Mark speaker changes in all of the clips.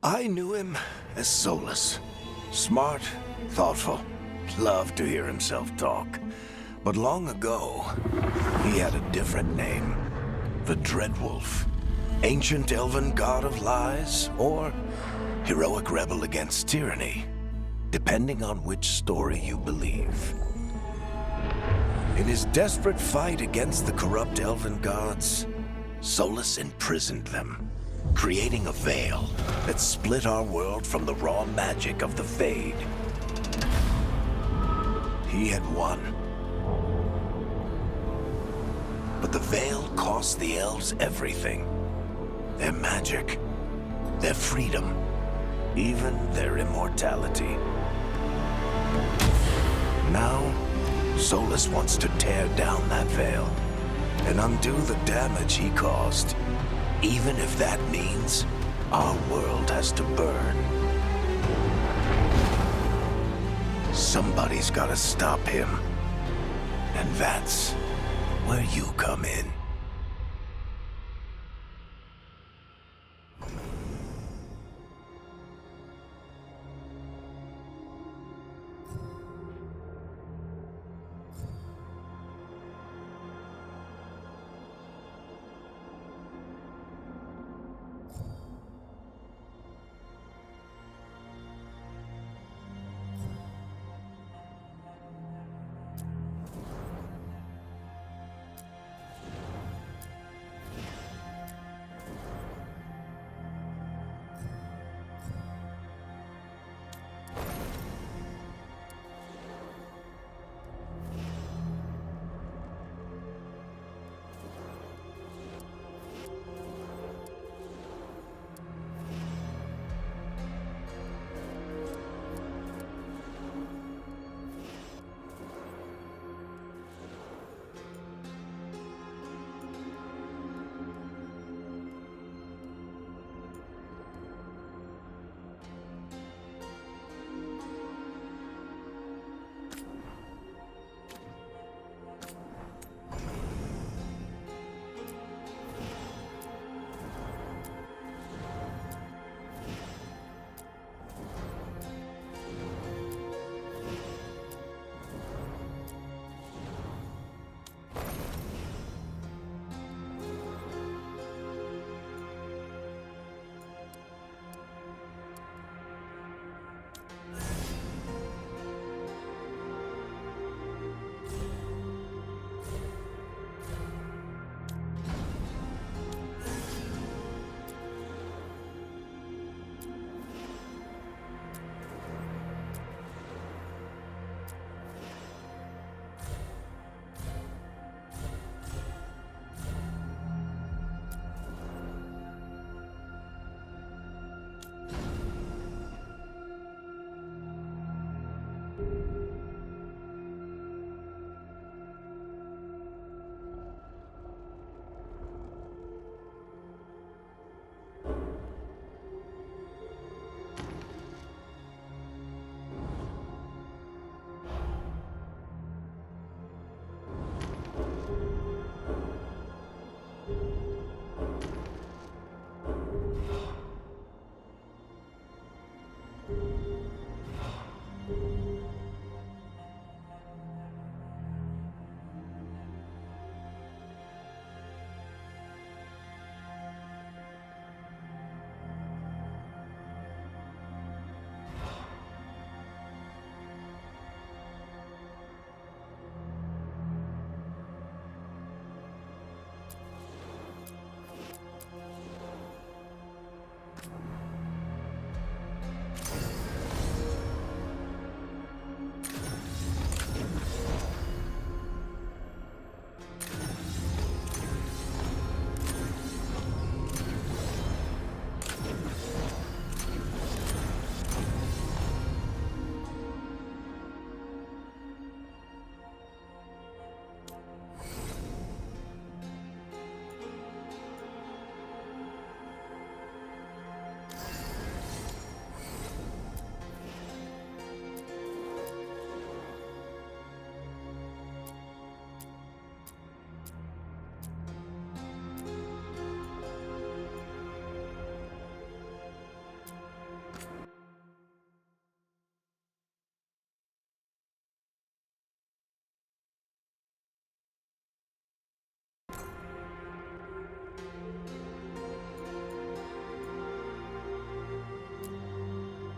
Speaker 1: I knew him as Solus. Smart, thoughtful, loved to hear himself talk. But long ago, he had a different name. The Dreadwolf. Ancient elven god of lies, or heroic rebel against tyranny, depending on which story you believe. In his desperate fight against the corrupt elven gods, Solus imprisoned them, creating a veil that split our world from the raw magic of the Fade. He had won. But the veil cost the elves everything. Their magic, their freedom, even their immortality. Now, Solus wants to tear down that veil and undo the damage he caused, even if that means our world has to burn. Somebody's gotta stop him, and that's where you come in.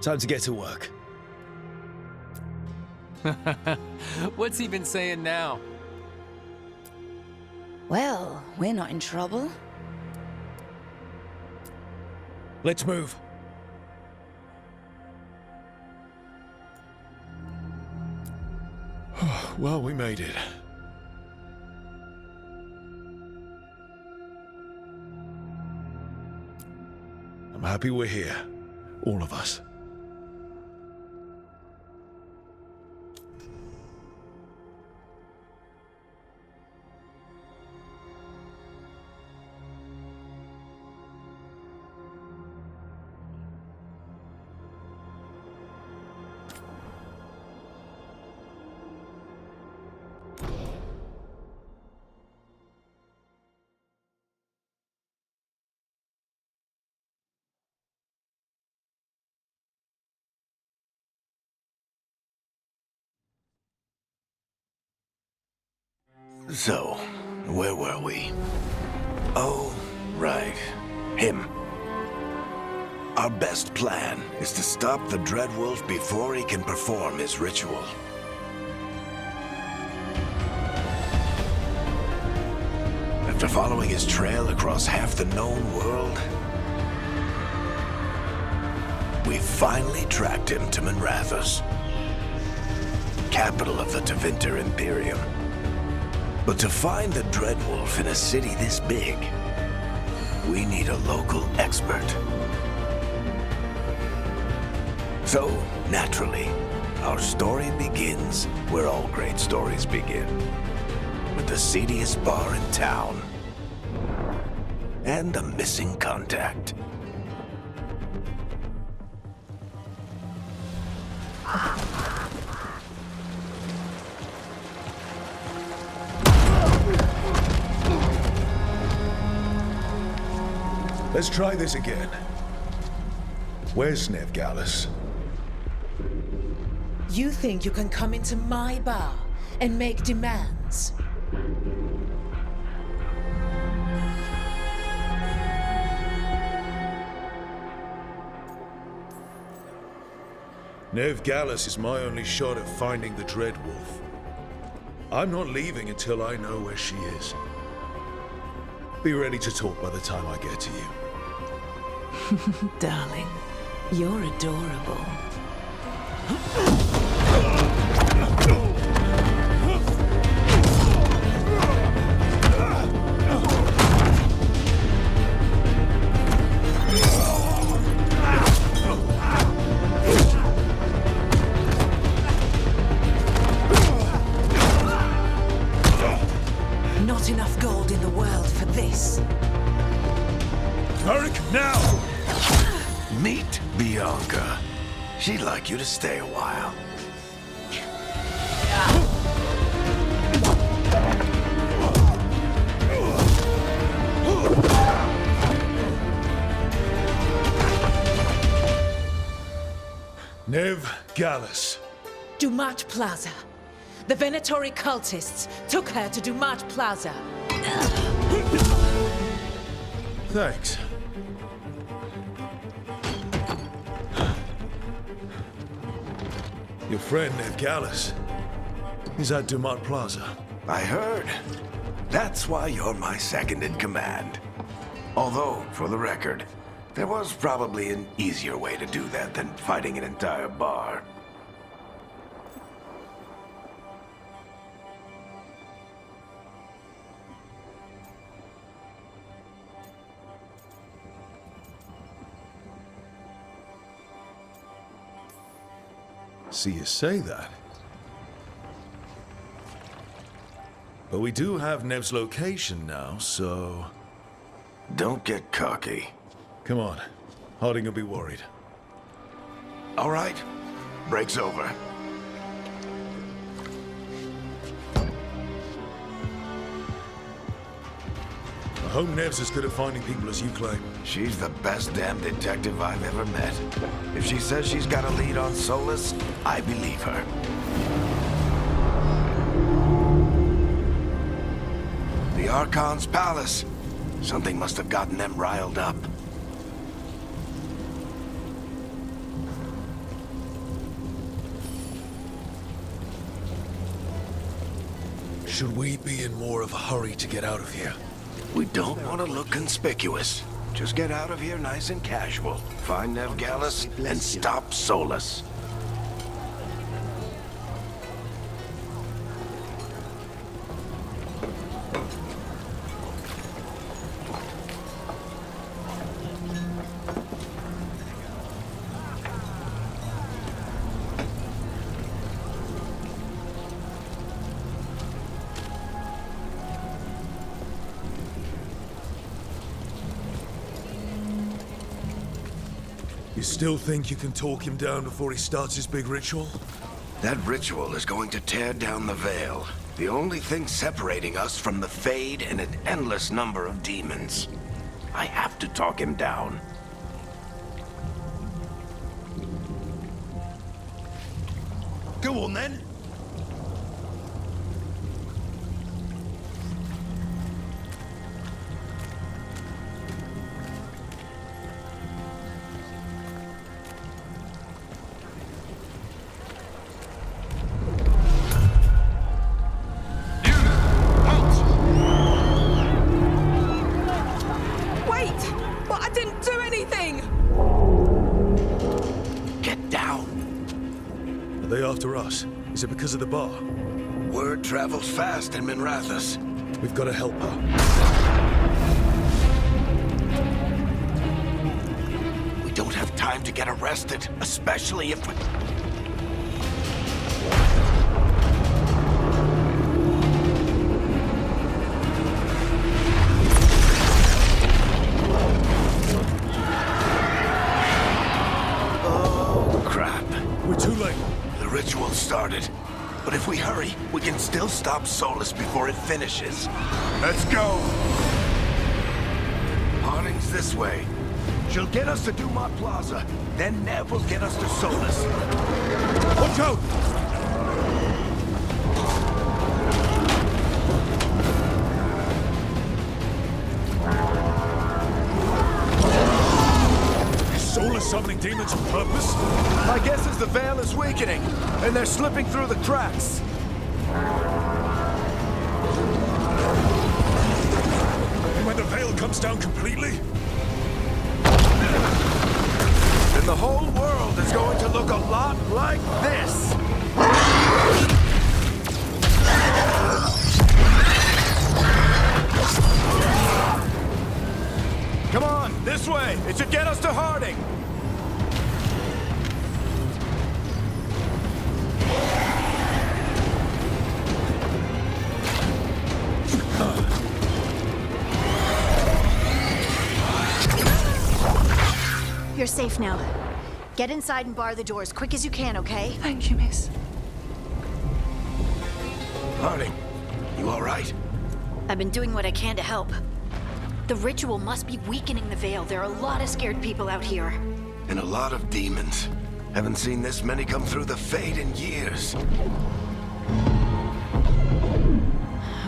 Speaker 2: Time to get to work.
Speaker 3: What's he been saying now?
Speaker 4: Well, we're not in trouble.
Speaker 2: Let's move. Well, we made it. I'm happy we're here. All of us.
Speaker 1: So, where were we? Oh, right. Him. Our best plan is to stop the Dreadwolf before he can perform his ritual. After following his trail across half the known world, we finally tracked him to Manrathus, capital of the Tevinter Imperium. But to find the Dreadwolf in a city this big, we need a local expert. So, naturally, our story begins where all great stories begin. With the seediest bar in town. And a missing contact.
Speaker 2: Let's try this again. Where's Veilguard?
Speaker 5: You think you can come into my bar and make demands?
Speaker 2: Veilguard is my only shot at finding the Dreadwolf. I'm not leaving until I know where she is. Be ready to talk by the time I get to you.
Speaker 5: Darling, you're adorable. Not enough gold in the world for this.
Speaker 2: Eric, now!
Speaker 1: Meet Bianca. She'd like you to stay a while.
Speaker 2: Veilguard.
Speaker 5: Dumat Plaza. The Venatori cultists took her to Dumat Plaza.
Speaker 2: Thanks. Your friend Veilguard is at Dumat Plaza.
Speaker 1: I heard. That's why you're my second in command. Although, for the record, there was probably an easier way to do that than fighting an entire bar.
Speaker 2: See you say that. But we do have Nev's location now, so...
Speaker 1: Don't get cocky.
Speaker 2: Come on. Harding will be worried.
Speaker 1: All right. Break's over.
Speaker 2: I hope Nev's as good at finding people as you claim.
Speaker 1: She's the best damn detective I've ever met. If she says she's got a lead on Solus, I believe her. The Archon's palace. Something must have gotten them riled up.
Speaker 2: Should we be in more of a hurry to get out of here?
Speaker 1: We don't want to look conspicuous. Just get out of here nice and casual. Find Veilguard and stop Solus.
Speaker 2: You still think you can talk him down before he starts his big ritual?
Speaker 1: That ritual is going to tear down the Veil. The only thing separating us from the Fade and an endless number of demons. I have to talk him down.
Speaker 2: Go on then. After us? Is it because of the bar?
Speaker 1: Word travels fast in Minrathous.
Speaker 2: We've got to help her.
Speaker 1: We don't have time to get arrested, especially if we... Oh, crap.
Speaker 2: We're too late.
Speaker 1: The ritual started, but if we hurry, we can still stop Solus before it finishes. Let's go! Harding's this way. She'll get us to Dumont Plaza, then Nev will get us to Solus.
Speaker 2: Watch out! Is Solus summoning demons on purpose?
Speaker 1: My guess is the Veil is weakening, and they're slipping through the cracks.
Speaker 2: And when the Veil comes down completely?
Speaker 1: Then the whole world is going to look a lot like this. Come on, this way. It should get us to Harding.
Speaker 6: You're safe now. Get inside and bar the door as quick as you can, okay?
Speaker 4: Thank you, miss.
Speaker 1: Harding, you all right?
Speaker 6: I've been doing what I can to help. The ritual must be weakening the Veil. There are a lot of scared people out here.
Speaker 1: And a lot of demons. Haven't seen this many come through the Fade in years.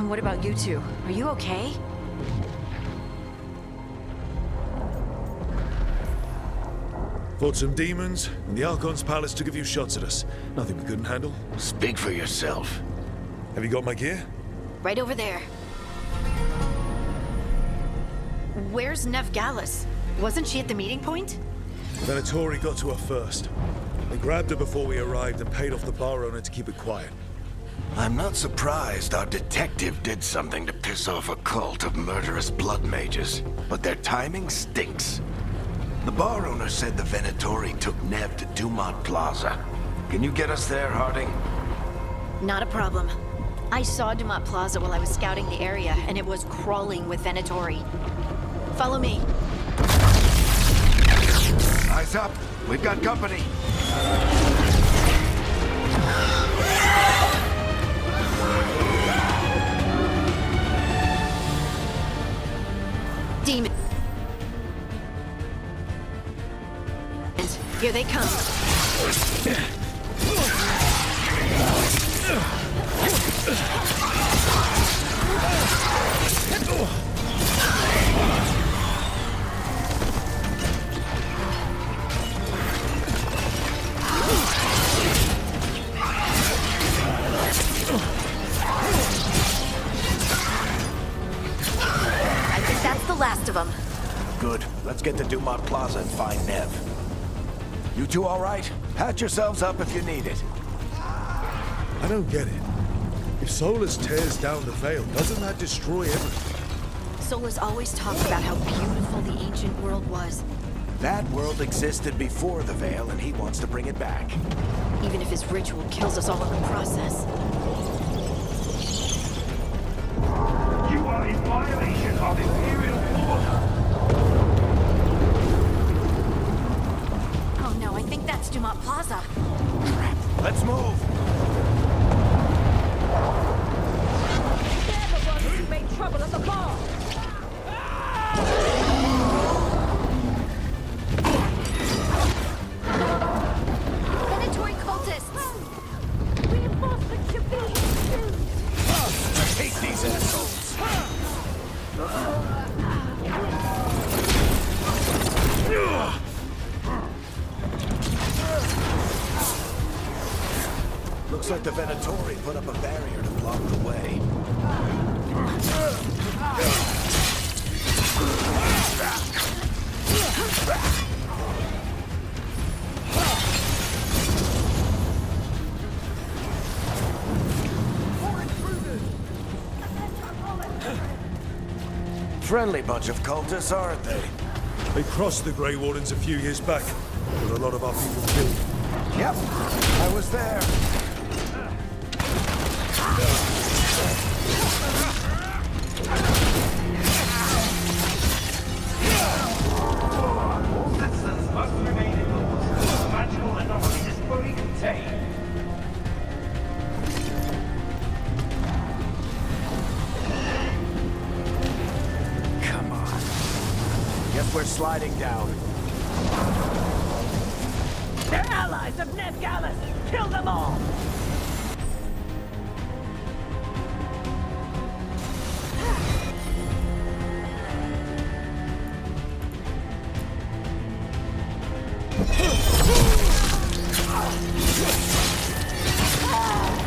Speaker 6: What about you two? Are you okay?
Speaker 2: Fought some demons, and the Archon's palace took a few shots at us. Nothing we couldn't handle.
Speaker 1: Speak for yourself.
Speaker 2: Have you got my gear?
Speaker 6: Right over there. Where's Veilguard? Wasn't she at the meeting point?
Speaker 2: Venatori got to her first. They grabbed her before we arrived and paid off the bar owner to keep it quiet.
Speaker 1: I'm not surprised our detective did something to piss off a cult of murderous blood mages, but their timing stinks. The bar owner said the Venatori took Nev to Dumont Plaza. Can you get us there, Harding?
Speaker 6: Not a problem. I saw Dumont Plaza while I was scouting the area, and it was crawling with Venatori. Follow me.
Speaker 1: Eyes up. We've got company.
Speaker 6: Demons. Here they come. the last of them.
Speaker 1: Good. Let's get to Dumont Plaza and find Nev. You two all right? Patch yourselves up if you need it.
Speaker 2: I don't get it. If Solus tears down the Veil, doesn't that destroy everything?
Speaker 6: Solus always talked about how beautiful the ancient world was,
Speaker 1: That world existed before the Veil, and he wants to bring it back.
Speaker 6: even if his ritual kills us all in the process.
Speaker 7: You are in violation of Imperial order.
Speaker 6: Oh no, I think that's Dumont Plaza.
Speaker 1: Let's move!
Speaker 5: They're the ones who made trouble at the bar!
Speaker 6: Venatory cultists!
Speaker 5: Reinforcements should be here soon!
Speaker 1: I hate these assholes! Looks like the Venatori put up a barrier to block the way. Friendly bunch of cultists, aren't they?
Speaker 2: They crossed the Grey Wardens a few years back, with a lot of our people killed.
Speaker 1: Yep, I was there.
Speaker 7: All citizens must remain indoors. The magical anomaly is fully contained.
Speaker 1: Come on. Guess we're sliding down.
Speaker 5: They're allies of Ned Gallus! Kill them all!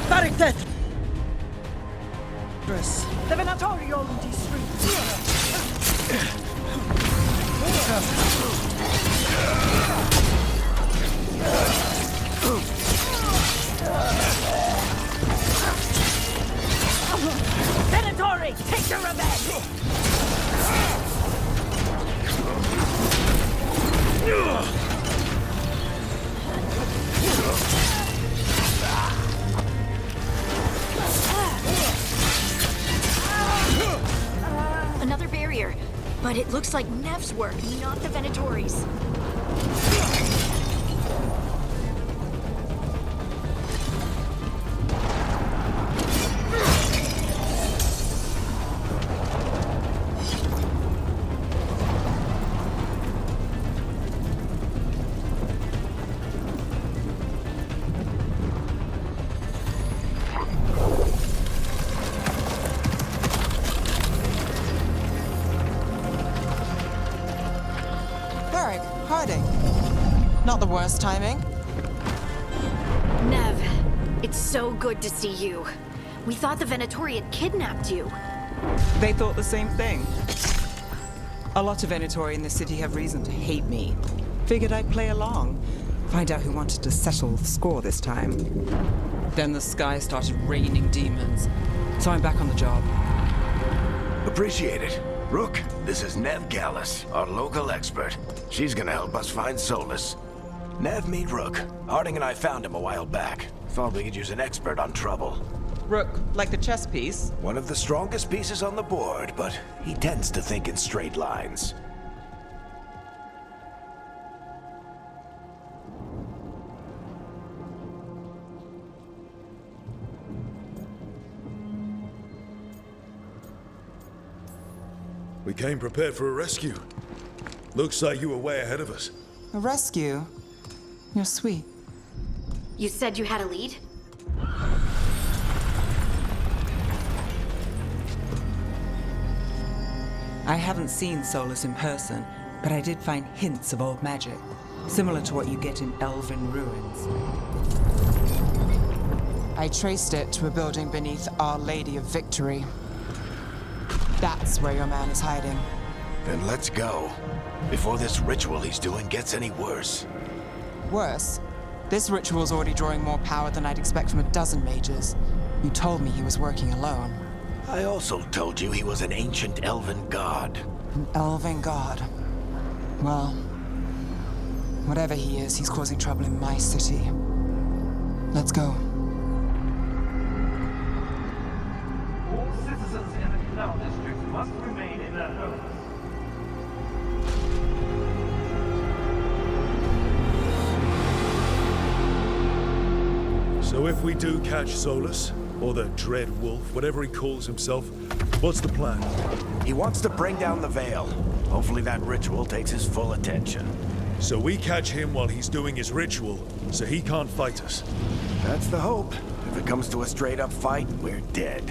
Speaker 5: Barricade! The Venatorio Venatori, take your revenge!
Speaker 6: Another barrier. But it looks like Nev's work, not the Venatori's.
Speaker 8: Harding. Not the worst timing.
Speaker 6: Nev, it's so good to see you. We thought the Venatori had kidnapped you.
Speaker 8: They thought the same thing. A lot of Venatori in the city have reason to hate me. Figured I'd play along. Find out who wanted to settle the score this time. Then the sky started raining demons. So I'm back on the job.
Speaker 1: Appreciate it. Rook, this is Nev Gallus, our local expert. She's gonna help us find Solus. Nev, meet Rook. Harding and I found him a while back. Thought we could use an expert on trouble.
Speaker 8: Rook, like the chess piece?
Speaker 1: One of the strongest pieces on the board, but he tends to think in straight lines.
Speaker 2: We came prepared for a rescue. Looks like you were way ahead of us.
Speaker 8: A rescue? You're sweet.
Speaker 6: You said you had a lead?
Speaker 8: I haven't seen Solus in person, but I did find hints of old magic, similar to what you get in elven ruins. I traced it to a building beneath Our Lady of Victory. That's where your man is hiding.
Speaker 1: Then let's go. Before this ritual he's doing gets any worse.
Speaker 8: Worse, this ritual's already drawing more power than I'd expect from a dozen mages. You told me he was working alone.
Speaker 1: I also told you he was an ancient elven god.
Speaker 8: An elven god. Well, whatever he is, he's causing trouble in my city. Let's go.
Speaker 7: All citizens in the Canal District must remain in their homes.
Speaker 2: So if we do catch Solus, or the Dread Wolf, whatever he calls himself, what's the plan?
Speaker 1: He wants to bring down the Veil. Hopefully that ritual takes his full attention.
Speaker 2: So we catch him while he's doing his ritual, so he can't fight us.
Speaker 1: That's the hope. If it comes to a straight-up fight, we're dead.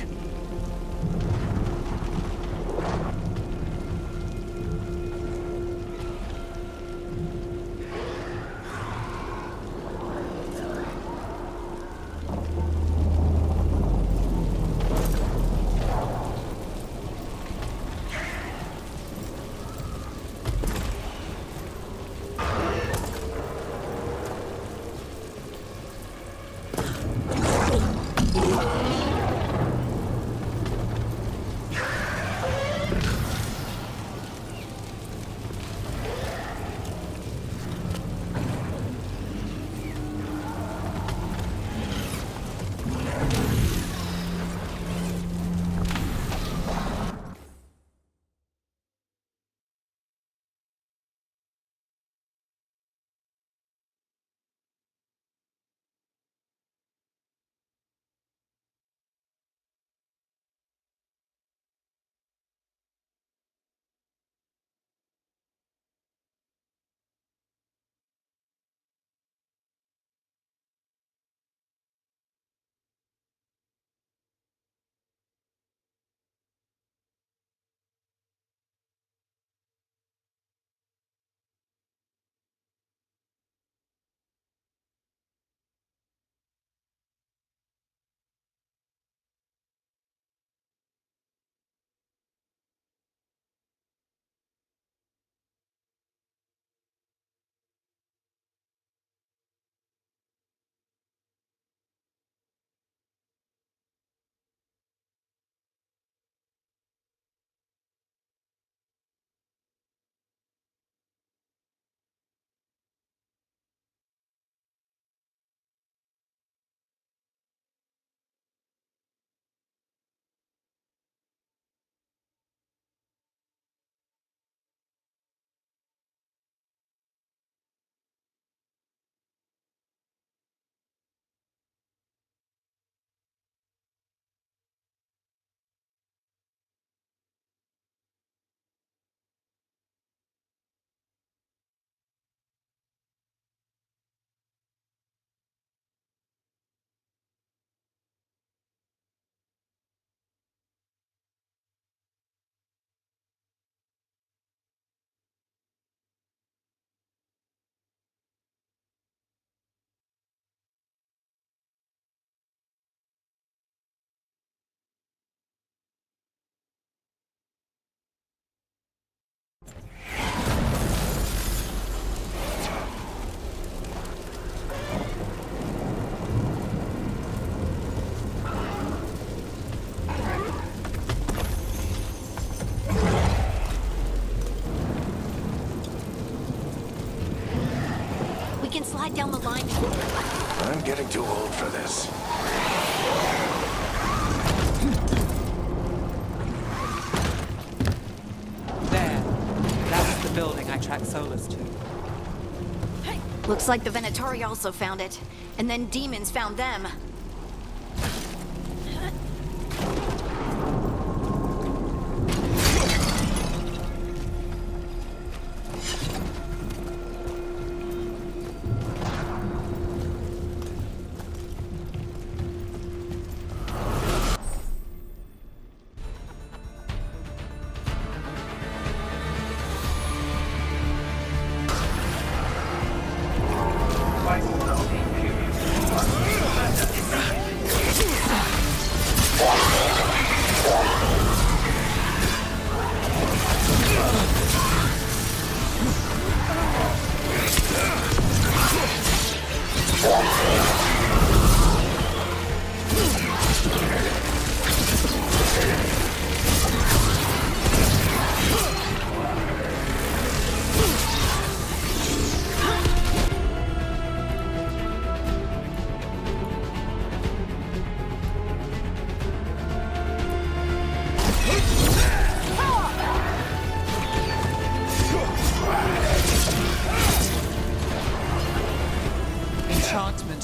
Speaker 6: We can slide down the line.
Speaker 1: I'm getting too old for this.
Speaker 8: There. That's the building I tracked Solus to.
Speaker 6: Looks like the Venatori also found it. And then demons found them.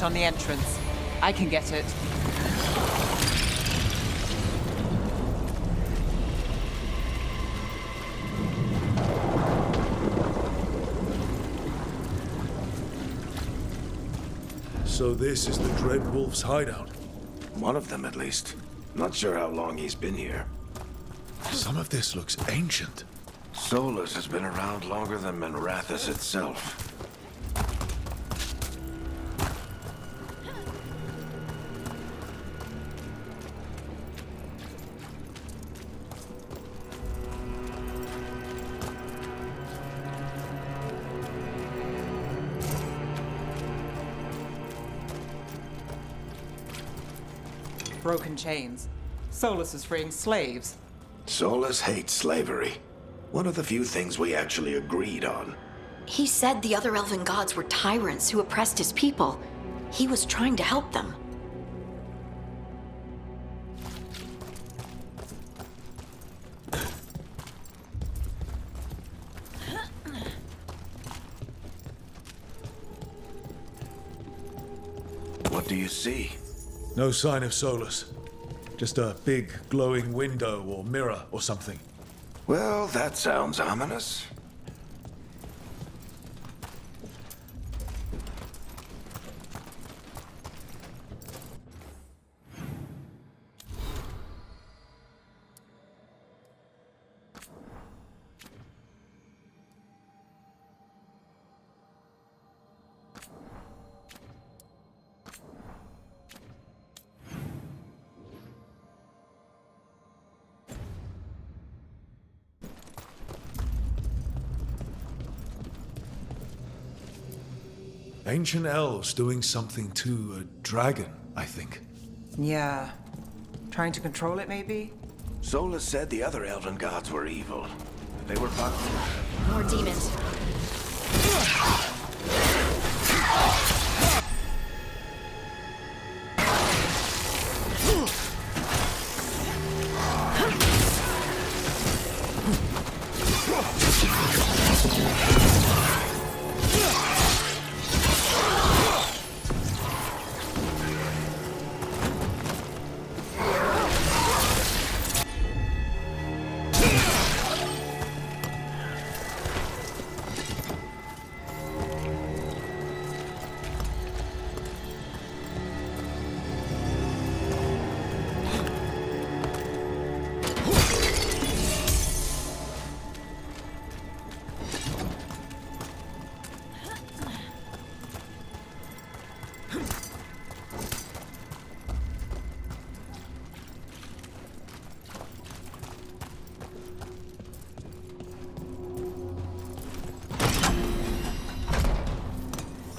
Speaker 8: light on the entrance. I can get it.
Speaker 2: So this is the Dreadwolf's hideout.
Speaker 1: One of them, at least. Not sure how long he's been here.
Speaker 2: Some of this looks ancient.
Speaker 1: Solus has been around longer than Minrathous itself.
Speaker 8: Broken chains. Solus is freeing slaves.
Speaker 1: Solus hates slavery. One of the few things we actually agreed on.
Speaker 6: He said the other elven gods were tyrants who oppressed his people. He was trying to help them.
Speaker 1: What do you see?
Speaker 2: No sign of Solus. Just a big glowing window or mirror or something.
Speaker 1: Well, that sounds ominous.
Speaker 2: Ancient elves doing something to a dragon, I think.
Speaker 8: Yeah. Trying to control it, maybe?
Speaker 1: Solus said the other elven gods were evil. They were powerful.
Speaker 6: More demons.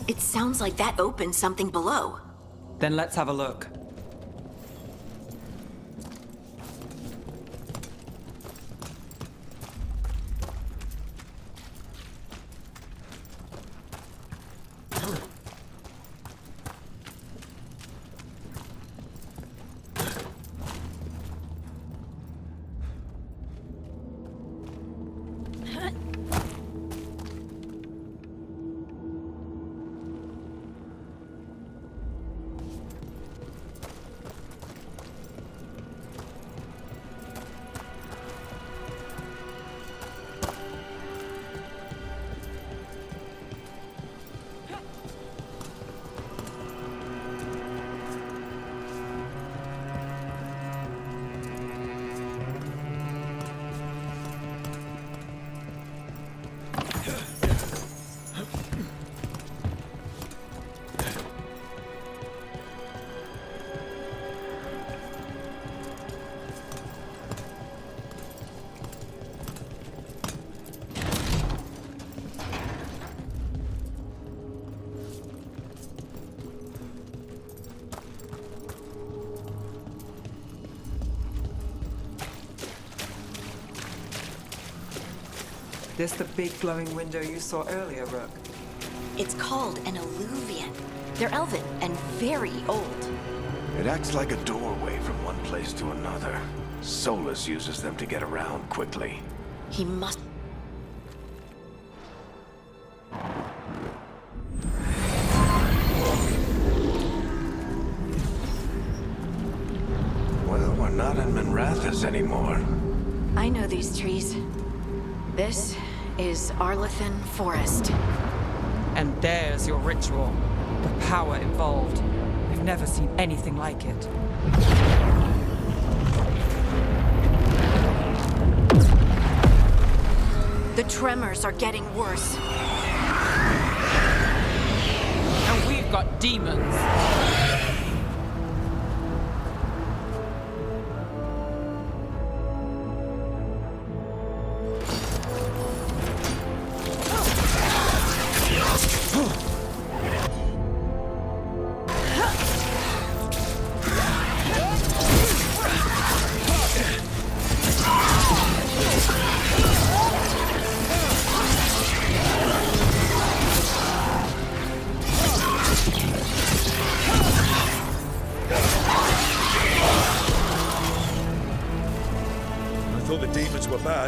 Speaker 6: It sounds like that opened something below.
Speaker 8: Then let's have a look. This the big glowing window you saw earlier, Rook?
Speaker 6: It's called an alluvian. They're elven and very old.
Speaker 1: It acts like a doorway from one place to another. Solus uses them to get around quickly.
Speaker 6: He must...
Speaker 1: not in Minrathous anymore.
Speaker 6: I know these trees. This is Arlethan Forest.
Speaker 8: And there's your ritual. The power involved. I've never seen anything like it.
Speaker 6: The tremors are getting worse.
Speaker 8: And we've got demons.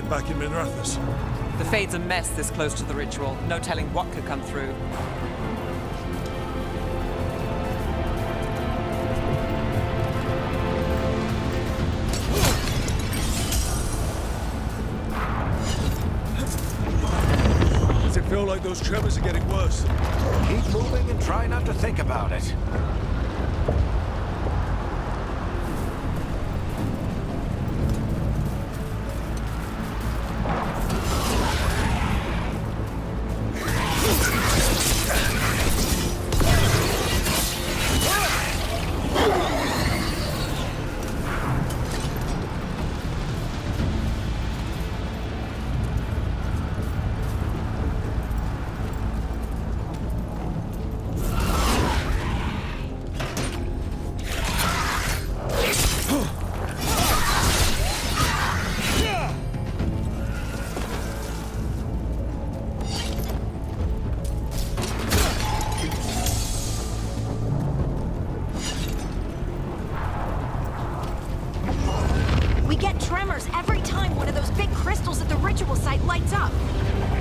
Speaker 2: Back in Minrathous.
Speaker 8: The Fade's a mess this close to the ritual. No telling what could come through.
Speaker 2: Does it feel like those tremors are getting worse?
Speaker 1: Keep moving and try not to think about it.
Speaker 6: Tremors every time one of those big crystals at the ritual site lights up.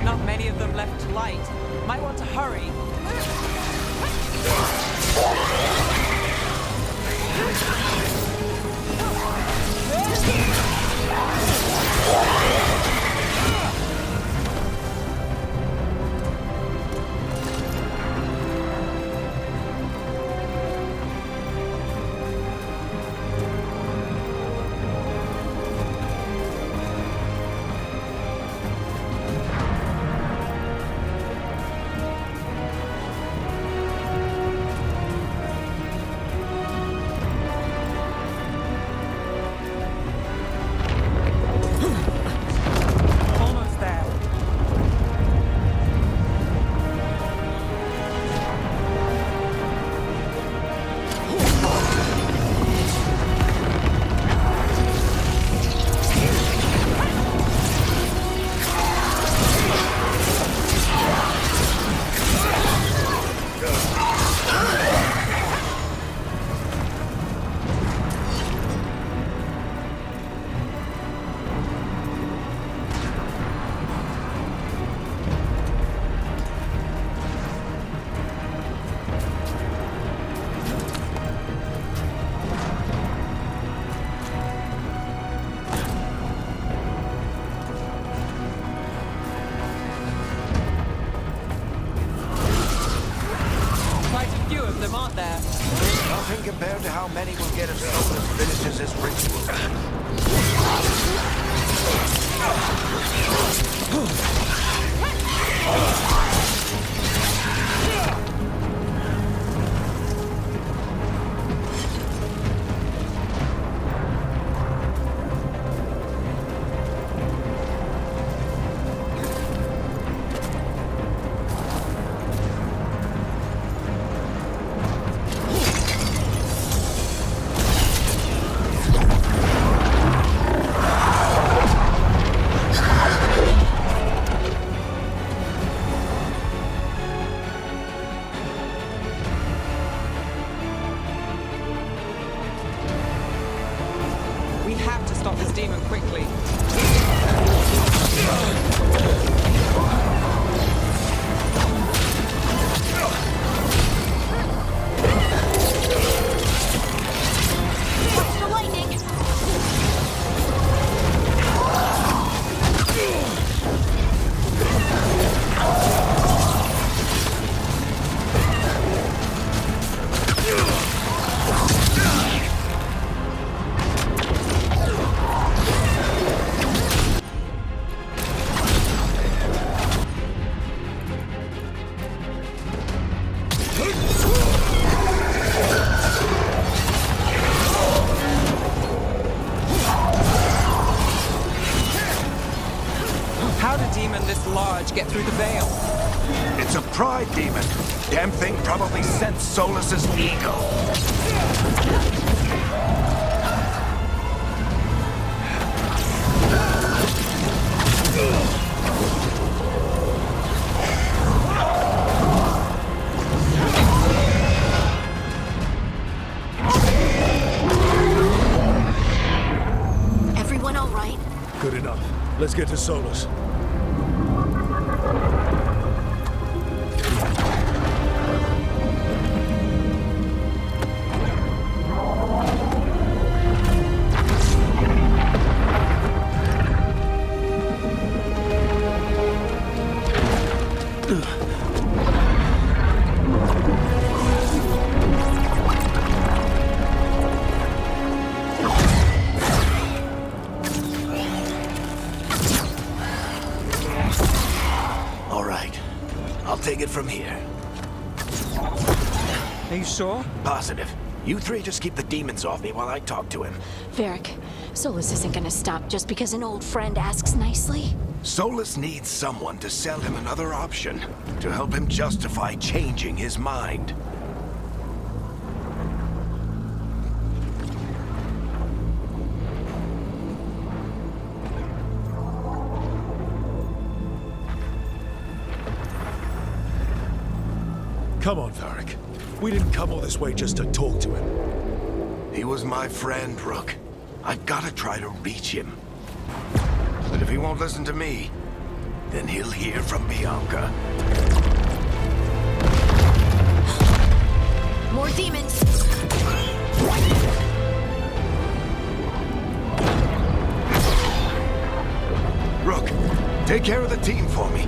Speaker 8: Not many of them left to light. Might want to hurry.
Speaker 1: Nothing compared to how many will get if Solus finishes his ritual.
Speaker 8: demon this large get through the veil?
Speaker 1: It's a pride demon. Damn thing probably sensed Solus's ego.
Speaker 6: Everyone all right?
Speaker 2: Good enough. Let's get to Solus.
Speaker 1: All right. I'll take it from here.
Speaker 8: Are you sure?
Speaker 1: Positive. You three just keep the demons off me while I talk to him.
Speaker 6: Varric, Solus isn't gonna stop just because an old friend asks nicely.
Speaker 1: Solus needs someone to sell him another option, to help him justify changing his mind.
Speaker 2: Come on, Varric. We didn't come all this way just to talk to him.
Speaker 1: He was my friend, Rook. I've got to try to reach him. But if he won't listen to me, then he'll hear from Bianca.
Speaker 6: More demons!
Speaker 1: Rook, take care of the team for me.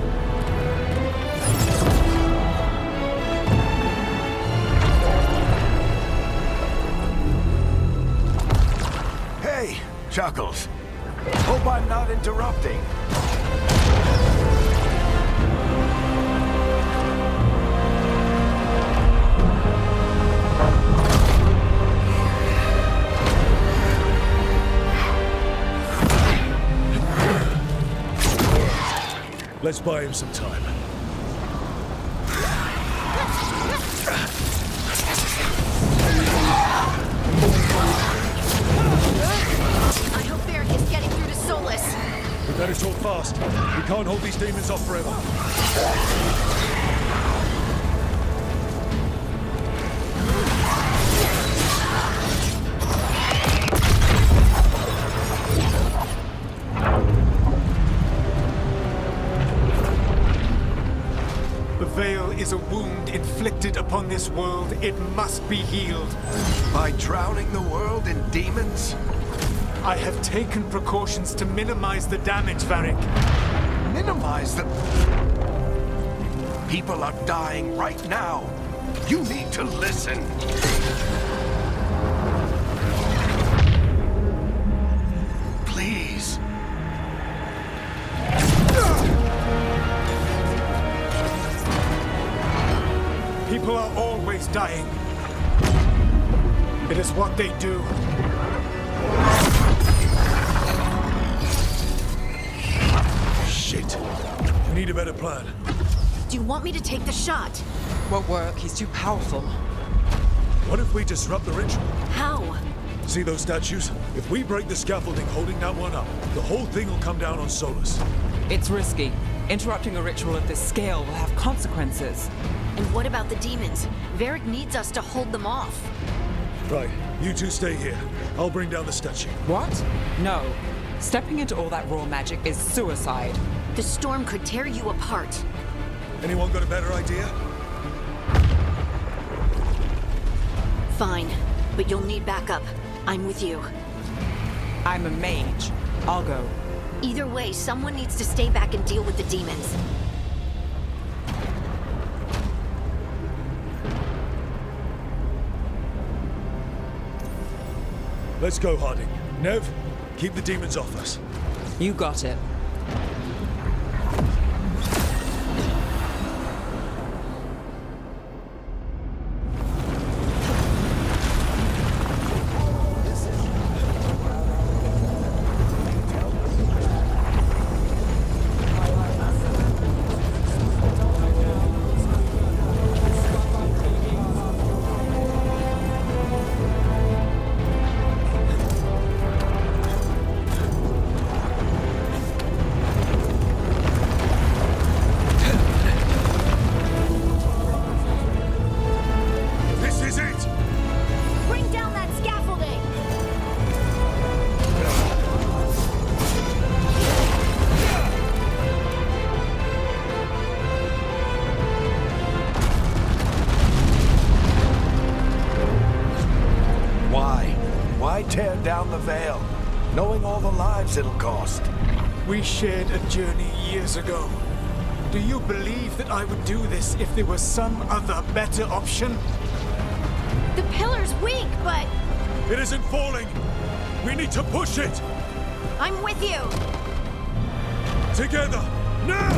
Speaker 1: Hey, Chuckles. Hope I'm not interrupting.
Speaker 2: Let's buy him some time.
Speaker 6: I hope Varric is getting through to Solus.
Speaker 2: We better talk fast. We can't hold these demons off forever.
Speaker 9: The veil is a wound inflicted upon this world. It must be healed.
Speaker 1: By drowning the world in demons?
Speaker 9: I have taken precautions to minimize the damage, Varric.
Speaker 1: Minimize the... People are dying right now. You need to listen. Please.
Speaker 9: People are always dying. It is what they do.
Speaker 2: Shit. We need a better plan.
Speaker 6: Do you want me to take the shot?
Speaker 8: Won't work. He's too powerful.
Speaker 2: What if we disrupt the ritual?
Speaker 6: How?
Speaker 2: See those statues? If we break the scaffolding holding that one up, the whole thing will come down on Solus.
Speaker 8: It's risky. Interrupting a ritual of this scale will have consequences.
Speaker 6: And what about the demons? Varric needs us to hold them off.
Speaker 2: Right, you two stay here. I'll bring down the statue.
Speaker 8: What? No. Stepping into all that raw magic is suicide.
Speaker 6: The storm could tear you apart.
Speaker 2: Anyone got a better idea?
Speaker 6: Fine, but you'll need backup. I'm with you.
Speaker 8: I'm a mage. I'll go.
Speaker 6: Either way, someone needs to stay back and deal with the demons.
Speaker 2: Let's go, Harding. Nev, keep the demons off us.
Speaker 8: You got it.
Speaker 1: down the Veil, knowing all the lives it'll cost.
Speaker 9: We shared a journey years ago. Do you believe that I would do this if there was some other better option?
Speaker 6: The pillar's weak, but
Speaker 2: It isn't falling! We need to push it!
Speaker 6: I'm with you.
Speaker 2: Together! Now!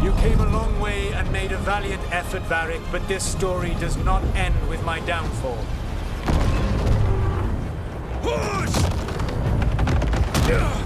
Speaker 9: You came a long way and made a valiant effort, Varric, but this story does not end with my downfall.
Speaker 2: Push!
Speaker 6: Let's go.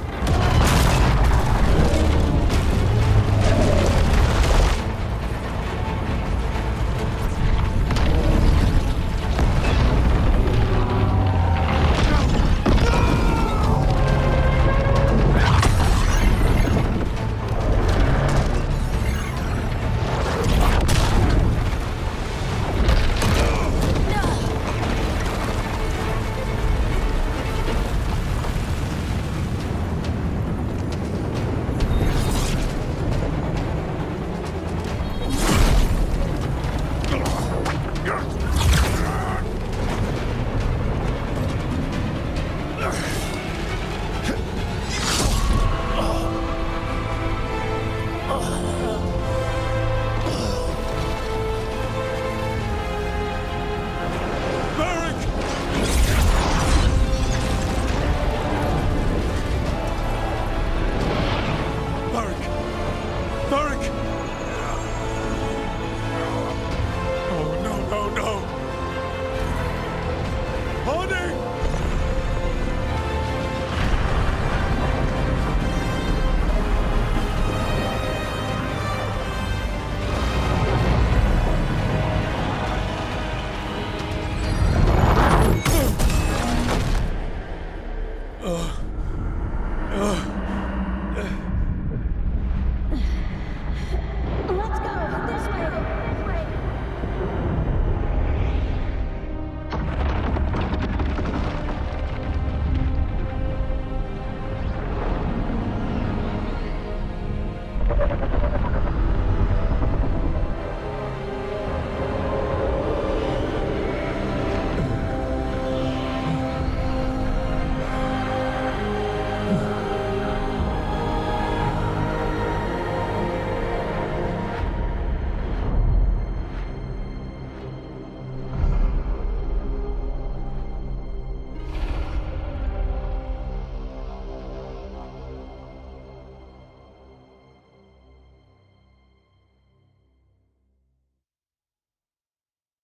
Speaker 6: This way. This way.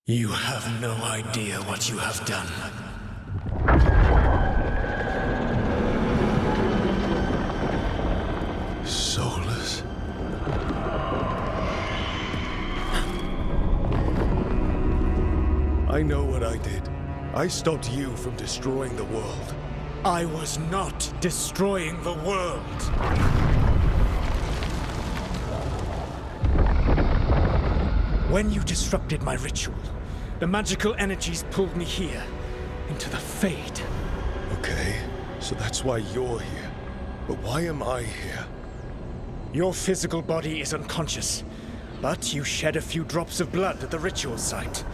Speaker 9: You have no idea what you have done.
Speaker 2: Soulless. I know what I did. I stopped you from destroying the world.
Speaker 9: I was not destroying the world. When you disrupted my ritual, the magical energies pulled me here, into the Fade.
Speaker 2: Okay, so that's why you're here. But why am I here?
Speaker 9: Your physical body is unconscious, but you shed a few drops of blood at the ritual site.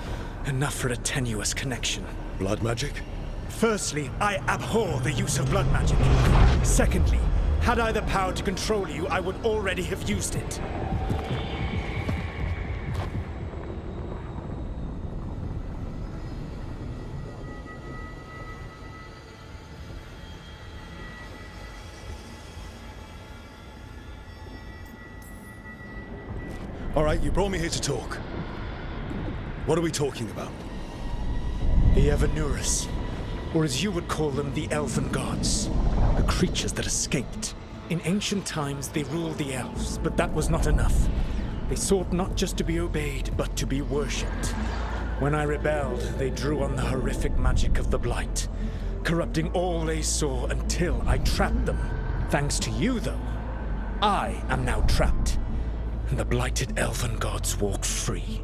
Speaker 9: Enough for a tenuous connection.
Speaker 2: Blood magic?
Speaker 9: Firstly, I abhor the use of blood magic. Secondly, had I the power to control you, I would already have used it.
Speaker 2: All right, you brought me here to talk. What are we talking about?
Speaker 9: The Evanurus, or as you would call them, the Elven Gods. The creatures that escaped. In ancient times, they ruled the elves, but that was not enough. They sought not just to be obeyed, but to be worshipped. When I rebelled, they drew on the horrific magic of the Blight, corrupting all they saw until I trapped them. Thanks to you, though, I am now trapped, and the blighted Elven Gods walk free.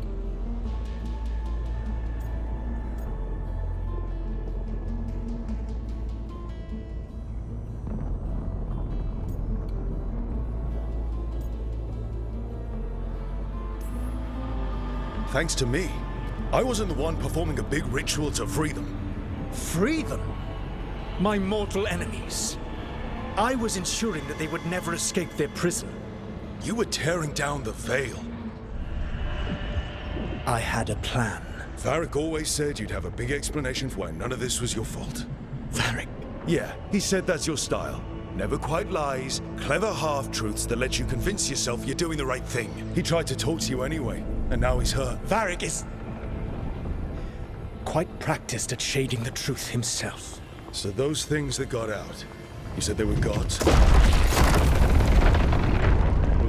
Speaker 2: Thanks to me. I wasn't the one performing a big ritual to free them.
Speaker 9: Free them? My mortal enemies. I was ensuring that they would never escape their prison.
Speaker 2: You were tearing down the Veil.
Speaker 9: I had a plan.
Speaker 2: Varric always said you'd have a big explanation for why none of this was your fault.
Speaker 9: Varric.
Speaker 2: Yeah, he said that's your style. Never quite lies, clever half-truths that let you convince yourself you're doing the right thing. He tried to talk to you anyway, and now he's hurt.
Speaker 9: Varric is quite practiced at shading the truth himself.
Speaker 2: So those things that got out, you said they were gods?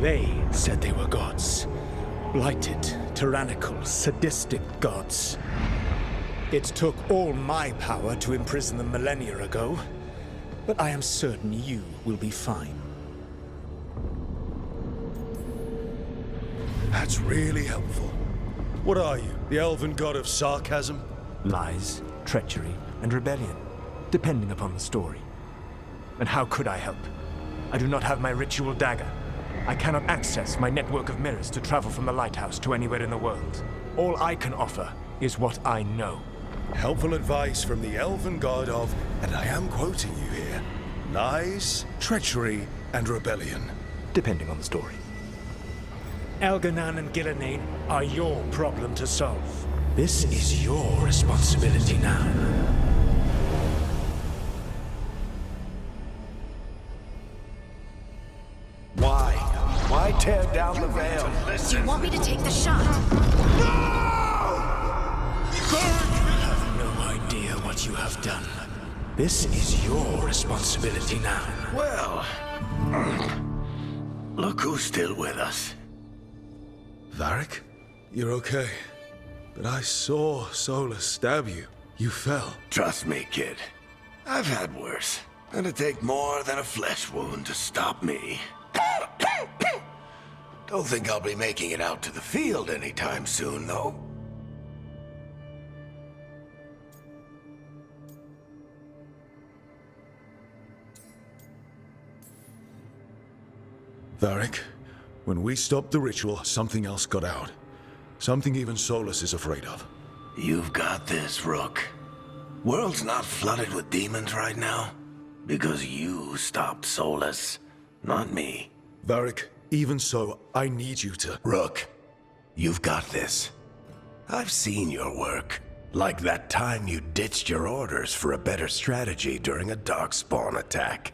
Speaker 9: They said they were gods. Blighted, tyrannical, sadistic gods. It took all my power to imprison them millennia ago, but I am certain you will be fine.
Speaker 2: That's really helpful. What are you, the elven god of sarcasm?
Speaker 10: Lies, treachery, and rebellion, depending upon the story. And how could I help? I do not have my ritual dagger. I cannot access my network of mirrors to travel from the lighthouse to anywhere in the world. All I can offer is what I know.
Speaker 2: Helpful advice from the elven god of, and I am quoting you here, lies, treachery, and rebellion.
Speaker 10: Depending on the story.
Speaker 9: Elganan and Gillenane are your problem to solve. This is your responsibility now.
Speaker 1: Why? Why tear down the Veil?
Speaker 6: Do you want me to take the shot?
Speaker 9: No idea what you have done. This is your responsibility now.
Speaker 1: Well, look who's still with us.
Speaker 2: Varric? You're okay. But I saw Solus stab you. You fell.
Speaker 1: Trust me, kid. I've had worse. It'll take more than a flesh wound to stop me. Don't think I'll be making it out to the field anytime soon, though.
Speaker 2: Varric, when we stopped the ritual, something else got out. Something even Solus is afraid of.
Speaker 1: You've got this, Rook. World's not flooded with demons right now. Because you stopped Solus, not me.
Speaker 2: Varric, even so, I need you to...
Speaker 1: Rook, you've got this. I've seen your work. Like that time you ditched your orders for a better strategy during a darkspawn attack.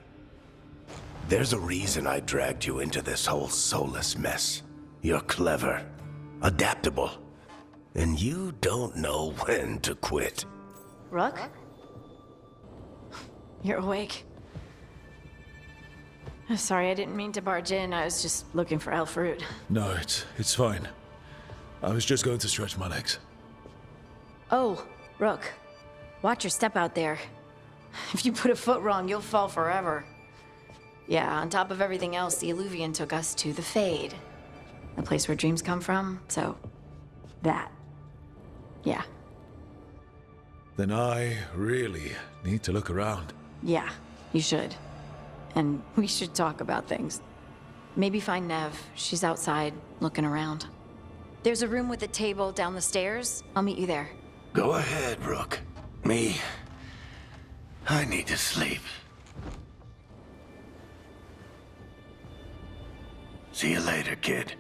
Speaker 1: There's a reason I dragged you into this whole Solus mess. You're clever, adaptable, and you don't know when to quit.
Speaker 6: Rook? You're awake. Sorry, I didn't mean to barge in. I was just looking for Elfroot.
Speaker 2: No, it's fine. I was just going to stretch my legs.
Speaker 6: Oh, Rook. Watch your step out there. If you put a foot wrong, you'll fall forever. Yeah, on top of everything else, the Illuvian took us to the Fade. The place where dreams come from, so... that. Yeah.
Speaker 2: Then I really need to look around.
Speaker 6: Yeah, you should. And we should talk about things. Maybe find Nev. She's outside, looking around. There's a room with a table down the stairs. I'll meet you there.
Speaker 1: Go ahead, Rook. Me, I need to sleep. See you later, kid.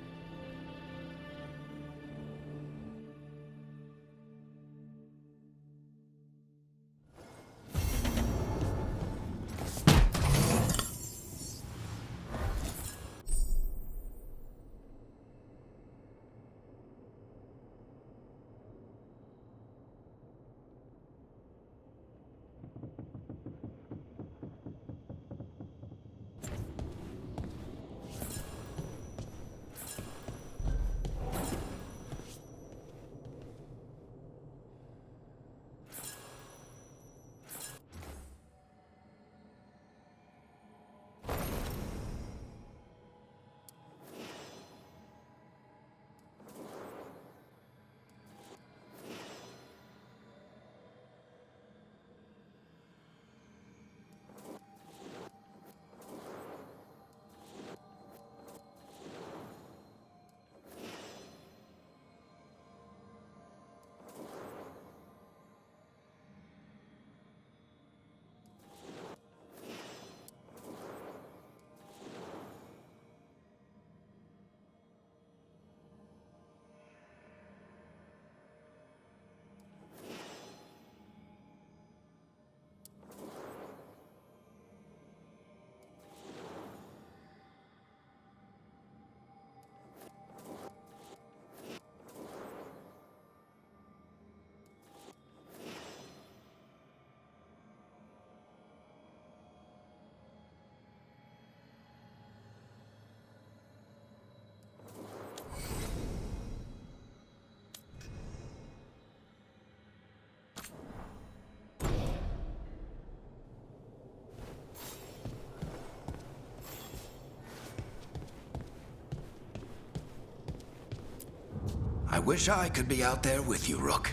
Speaker 1: I wish I could be out there with you, Rook.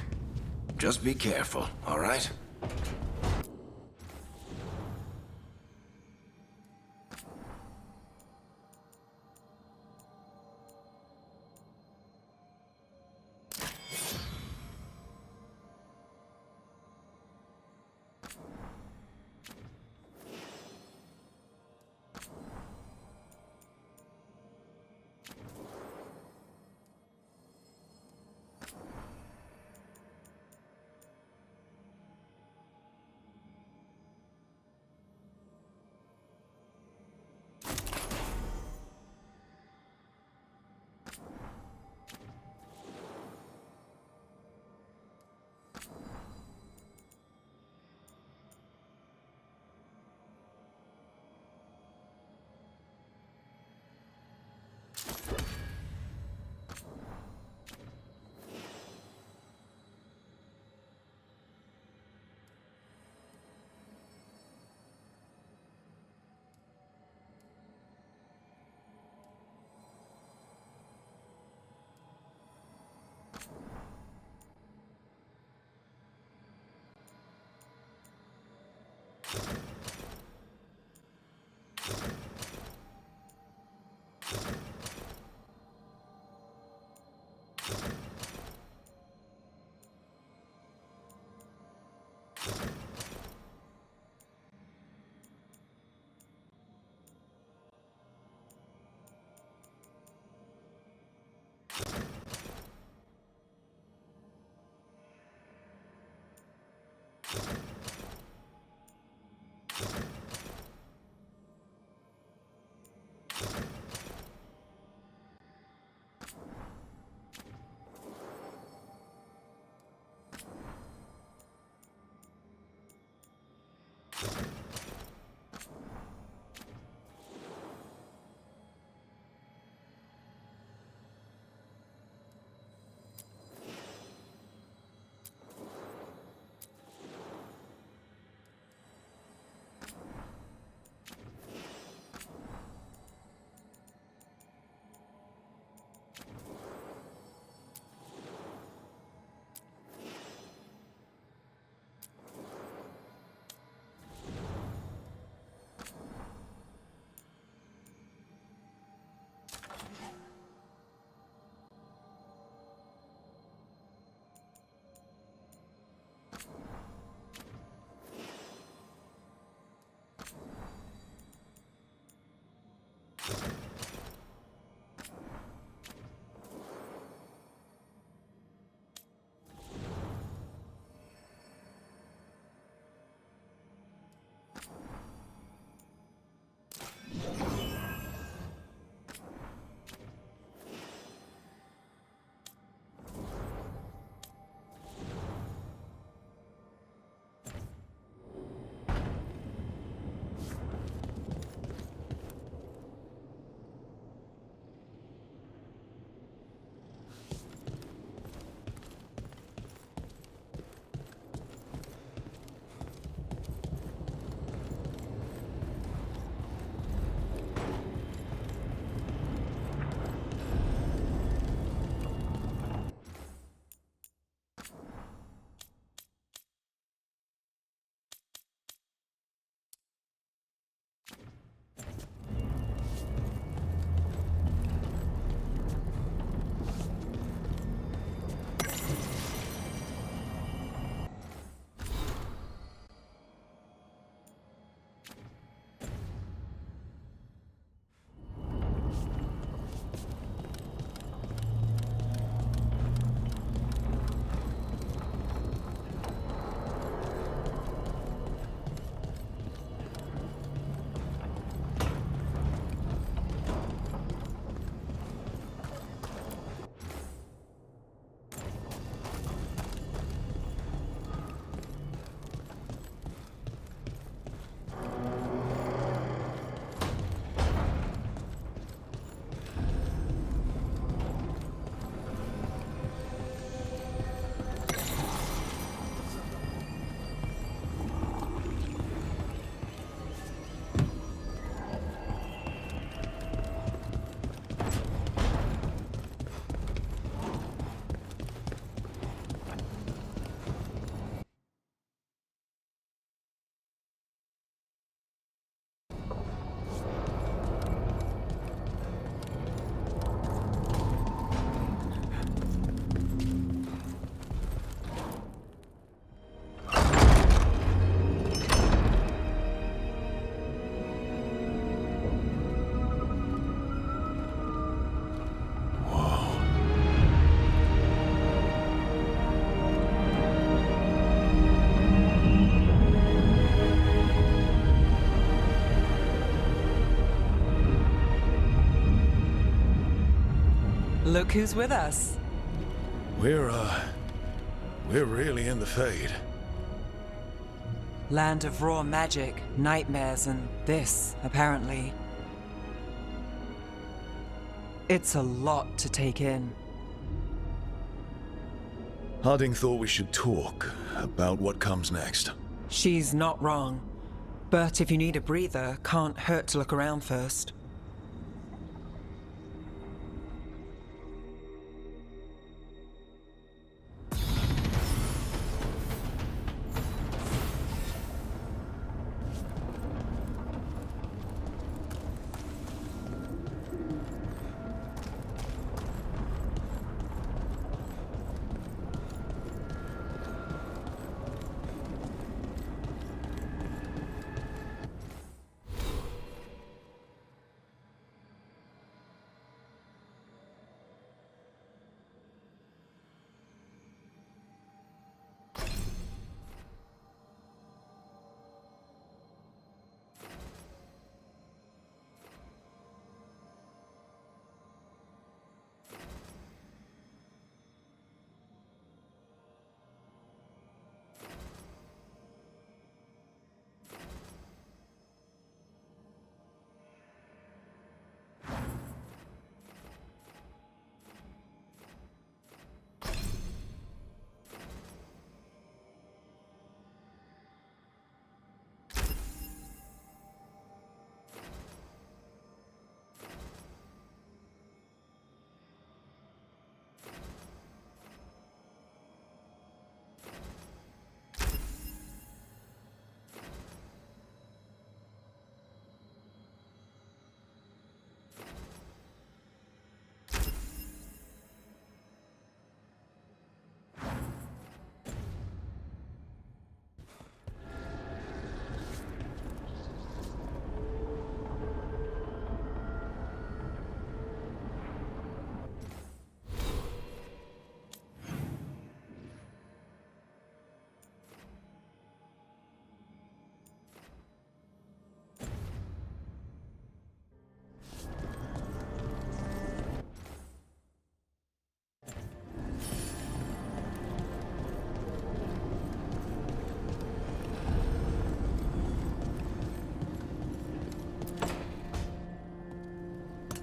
Speaker 1: Just be careful, all right?
Speaker 8: Look who's with us.
Speaker 2: We're really in the Fade.
Speaker 8: Land of raw magic, nightmares, and this, apparently. It's a lot to take in.
Speaker 2: Harding thought we should talk about what comes next.
Speaker 8: She's not wrong. But if you need a breather, can't hurt to look around first.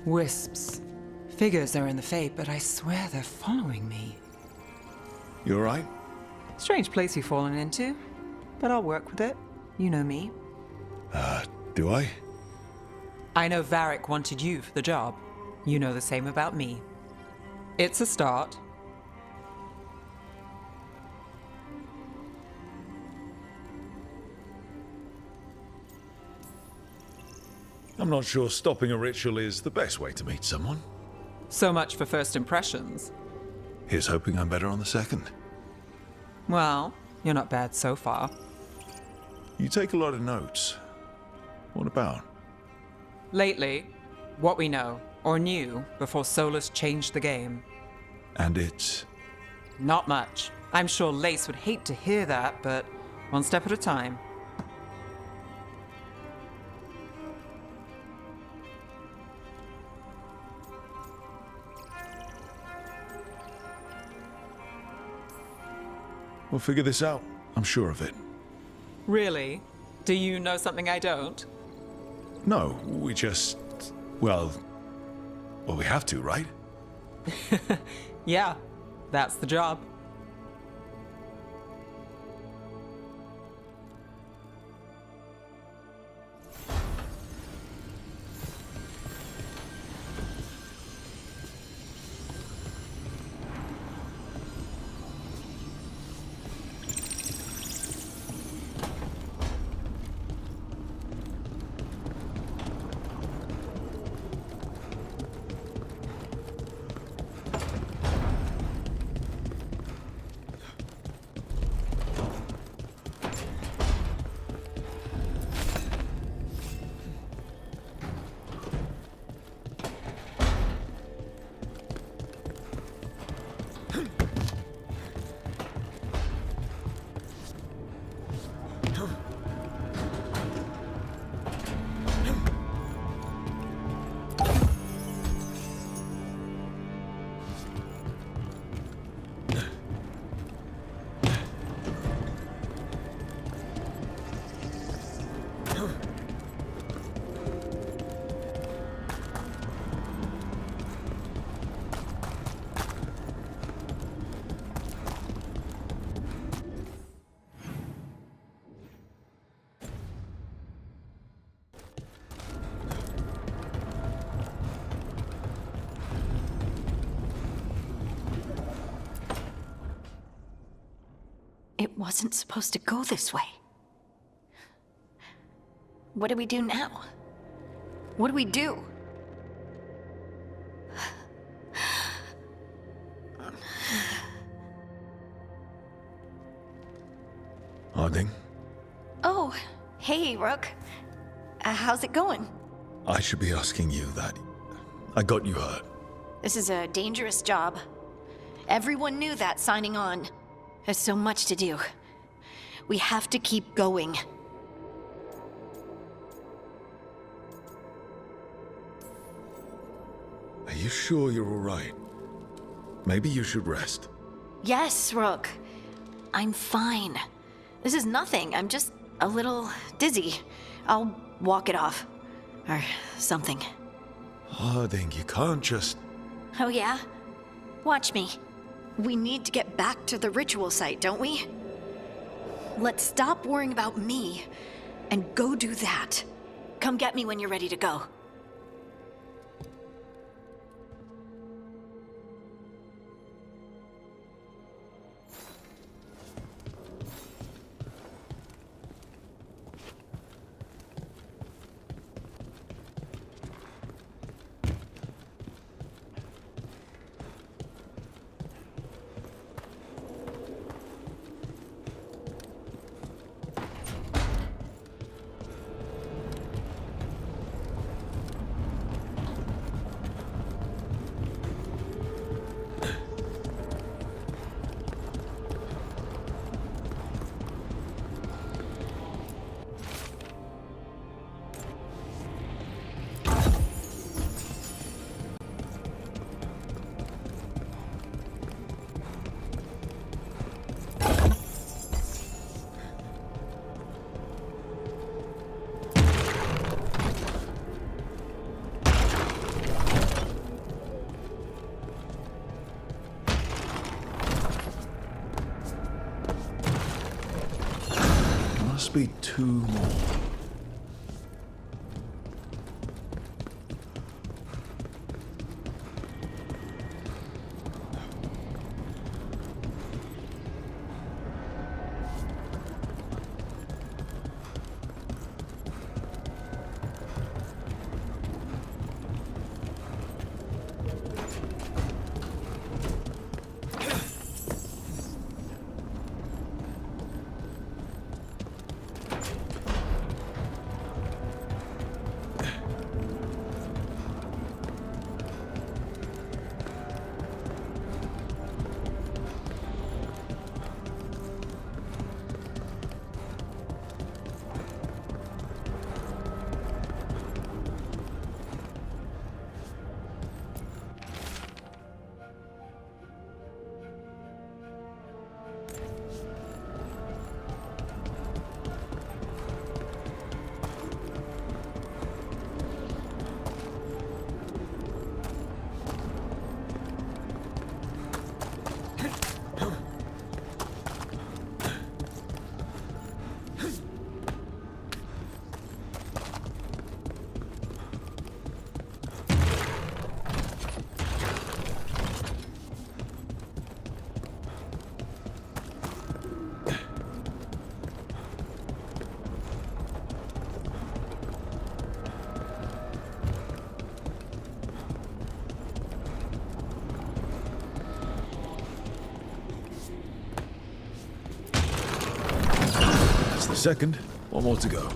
Speaker 8: Wisps. Figures are in the Fade, but I swear they're following me.
Speaker 2: You alright?
Speaker 8: Strange place you've fallen into, but I'll work with it. You know me.
Speaker 2: Do I?
Speaker 8: I know Varric wanted you for the job. You know the same about me. It's a start.
Speaker 2: I'm not sure stopping a ritual is the best way to meet someone.
Speaker 8: So much for first impressions.
Speaker 2: Here's hoping I'm better on the second.
Speaker 8: Well, you're not bad so far.
Speaker 2: You take a lot of notes. What about?
Speaker 8: Lately, what we know, or knew, before Solus changed the game.
Speaker 2: And it's...
Speaker 8: Not much. I'm sure Lace would hate to hear that, but one step at a time.
Speaker 2: We'll figure this out. I'm sure of it.
Speaker 8: Really? Do you know something I don't?
Speaker 2: No, we just... Well, we have to, right?
Speaker 8: Yeah, that's the job.
Speaker 6: It wasn't supposed to go this way. What do we do now? What do we do?
Speaker 2: Harding,
Speaker 6: Oh, hey, Rook. How's it going?
Speaker 2: I should be asking you that. I got you hurt.
Speaker 6: This is a dangerous job. Everyone knew that signing on. There's so much to do. We have to keep going.
Speaker 2: Are you sure you're all right? Maybe you should rest.
Speaker 6: Yes, Rook. I'm fine. This is nothing. I'm just a little dizzy. I'll walk it off. Or something.
Speaker 2: Harding, you can't just...
Speaker 6: Oh, yeah? Watch me. We need to get back to the ritual site, don't we? Let's stop worrying about me and go do that. Come get me when you're ready to go.
Speaker 2: Must be 2 more. Second, 1 more to go.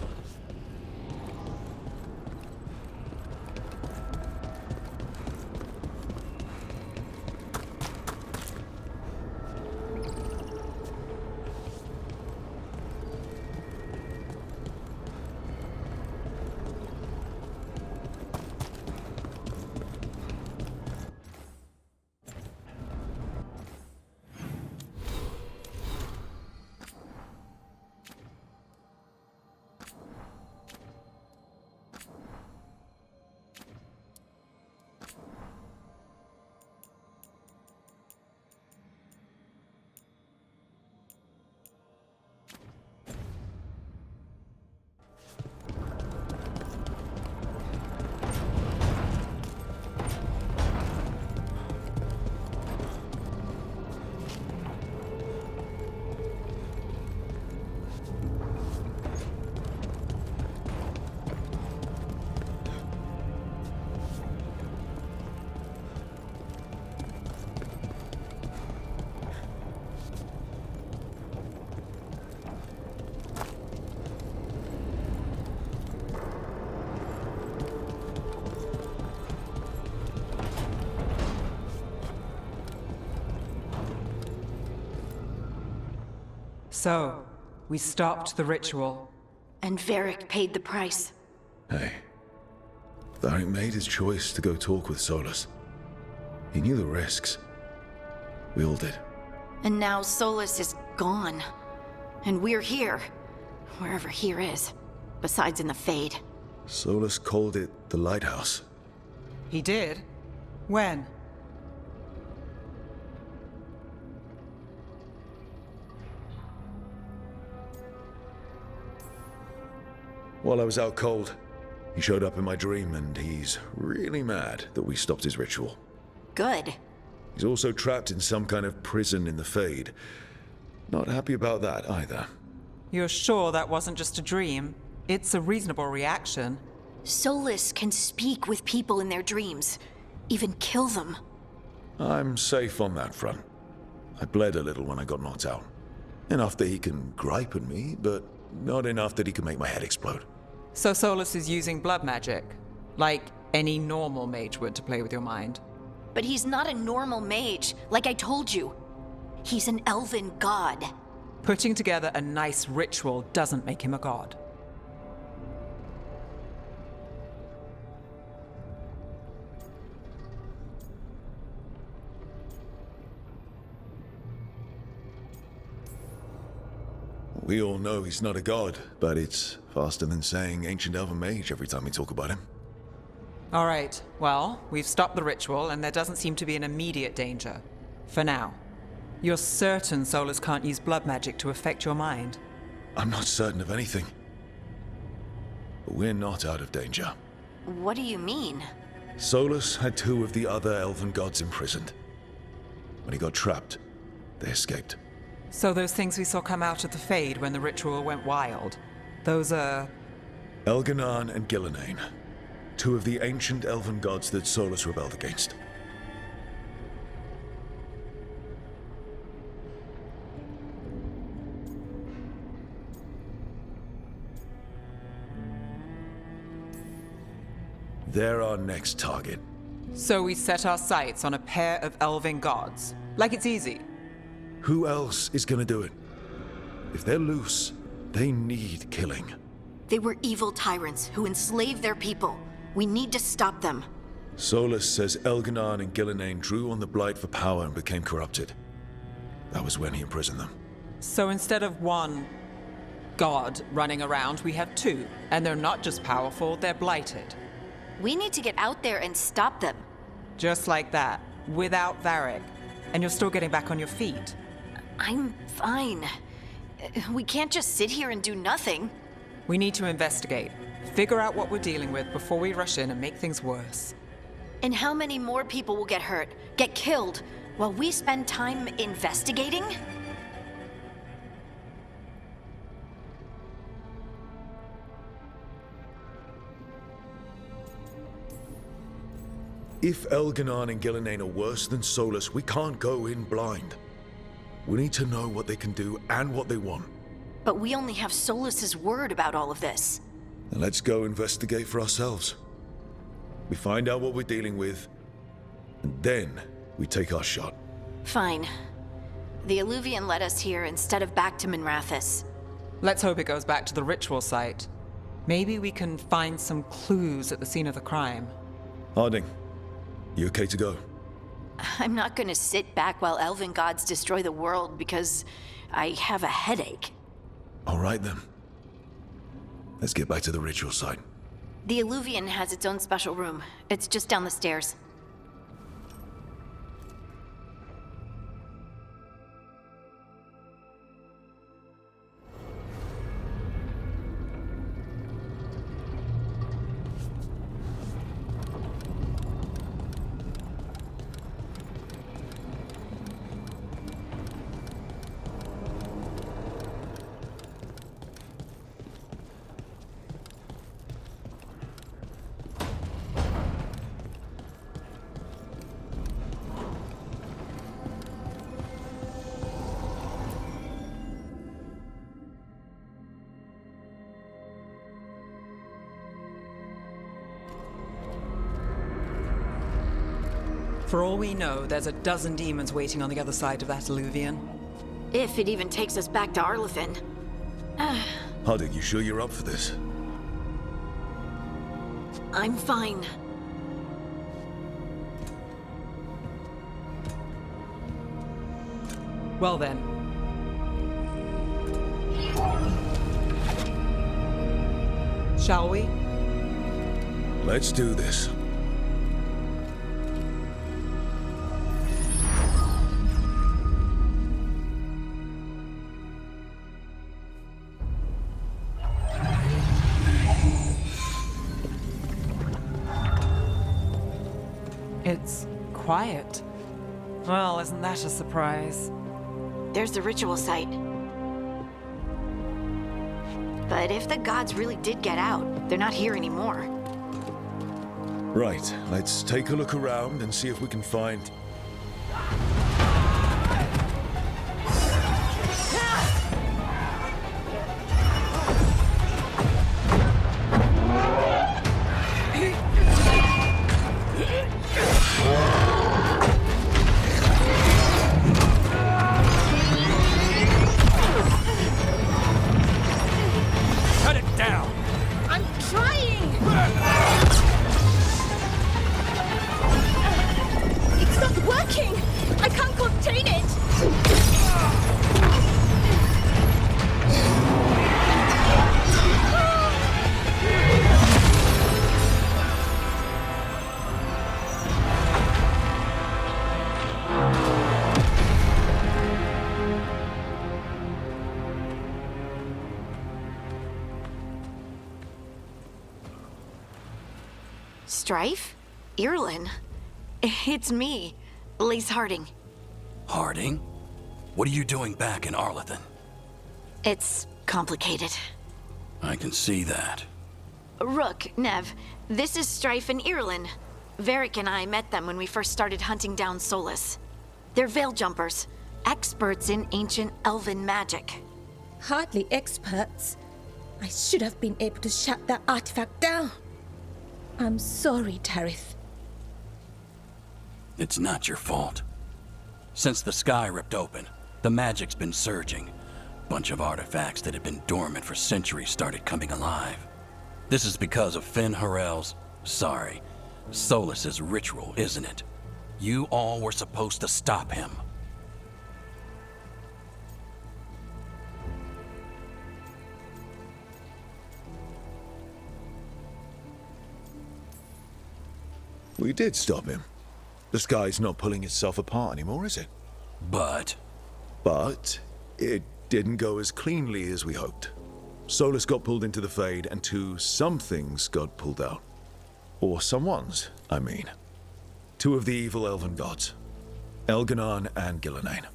Speaker 8: So, we stopped the ritual.
Speaker 6: And Varric paid the price.
Speaker 2: Hey, Varric made his choice to go talk with Solus. He knew the risks. We all did.
Speaker 6: And now Solus is gone. And we're here. Wherever here is. Besides in the Fade.
Speaker 2: Solus called it the Lighthouse.
Speaker 8: He did? When?
Speaker 2: While I was out cold, he showed up in my dream, and he's really mad that we stopped his ritual.
Speaker 6: Good.
Speaker 2: He's also trapped in some kind of prison in the Fade. Not happy about that either.
Speaker 8: You're sure that wasn't just a dream? It's a reasonable reaction.
Speaker 6: Solus can speak with people in their dreams. Even kill them.
Speaker 2: I'm safe on that front. I bled a little when I got knocked out. Enough that he can gripe at me, but not enough that he can make my head explode.
Speaker 8: So Solus is using blood magic, like any normal mage would to play with your mind.
Speaker 6: But he's not a normal mage, like I told you. He's an elven god.
Speaker 8: Putting together a nice ritual doesn't make him a god.
Speaker 2: We all know he's not a god, but it's faster than saying ancient elven mage every time we talk about him.
Speaker 8: All right, well, we've stopped the ritual and there doesn't seem to be an immediate danger. For now. You're certain Solus can't use blood magic to affect your mind?
Speaker 2: I'm not certain of anything. But we're not out of danger.
Speaker 6: What do you mean?
Speaker 2: Solus had 2 of the other elven gods imprisoned. When he got trapped, they escaped.
Speaker 8: So those things we saw come out of the Fade when the ritual went wild, those are...
Speaker 2: Elganan and Gillenane, 2 of the ancient elven gods that Solus rebelled against. They're our next target.
Speaker 8: So we set our sights on a pair of elven gods. Like it's easy.
Speaker 2: Who else is gonna do it? If they're loose, they need killing.
Speaker 6: They were evil tyrants who enslaved their people. We need to stop them.
Speaker 2: Solus says Elganan and Gillenane drew on the Blight for power and became corrupted. That was when he imprisoned them.
Speaker 8: So instead of one god running around, we have 2. And they're not just powerful, they're blighted.
Speaker 6: We need to get out there and stop them.
Speaker 8: Just like that, without Varric. And you're still getting back on your feet.
Speaker 6: I'm fine. We can't just sit here and do nothing.
Speaker 8: We need to investigate. Figure out what we're dealing with before we rush in and make things worse.
Speaker 6: And how many more people will get hurt, get killed, while we spend time investigating?
Speaker 2: If Elganan and Gillenane are worse than Solus, we can't go in blind. We need to know what they can do and what they want.
Speaker 6: But we only have Solus's word about all of this.
Speaker 2: Then let's go investigate for ourselves. We find out what we're dealing with, and then we take our shot.
Speaker 6: Fine. The Illuvian led us here instead of back to Minrathous.
Speaker 8: Let's hope it goes back to the ritual site. Maybe we can find some clues at the scene of the crime.
Speaker 2: Harding, you okay to go?
Speaker 6: I'm not gonna sit back while elven gods destroy the world because I have a headache.
Speaker 2: All right then. Let's get back to the ritual site.
Speaker 6: The Illuvian has its own special room. It's just down the stairs. For all we know, there's a dozen demons waiting on the other side of that Illuvian. If it even takes us back to Arlethan.
Speaker 2: Harding, you sure you're up for this?
Speaker 6: I'm fine.
Speaker 8: Well then. Shall we?
Speaker 2: Let's do this.
Speaker 8: It's quiet. Well, isn't that a surprise?
Speaker 6: There's the ritual site. But if the gods really did get out, they're not here anymore.
Speaker 2: Right, let's take a look around and see if we can find...
Speaker 3: Cut it down!
Speaker 5: I'm trying! It's not working! I can't contain it!
Speaker 6: Strife? Irlin? It's me, Lace Harding.
Speaker 11: Harding? What are you doing back in Arlethan?
Speaker 6: It's complicated.
Speaker 11: I can see that.
Speaker 6: Rook, Nev, this is Strife and Irlin. Varric and I met them when we first started hunting down Solus. They're veil jumpers, experts in ancient elven magic.
Speaker 5: Hardly experts. I should have been able to shut that artifact down. I'm sorry, Tarith.
Speaker 11: It's not your fault. Since the sky ripped open, the magic's been surging. Bunch of artifacts that had been dormant for centuries started coming alive. This is because of Finn Harel's, Solus's ritual, isn't it? You all were supposed to stop him.
Speaker 2: We did stop him. The sky's not pulling itself apart anymore, is it?
Speaker 11: But
Speaker 2: But it didn't go as cleanly as we hoped. Solus got pulled into the Fade, and some things got pulled out. Or someone's, I mean. Two of the evil elven gods. Elganon and Gillenane.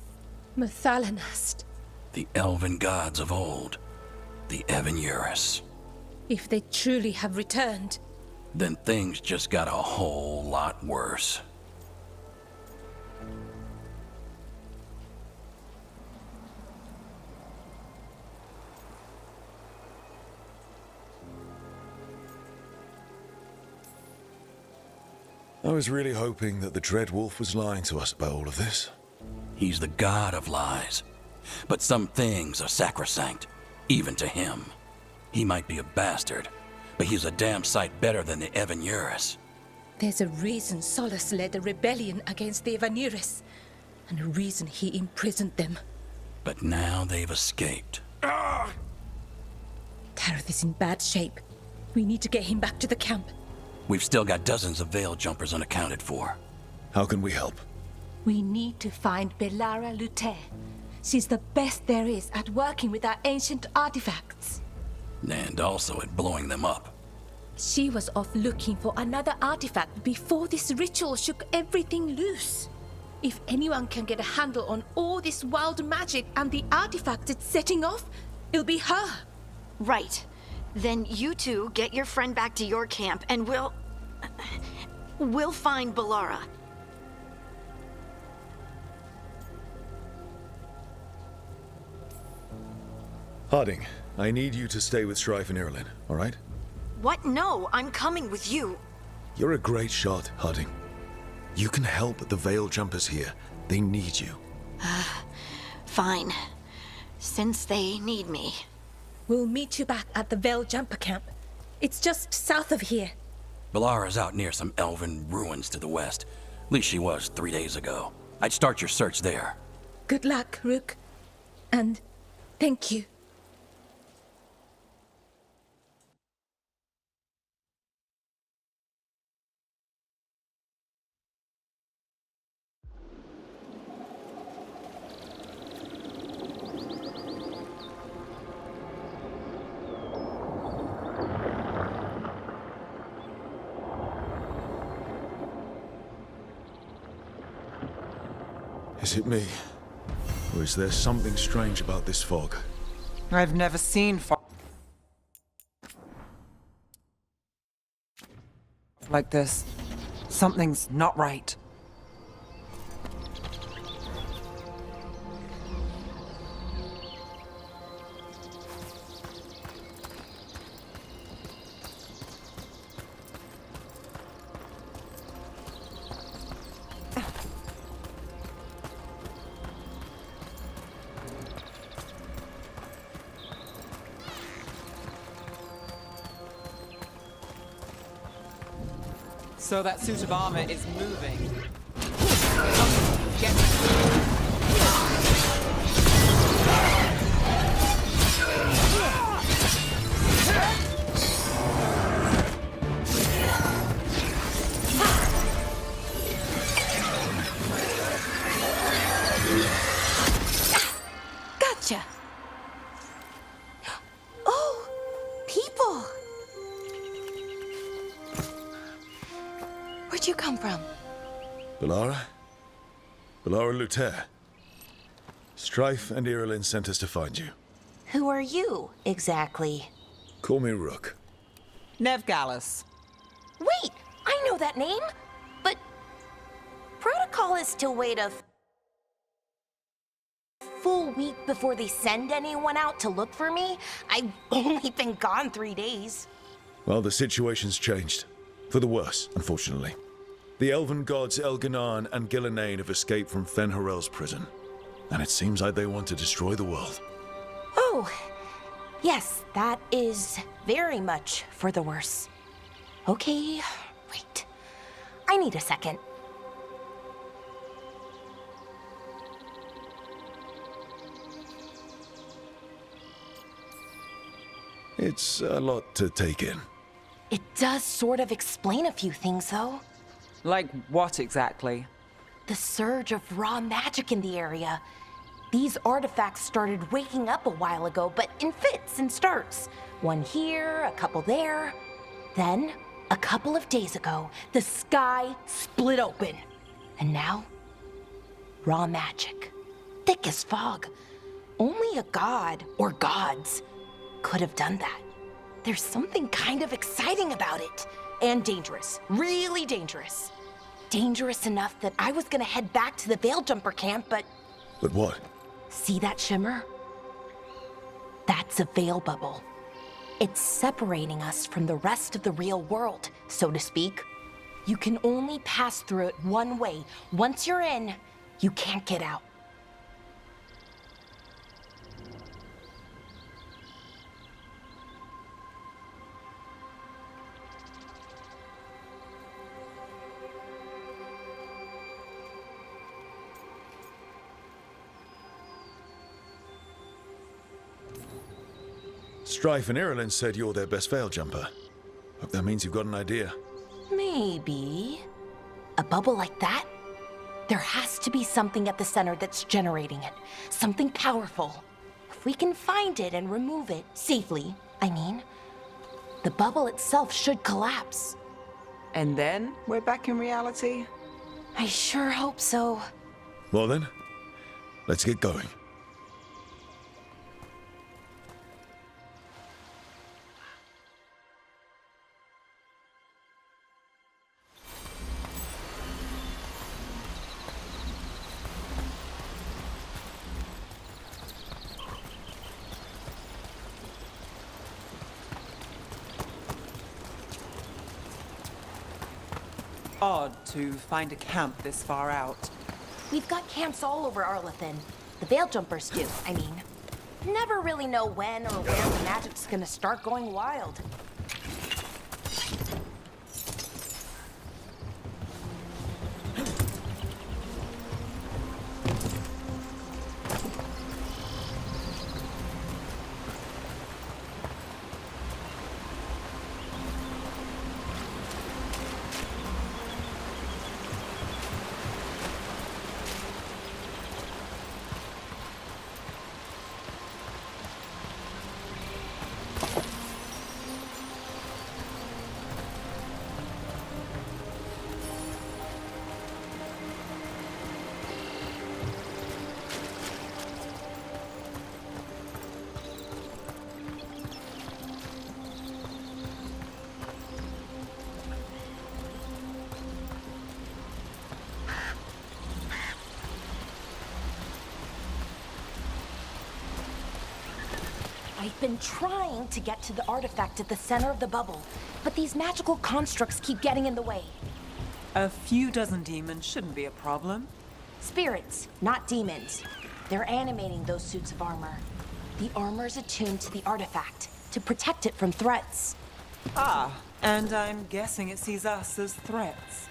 Speaker 5: Mathalanast.
Speaker 11: the elven gods of old, the Evan-Eurus.
Speaker 5: If they truly have returned,
Speaker 11: Then things just got a whole lot worse.
Speaker 2: I was really hoping that the Dread Wolf was lying to us about all of this.
Speaker 11: He's the god of lies. But some things are sacrosanct, even to him. He might be a bastard, but he's a damn sight better than the Evan-Eurus.
Speaker 5: there's a reason Solus led a rebellion against the Evan-Eurus, and a reason he imprisoned them.
Speaker 11: But now they've escaped.
Speaker 5: Tareth is in bad shape. We need to get him back to the camp.
Speaker 11: We've still got dozens of veil jumpers unaccounted for.
Speaker 2: How can we help?
Speaker 5: We need to find Belara Lute. She's the best there is at working with our ancient artifacts.
Speaker 11: And also at blowing them up.
Speaker 5: She was off looking for another artifact before this ritual shook everything loose. If anyone can get a handle on all this wild magic and the artifacts it's setting off, it'll be her.
Speaker 6: Right. Then you two get your friend back to your camp and we'll find Belara.
Speaker 2: Harding, I need you to stay with Strife and Irlin, all right?
Speaker 6: What? No, I'm coming with you.
Speaker 2: You're a great shot, Harding. You can help the Veil Jumpers here. They need you.
Speaker 6: Fine. Since they need me.
Speaker 5: We'll meet you back at the Veil Jumper Camp. It's just south of here.
Speaker 11: Balara's out near some elven ruins to the west. At least she was 3 days ago. I'd start your search there.
Speaker 5: Good luck, Rook. And thank you.
Speaker 2: Is it me? Or is there something strange about this fog?
Speaker 8: I've never seen fog like this. Something's not right. So that suit of armor is moving. Get
Speaker 4: Gotcha. Oh, people. Where'd you come from?
Speaker 2: Balara? Balara Luther. Strife and Irulan sent us to find you.
Speaker 4: Who are you, exactly?
Speaker 2: Call me Rook.
Speaker 8: Nev Gallus.
Speaker 4: Wait, I know that name. But protocol is to wait a full week before they send anyone out to look for me. I've only been gone 3 days.
Speaker 2: Well, the situation's changed. For the worse, unfortunately. The elven gods Elganan and Gillenane have escaped from Fen'Harel's prison. And it seems like they want to destroy the world.
Speaker 4: Oh, yes, that is very much for the worse. Okay, wait. I need a second.
Speaker 2: It's a lot to take in.
Speaker 4: It does sort of explain a few things, though.
Speaker 8: Like what exactly?
Speaker 4: The surge of raw magic in the area. These artifacts started waking up a while ago, but in fits and starts. One here, a couple there. Then, a couple of days ago, the sky split open. And now, raw magic. Thick as fog. Only a god, or gods, could have done that. There's something kind of exciting about it. And dangerous. Really dangerous. Dangerous enough that I was gonna head back to the Veil Jumper camp, but...
Speaker 2: But what?
Speaker 4: See that shimmer? That's a veil bubble. It's separating us from the rest of the real world, so to speak. You can only pass through it one way. Once you're in, you can't get out.
Speaker 2: Strife and Irulan said you're their best veil jumper. Hope that means you've got an idea.
Speaker 4: Maybe. A bubble like that? There has to be something at the center that's generating it. Something powerful. If we can find it and remove it, safely, I mean, the bubble itself should collapse.
Speaker 8: And then we're back in reality?
Speaker 4: I sure hope so.
Speaker 2: Well then, let's get going.
Speaker 8: Odd to find a camp this far out.
Speaker 4: We've got camps all over Arlathan. The Veil Jumpers do, I mean. Never really know when or where the magic's gonna start going wild. I've been trying to get to the artifact at the center of the bubble, but these magical constructs keep getting in the way.
Speaker 12: A few dozen demons shouldn't be a problem.
Speaker 4: Spirits, not demons. They're animating those suits of armor. The armor's attuned to the artifact to protect it from threats.
Speaker 12: Ah, and I'm guessing it sees us as threats.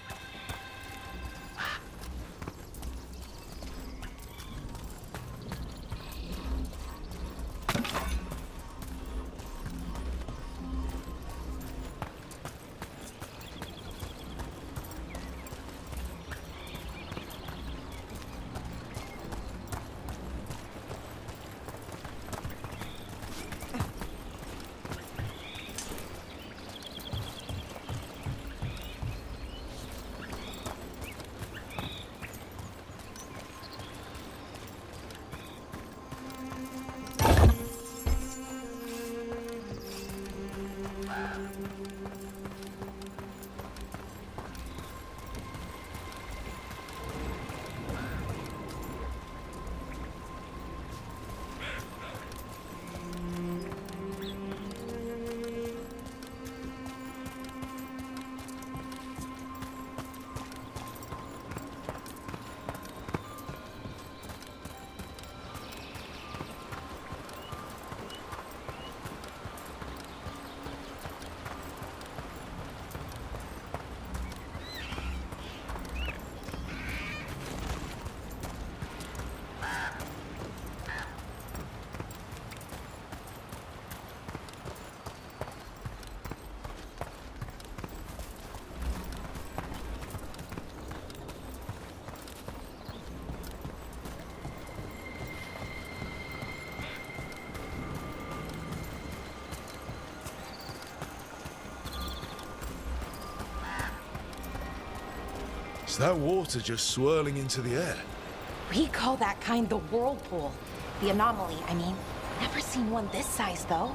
Speaker 2: Is that water just swirling into the air?
Speaker 4: We call that kind the whirlpool. The anomaly, I mean. Never seen one this size, though.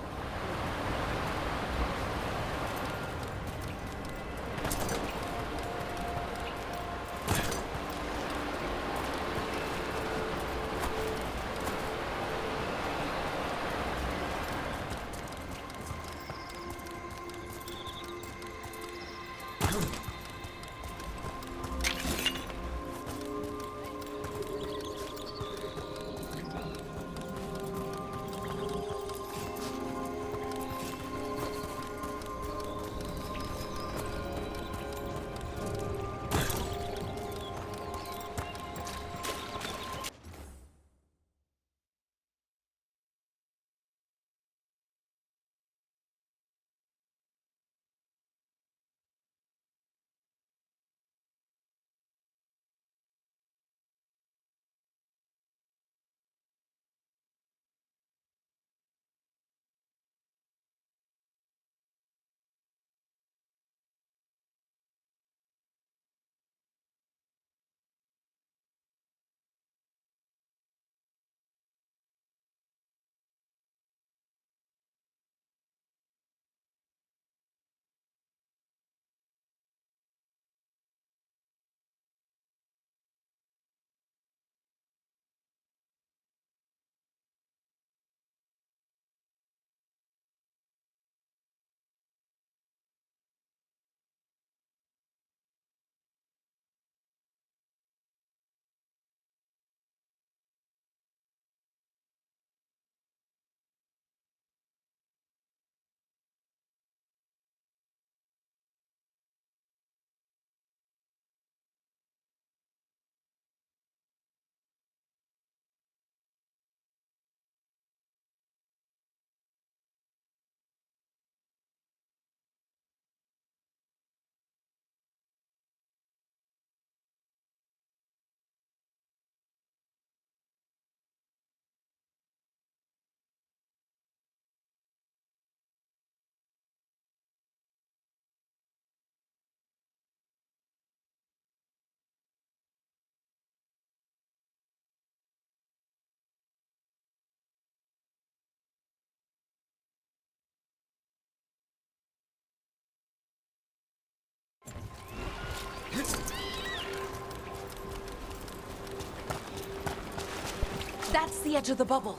Speaker 4: That's the edge of the bubble.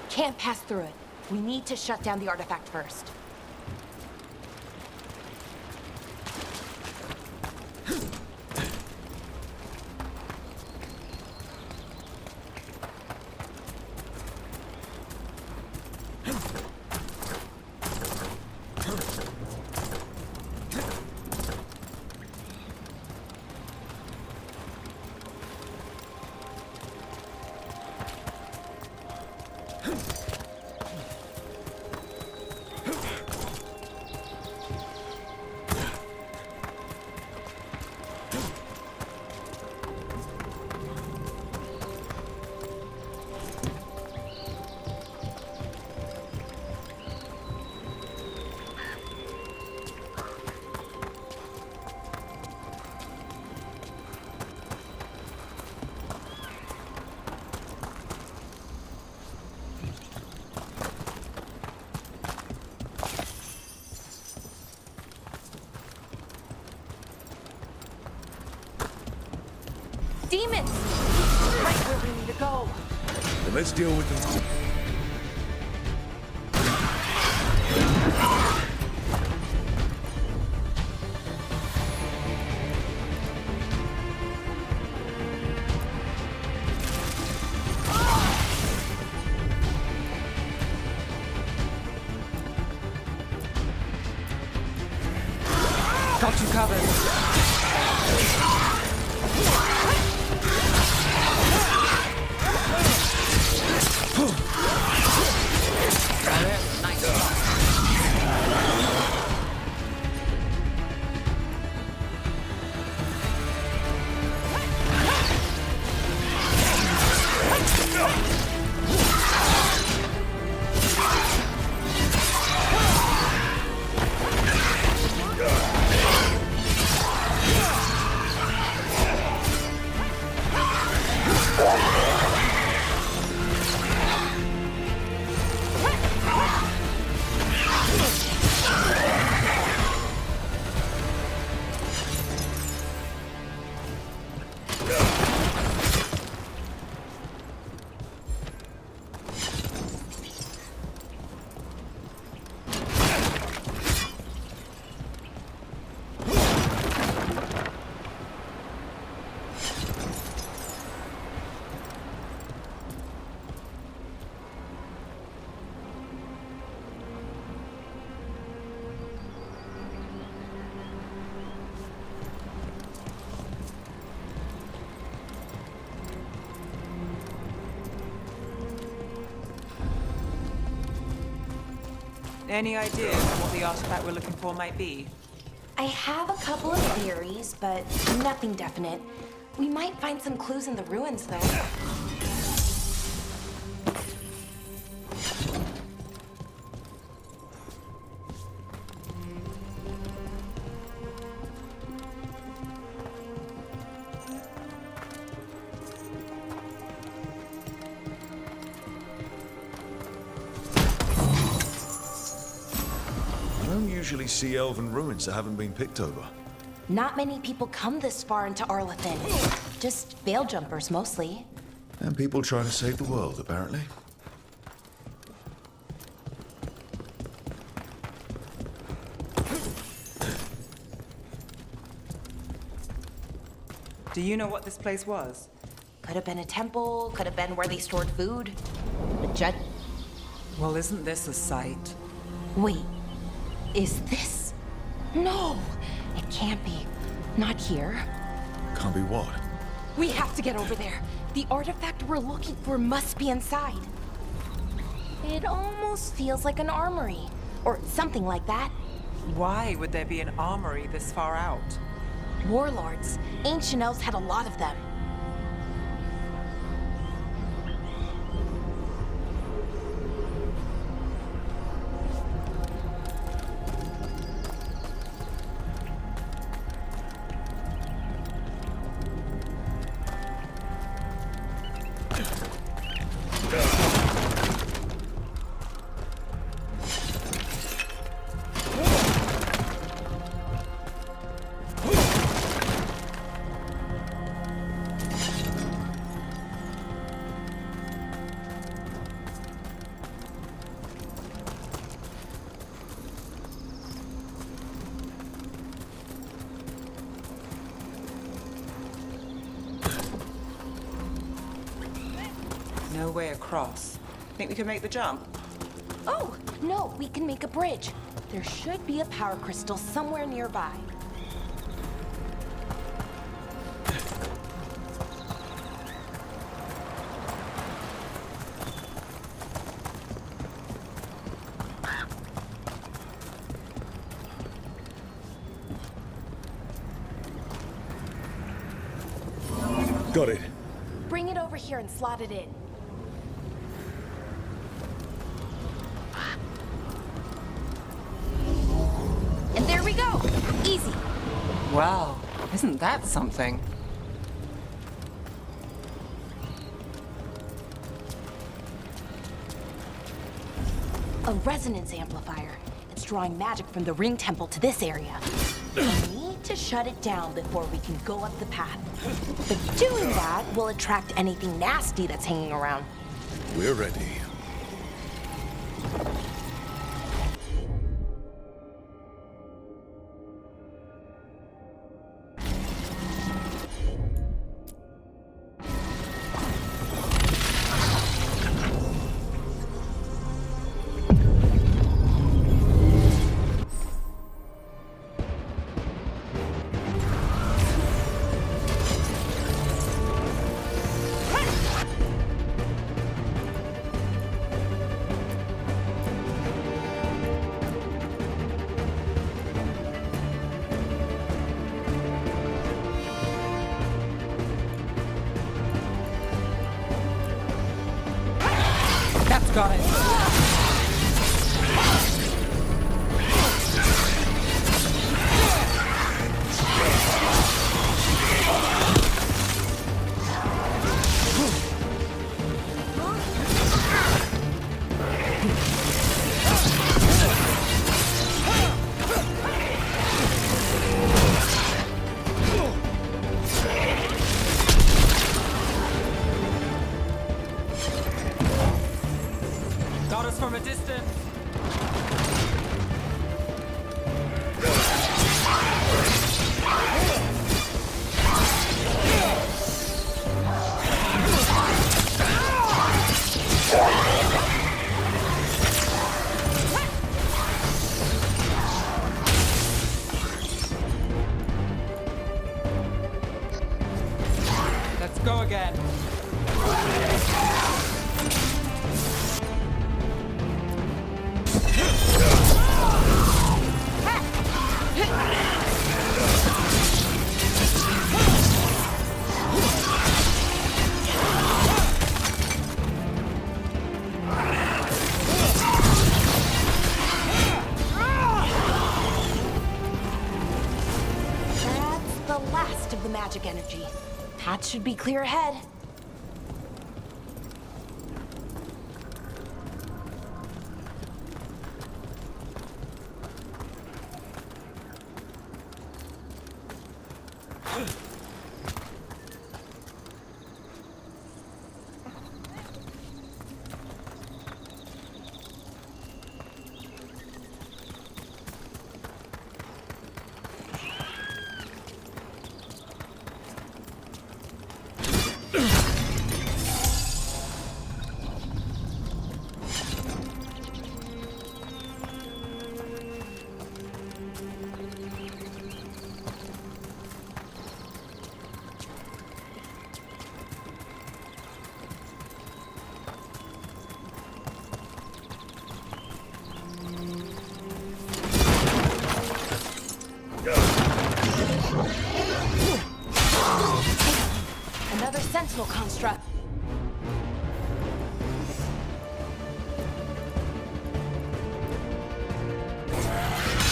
Speaker 4: Can't pass through it. We need to shut down the artifact first. Demons! Right where we need to go.
Speaker 2: Then let's deal with them.
Speaker 12: Got you covered. Any idea what the artifact we're looking for might be?
Speaker 4: I have a couple of theories, but nothing definite. We might find some clues in the ruins, though.
Speaker 2: I don't usually see elven ruins that haven't been picked over.
Speaker 4: Not many people come this far into Arlathan. Just veil jumpers, mostly.
Speaker 2: And people trying to save the world, apparently.
Speaker 12: Do you know what this place was?
Speaker 4: Could have been a temple, could have been where they stored food. A jet.
Speaker 12: Well, isn't this a sight?
Speaker 4: Wait, is this? No, it can't be. Not here.
Speaker 2: Can't be what?
Speaker 4: We have to get over there. The artifact we're looking for must be inside. It almost feels like an armory, or something like that.
Speaker 12: Why would there be an armory this far out?
Speaker 4: Warlords. Ancient elves had a lot of them.
Speaker 12: No way across. Think we can make the jump?
Speaker 4: Oh, no, we can make a bridge. There should be a power crystal somewhere nearby.
Speaker 2: Got it.
Speaker 4: Bring it over here and slot it in. And there we go! Easy!
Speaker 12: Wow, isn't that something?
Speaker 4: A resonance amplifier. It's drawing magic from the ring temple to this area. We need to shut it down before we can go up the path. But doing that will attract anything nasty that's hanging around.
Speaker 2: We're ready.
Speaker 12: That's got it. Got us from a distance. Let's go again.
Speaker 4: That's the last of the magic energy. Path should be clear ahead. Another sentinel construct.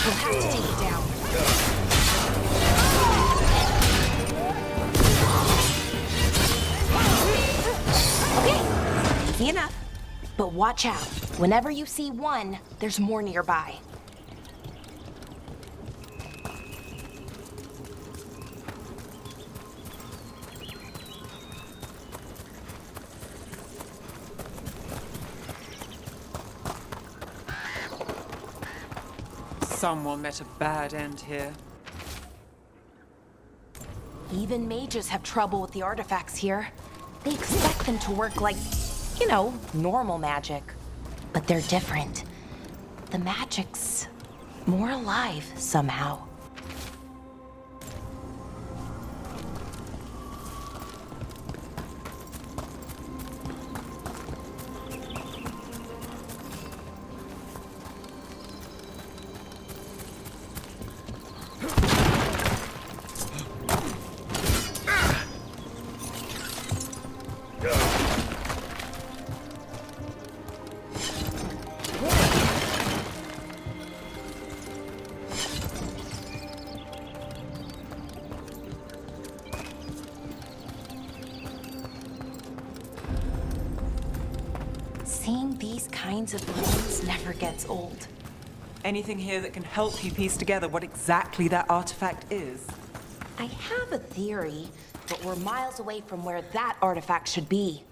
Speaker 4: We'll have to take it down. Okay, easy enough. But watch out. Whenever you see one, there's more nearby.
Speaker 12: Someone met a bad end here.
Speaker 4: Even mages have trouble with the artifacts here. They expect them to work like You know, normal magic. But they're different. The magic's more alive somehow. Seeing these kinds of ruins never gets old.
Speaker 12: Anything here that can help you piece together what exactly that artifact is?
Speaker 4: I have a theory, but we're miles away from where that artifact should be.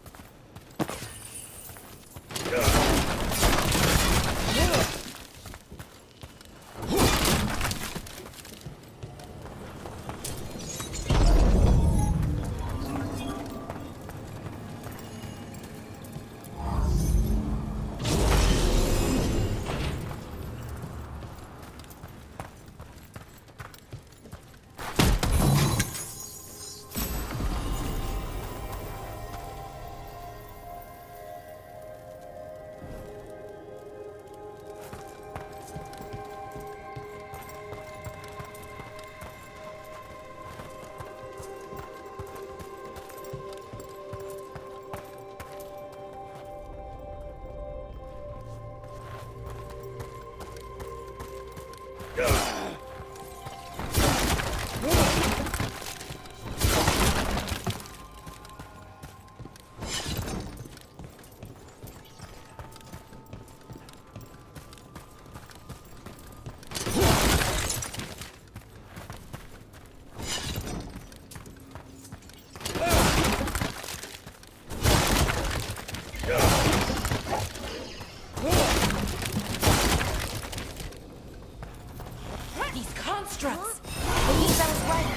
Speaker 4: These constructs! It means I was right.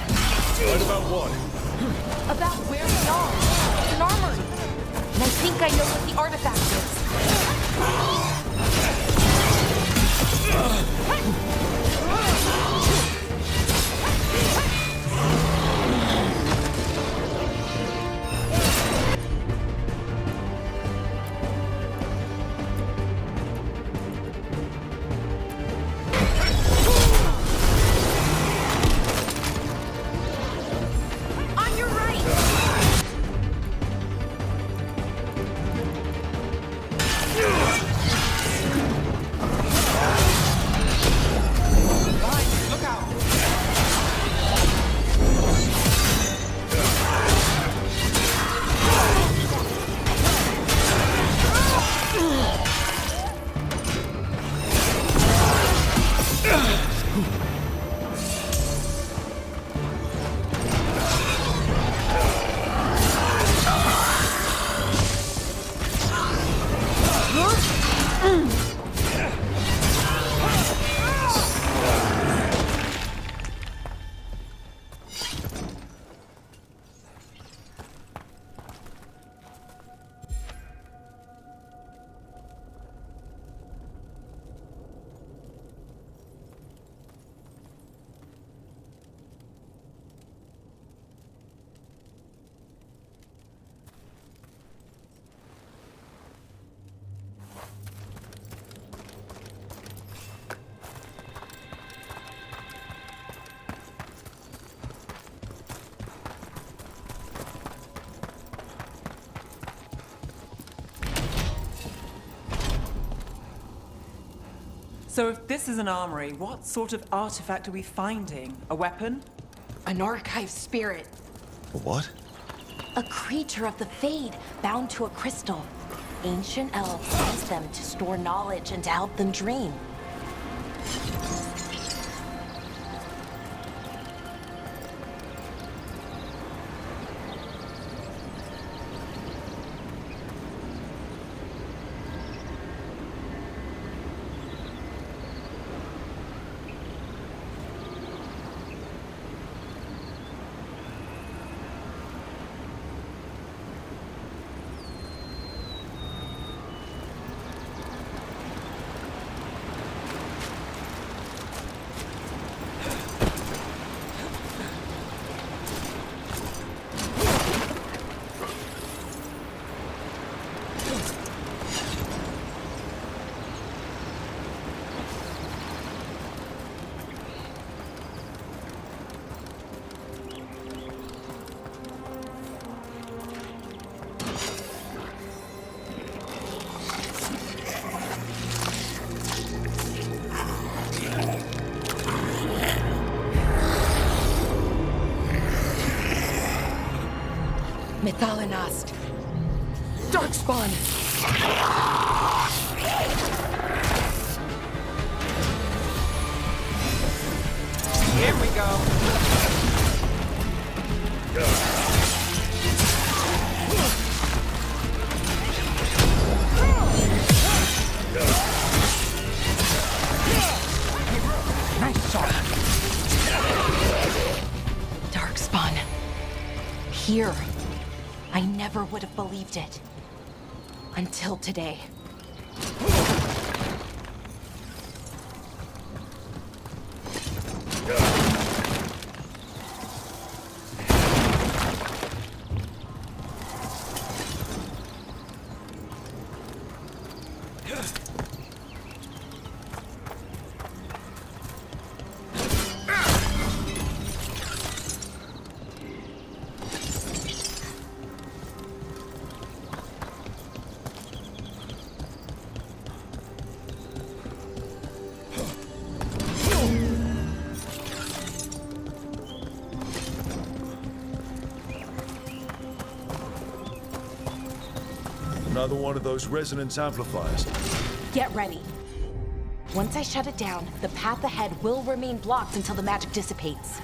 Speaker 2: Right about what?
Speaker 4: About where we are. It's an armory. And I think I know what the artifact On your right!
Speaker 12: Look out! So if this is an armory, what sort of artifact are we finding? A weapon?
Speaker 4: An archive spirit.
Speaker 2: What?
Speaker 4: A creature of the Fade, bound to a crystal. Ancient elves used them to store knowledge and to help them dream. Thalanast. Darkspawn.
Speaker 12: Here we go.
Speaker 4: Nice shot. Darkspawn. Here. I never would have believed it. Until today.
Speaker 2: Another one of those resonance amplifiers.
Speaker 4: Get ready. Once I shut it down, the path ahead will remain blocked until the magic dissipates.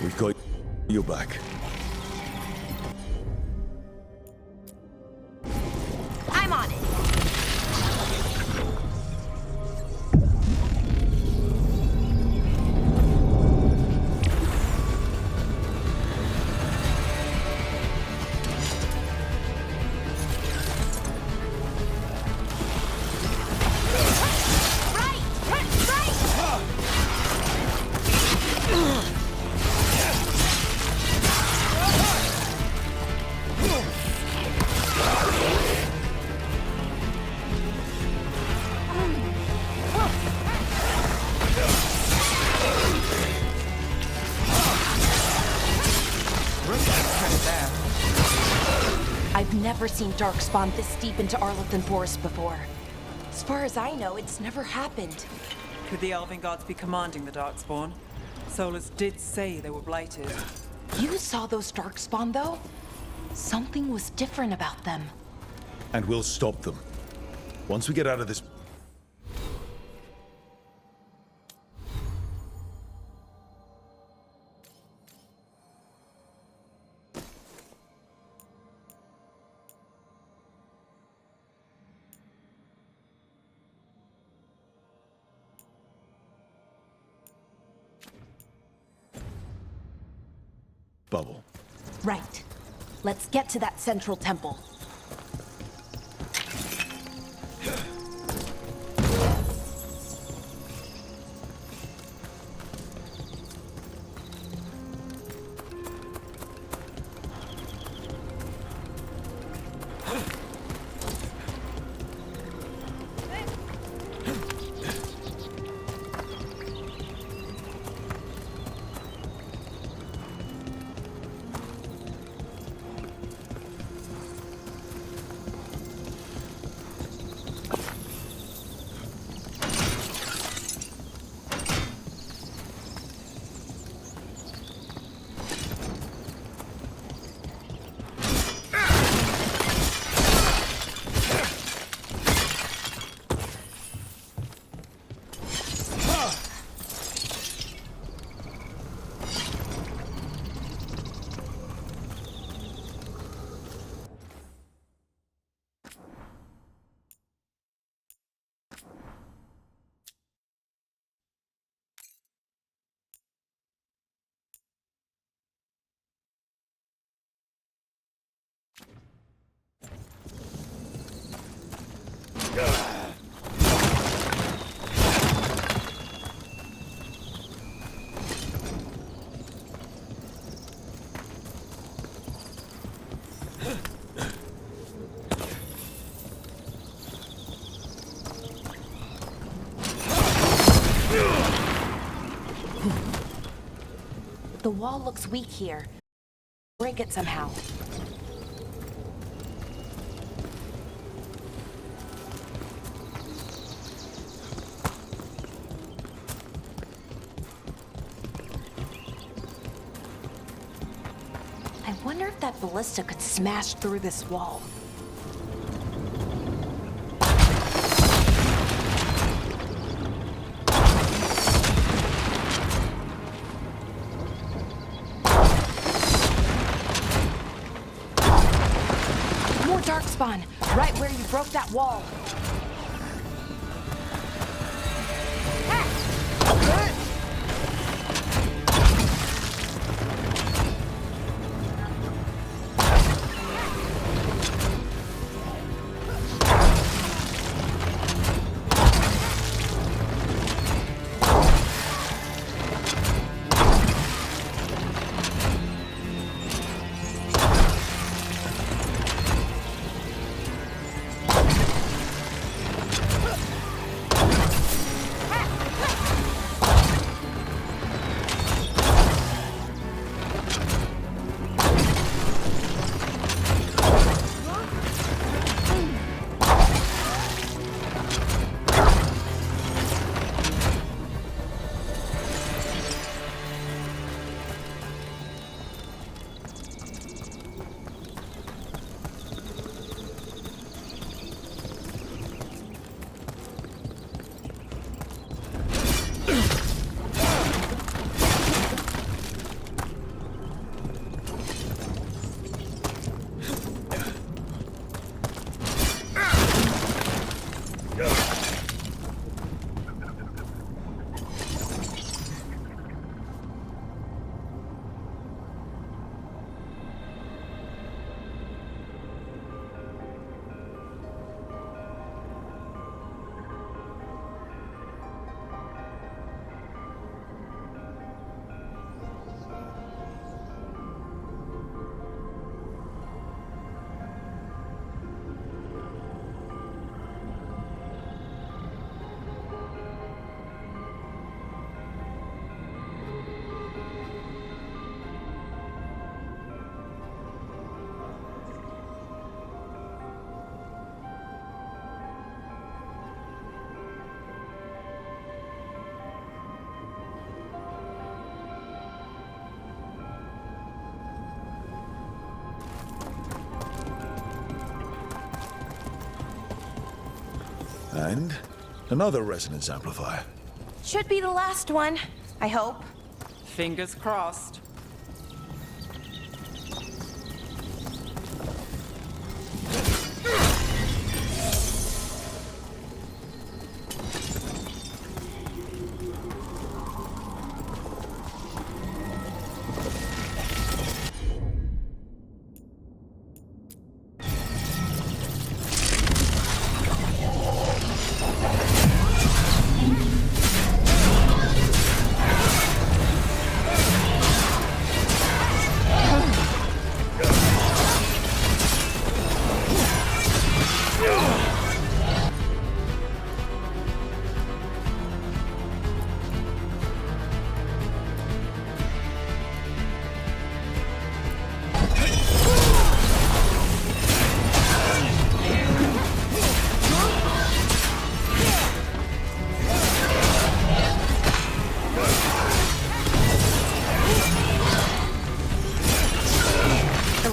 Speaker 2: We've got your back.
Speaker 4: I'm on it. I've never seen Darkspawn this deep into Arlothan Forest before. As far as I know, it's never happened.
Speaker 12: Could the Elven Gods be commanding the Darkspawn? Solus did say they were blighted.
Speaker 4: You saw those Darkspawn, though? Something was different about them.
Speaker 2: And we'll stop them. Once we get out of this... bubble.
Speaker 4: Right. Let's get to that central temple. The wall looks weak here. Break it somehow. I wonder wonder if that ballista could smash through this wall. More darkspawn, right where you broke that wall.
Speaker 2: And another resonance amplifier.
Speaker 4: Should be the last one, I hope.
Speaker 12: Fingers crossed.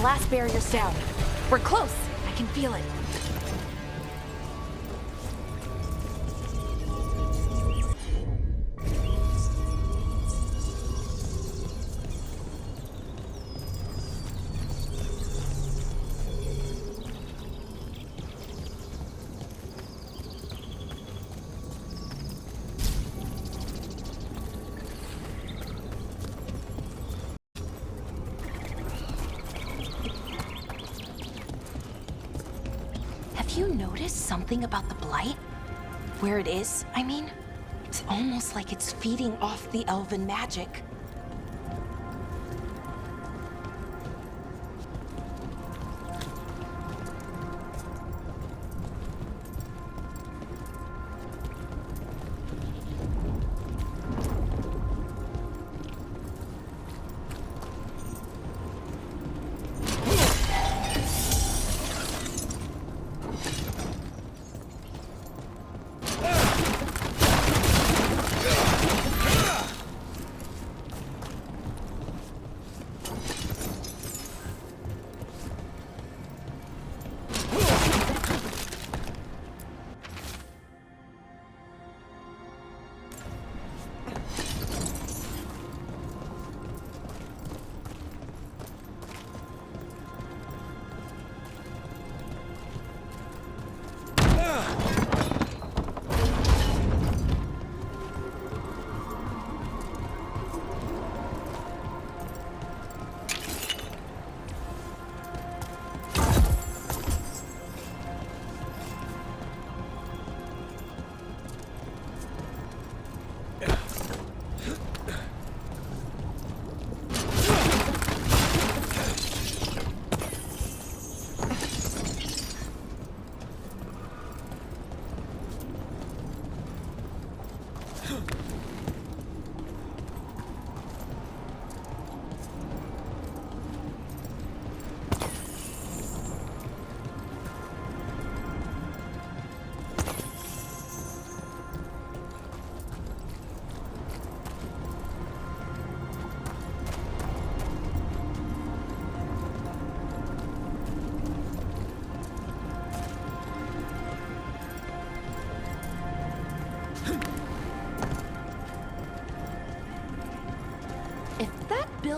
Speaker 4: Last barrier's down. We're close. I can feel it. Have you noticed something about the Blight? Where it is, I mean? It's almost like it's feeding off the elven magic.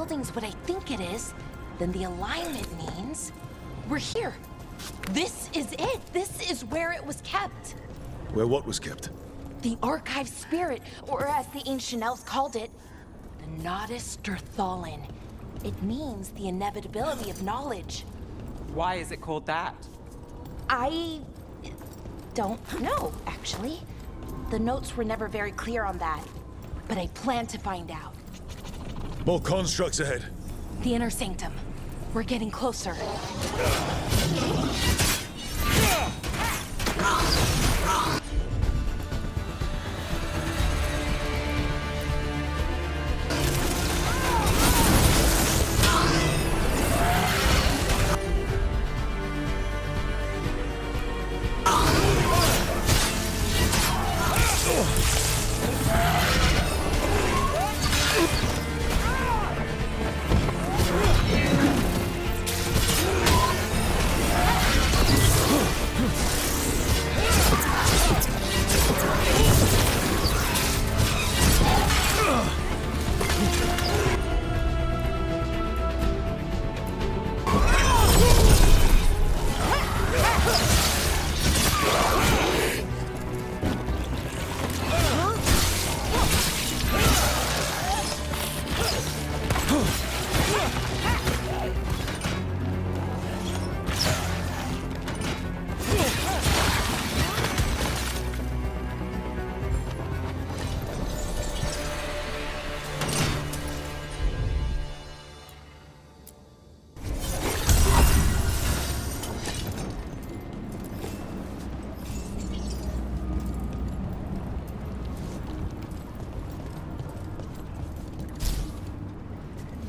Speaker 4: building's what I think it is, then the alignment means we're here. This is it. This is where it was kept.
Speaker 2: Where what was kept?
Speaker 4: The archive spirit, or as the ancient elves called it, the Nodus Derthalin. It means the inevitability of knowledge.
Speaker 12: Why is it called that?
Speaker 4: I don't know, actually. The notes were never very clear on that, but I plan to find out.
Speaker 2: More constructs ahead.
Speaker 4: The inner sanctum. We're getting closer.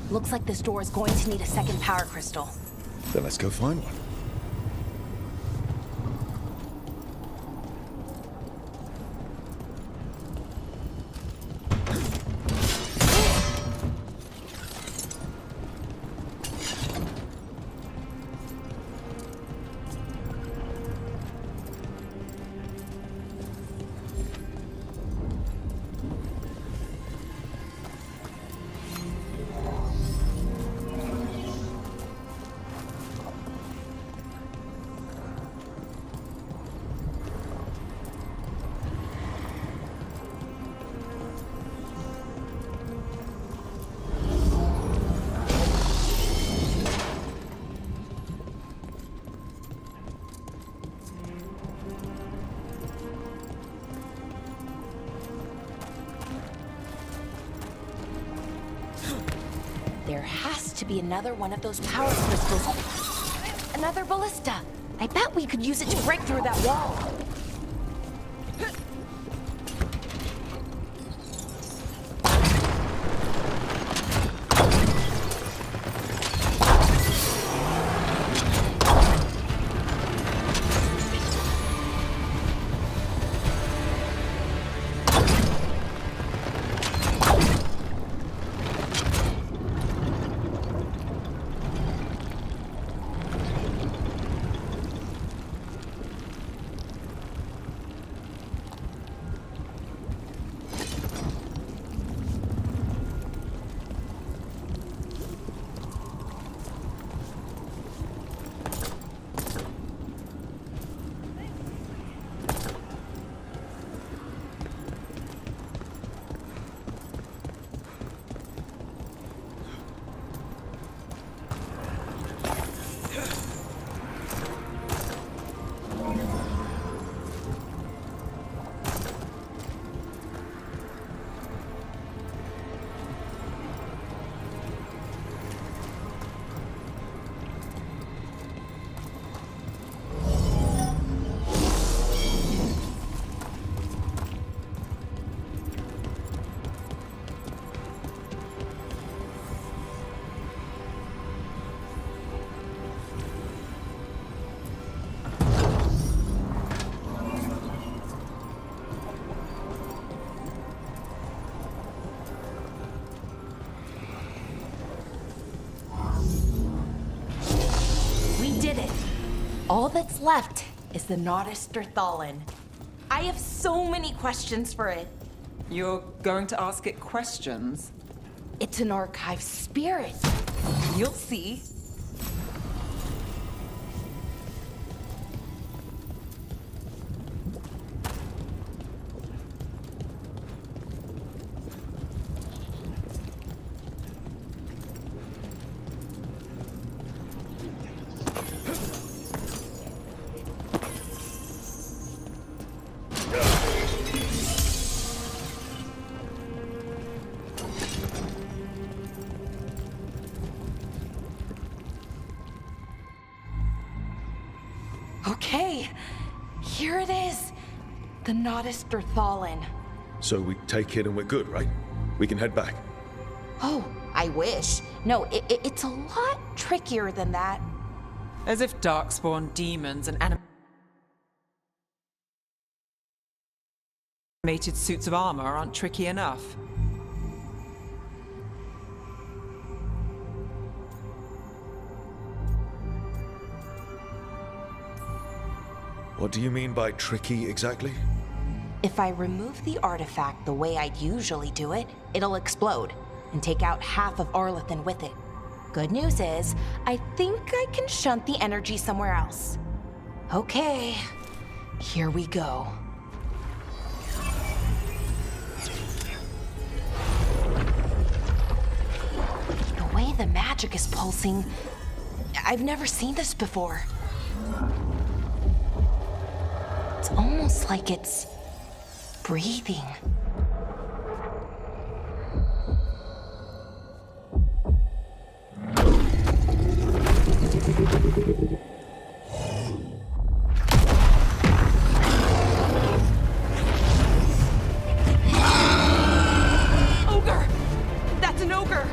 Speaker 4: Looks like this door is going to need a second power crystal.
Speaker 2: Then let's go find one.
Speaker 4: There has to be another one of those power crystals. Another ballista. I bet we could use it to break through that wall. All that's left is the Nodus Derthalin. I have so many questions for it.
Speaker 12: You're going to ask it questions?
Speaker 4: It's an archive spirit. You'll see. Okay, here it is. The Nodus Dirthalin.
Speaker 2: So we take it and we're good, right? We can head back.
Speaker 4: Oh, I wish. No, it's a lot trickier than that.
Speaker 12: As if darkspawn demons and animated suits of armor aren't tricky enough.
Speaker 2: What do you mean by tricky exactly?
Speaker 4: If I remove the artifact the way I'd usually do it, it'll explode and take out half of Arlathan with it. Good news is, I think I can shunt the energy somewhere else. Okay, here we go. The way the magic is pulsing, I've never seen this before. It's almost like it's breathing. Ogre! That's an ogre!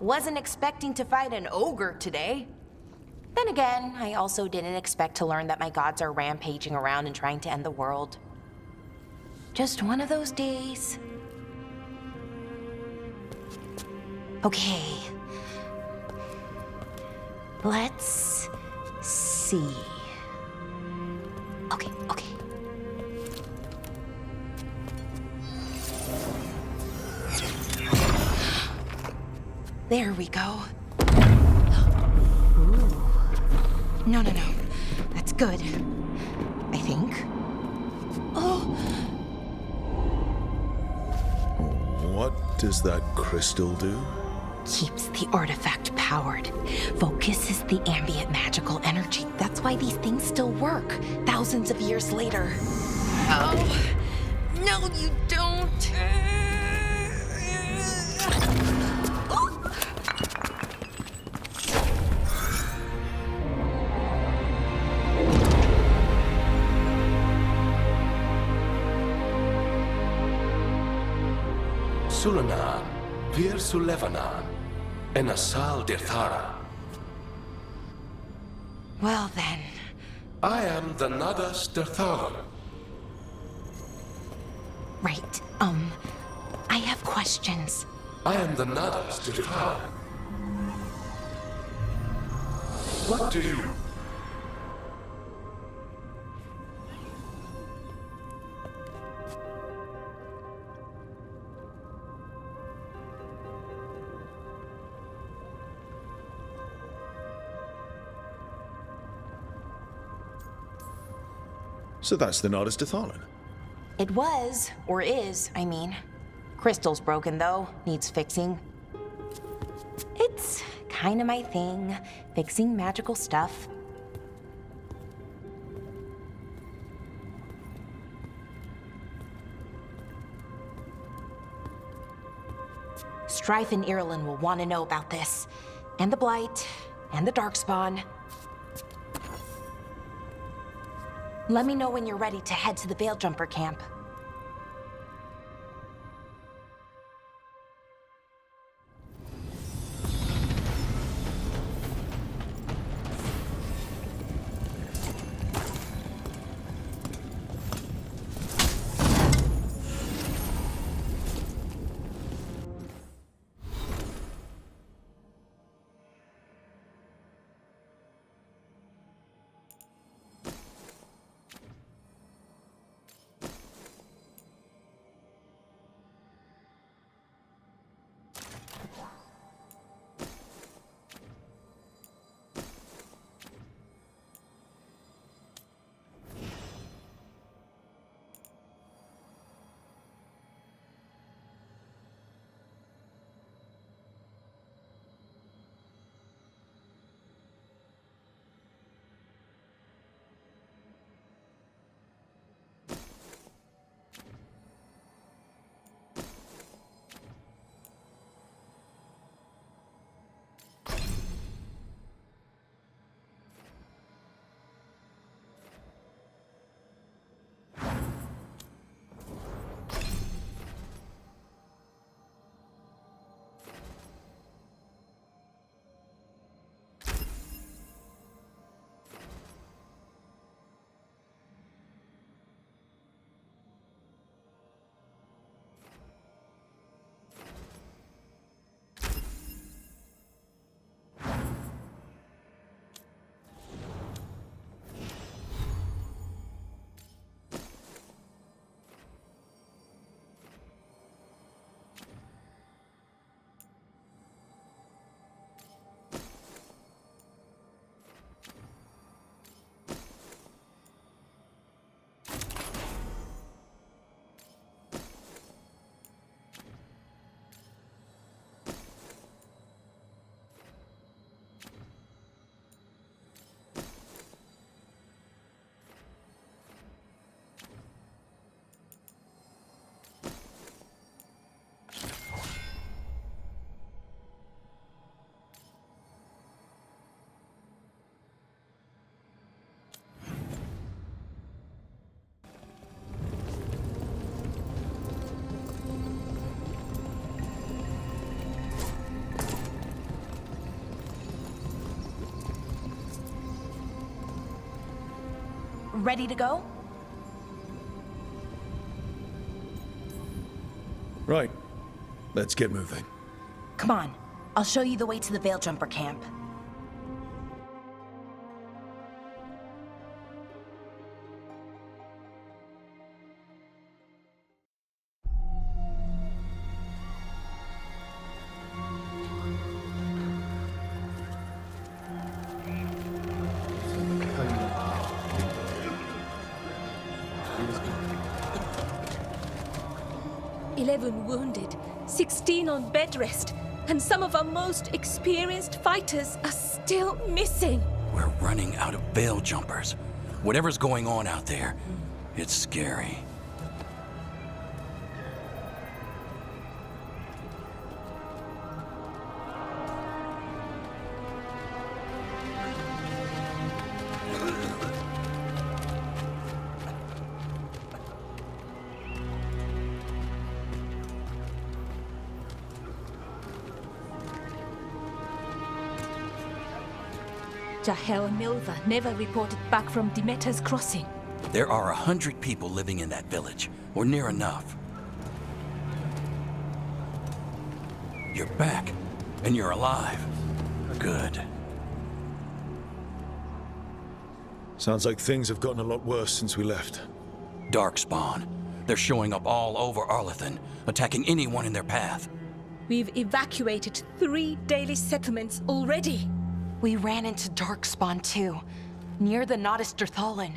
Speaker 4: wasn't expecting to fight an ogre today. Then again, I also didn't expect to learn that my gods are rampaging around and trying to end the world. Just one of those days. Okay. Let's see. Okay. There we go. Ooh. No. That's good. I think. Oh!
Speaker 2: What does that crystal do?
Speaker 4: Keeps the artifact powered. Focuses the ambient magical energy. That's why these things still work, thousands of years later. Oh! No, you don't!
Speaker 13: Sulanan, Vir Sulevanan, and Asal Dirthara.
Speaker 4: Well then.
Speaker 13: I am the Nadas Dirthara.
Speaker 4: Right, I have questions.
Speaker 13: I am the Nadas Dirthara. What do you...
Speaker 2: So that's the Nardus Dathalan.
Speaker 4: It was, or is, I mean. Crystal's broken though, needs fixing. It's kinda my thing, fixing magical stuff. Strife and Irulan will want to know about this. And the Blight, and the Darkspawn. Let me know when you're ready to head to the Veil Jumper camp. ready to go?
Speaker 2: Right. Let's get moving.
Speaker 4: Come on, I'll show you the way to the Veilgjumper camp.
Speaker 5: Wounded, 16 on bed rest, and some of our most experienced fighters are still missing.
Speaker 11: We're running out of Veiljumpers. Whatever's going on out there, it's scary.
Speaker 5: Jahel and Milva never reported back from Demeter's crossing.
Speaker 11: There are 100 people living in that village, or near enough. You're back, and you're alive. Good.
Speaker 2: Sounds like things have gotten a lot worse since we left.
Speaker 11: Darkspawn. They're showing up all over Arlathan, attacking anyone in their path.
Speaker 5: We've evacuated 3 daily settlements already.
Speaker 4: We ran into Darkspawn too, near the Nodus Dirthalan.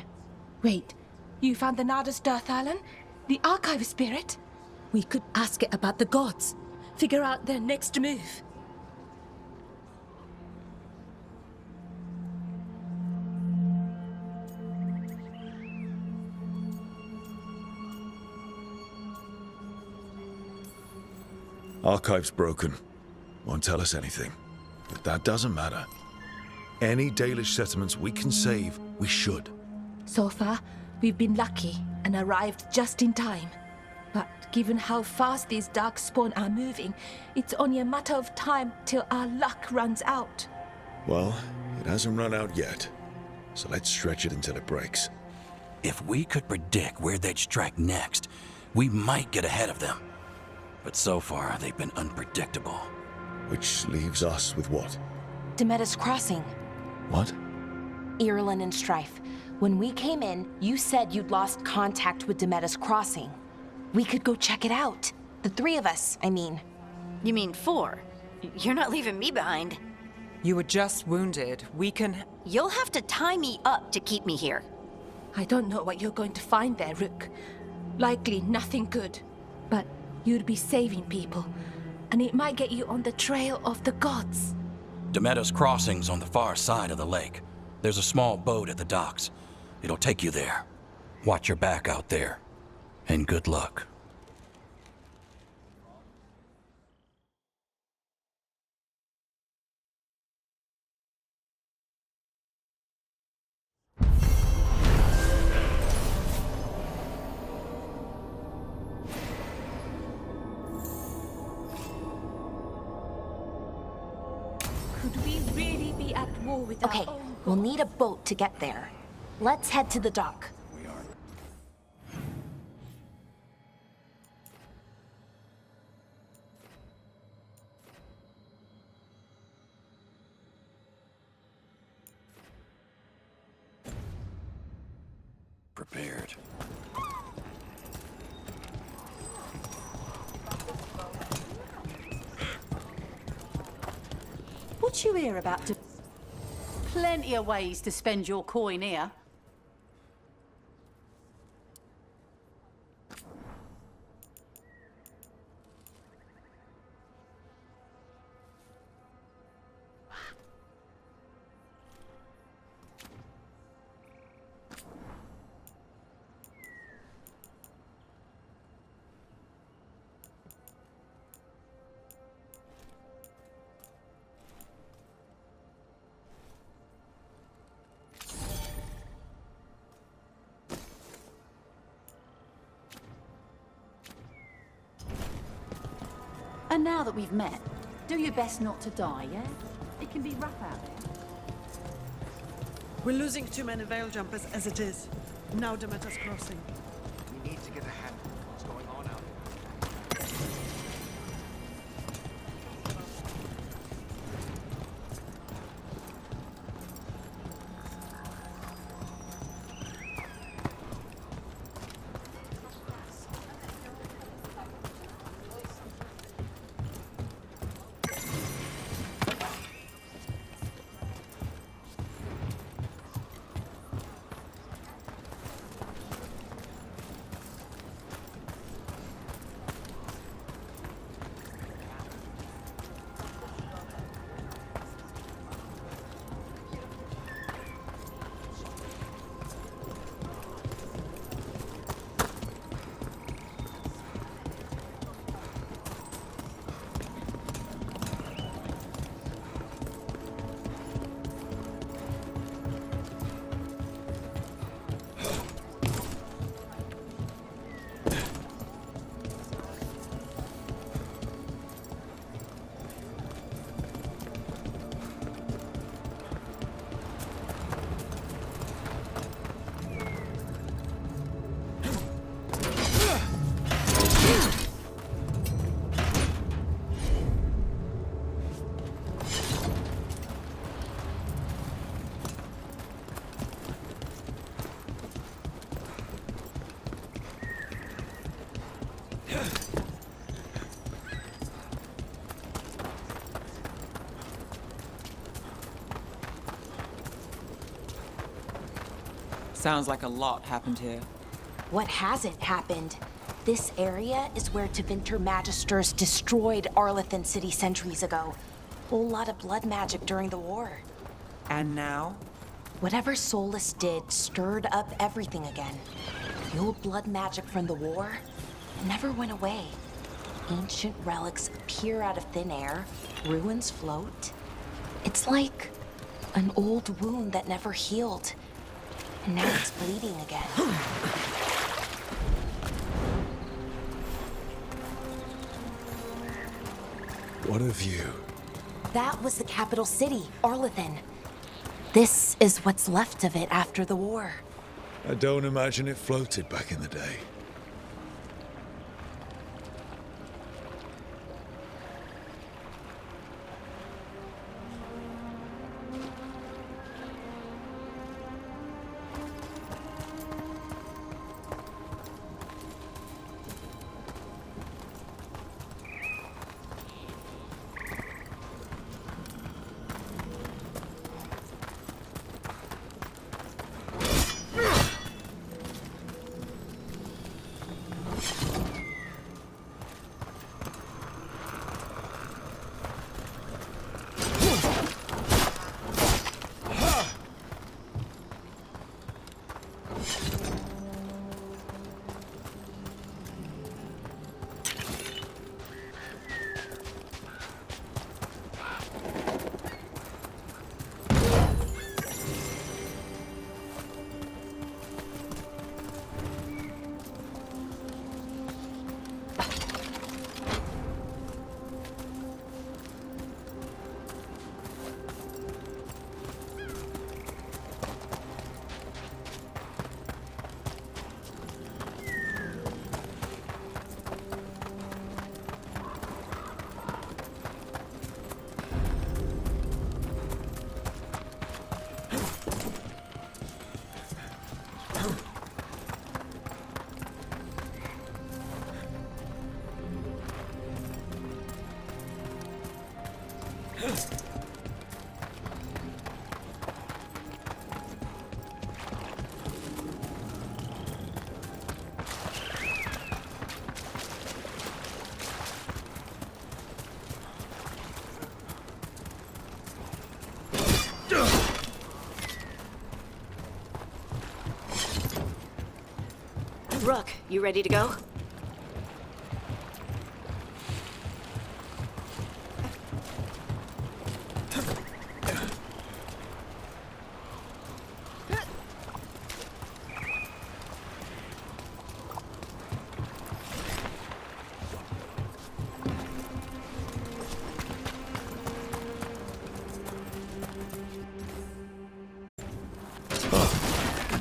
Speaker 5: Wait, you found the Nodus Dirthalan? The archive spirit? We could ask it about the gods. Figure out their next move.
Speaker 2: Archive's broken. Won't tell us anything. But that doesn't matter. Any Dalish settlements we can save, we should.
Speaker 5: So far, we've been lucky and arrived just in time. But given how fast these Darkspawn are moving, it's only a matter of time till our luck runs out.
Speaker 2: Well, it hasn't run out yet. So let's stretch it until it breaks.
Speaker 11: If we could predict where they'd strike next, we might get ahead of them. But so far, they've been unpredictable.
Speaker 2: Which leaves us with what?
Speaker 4: Demeter's crossing.
Speaker 2: What?
Speaker 4: Irulan and Strife. When we came in, you said you'd lost contact with Demeter's crossing. We could go check it out. The 3 of us, I mean.
Speaker 6: You mean 4? You're not leaving me behind.
Speaker 12: You were just wounded. We can...
Speaker 6: You'll have to tie me up to keep me here.
Speaker 5: I don't know what you're going to find there, Rook. Likely nothing good. But you'd be saving people, and it might get you on the trail of the gods.
Speaker 11: Demeter's crossing's on the far side of the lake. There's a small boat at the docks. It'll take you there. Watch your back out there. And good luck.
Speaker 5: Could we really be at war with
Speaker 4: Okay,
Speaker 5: our own
Speaker 4: we'll need a boat to get there. Let's head to the dock.
Speaker 11: Prepared.
Speaker 14: What you hear about plenty of ways to spend your coin here. And now that we've met, do your best not to die, yeah? It can be rough out there.
Speaker 12: We're losing too many Veiljumpers as it is. Now Demeter's crossing.
Speaker 10: We need to get a handle on what's going on out there.
Speaker 12: Sounds like a lot happened here.
Speaker 4: What hasn't happened? This area is where Tevinter Magisters destroyed Arlethan City centuries ago. Whole lot of blood magic during the war.
Speaker 12: And now?
Speaker 4: Whatever Solus did stirred up everything again. The old blood magic from the war never went away. Ancient relics appear out of thin air, ruins float. It's like an old wound that never healed. And now it's bleeding again.
Speaker 2: What a view.
Speaker 4: That was the capital city, Arlethan. This is what's left of it after the war.
Speaker 2: I don't imagine it floated back in the day.
Speaker 6: Rook, you ready to go?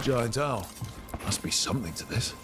Speaker 2: Giant owl. Must be something to this.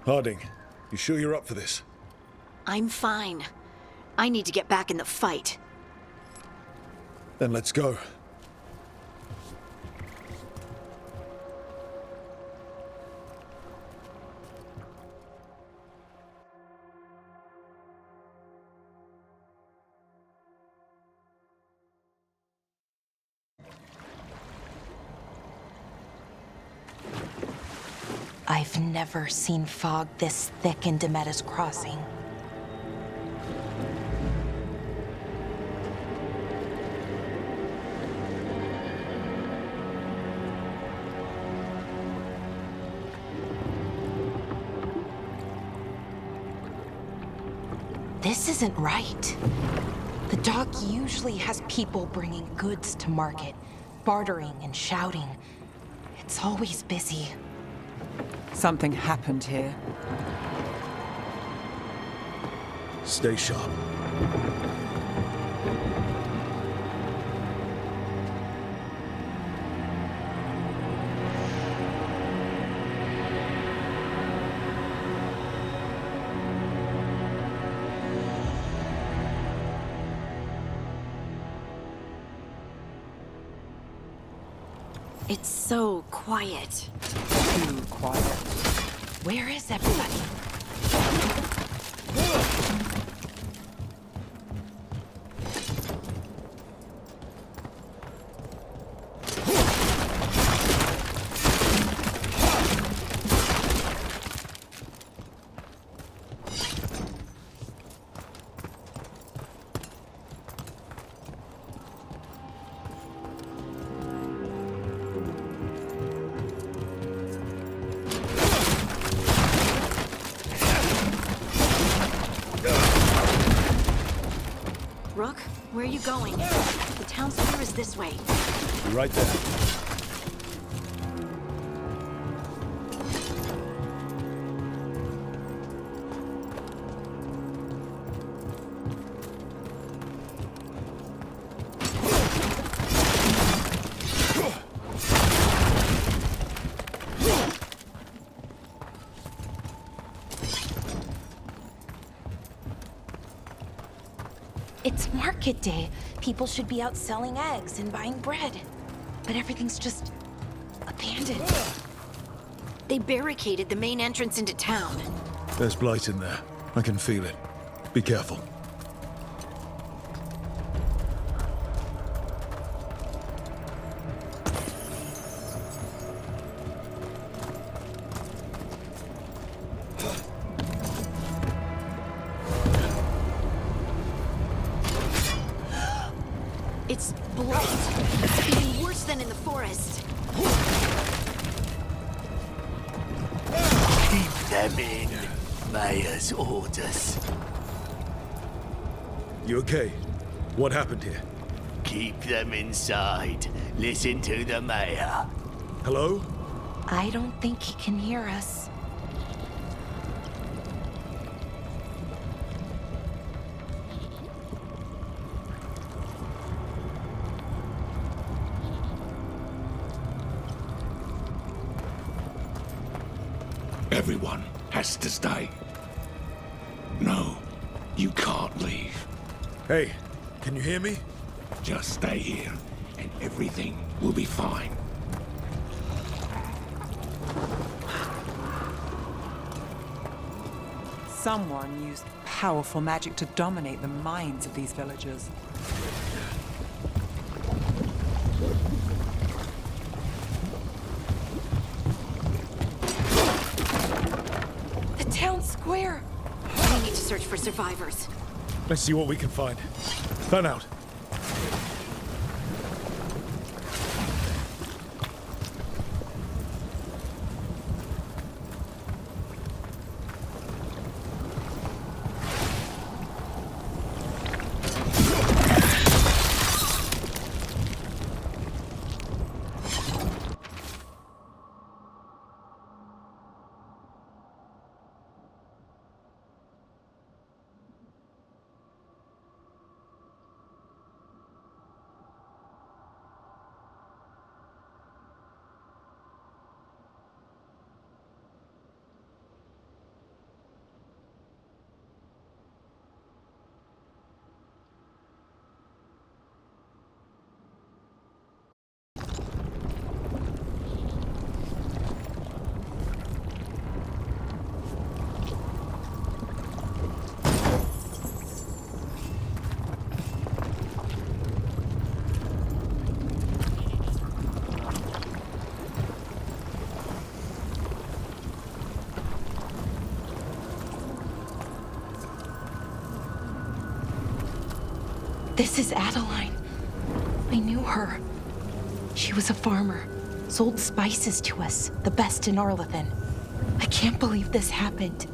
Speaker 2: Harding, you sure you're up for this?
Speaker 6: I'm fine. I need to get back in the fight.
Speaker 2: Then let's go.
Speaker 4: I've never seen fog this thick in Demetta's Crossing. This isn't right. The dock usually has people bringing goods to market, bartering and shouting. It's always busy.
Speaker 12: Something happened here.
Speaker 2: Stay sharp.
Speaker 6: It's so quiet.
Speaker 12: Too quiet.
Speaker 4: Where is everybody?
Speaker 6: Rook, where are you going? The town square is this way.
Speaker 2: Right there.
Speaker 4: It's market day. People should be out selling eggs and buying bread. But everything's just abandoned.
Speaker 6: They barricaded the main entrance into town.
Speaker 2: There's blight in there. I can feel it. Be careful.
Speaker 6: It's blight. It's even worse than in the forest.
Speaker 1: Keep them in. Mayor's orders.
Speaker 2: You okay? What happened here?
Speaker 1: Keep them inside. Listen to the mayor.
Speaker 2: Hello?
Speaker 4: I don't think he can hear us.
Speaker 1: Everyone has to stay.
Speaker 13: No, you can't leave.
Speaker 2: Hey, can you hear me?
Speaker 13: Just stay here, and everything will be fine.
Speaker 12: Someone used powerful magic to dominate the minds of these villagers.
Speaker 4: The town square.
Speaker 6: We need to search for survivors.
Speaker 9: Let's see what we can find. Fan out.
Speaker 4: This is Adeline. I knew her. She was a farmer, sold spices to us, the best in Arlathan. I can't believe this happened.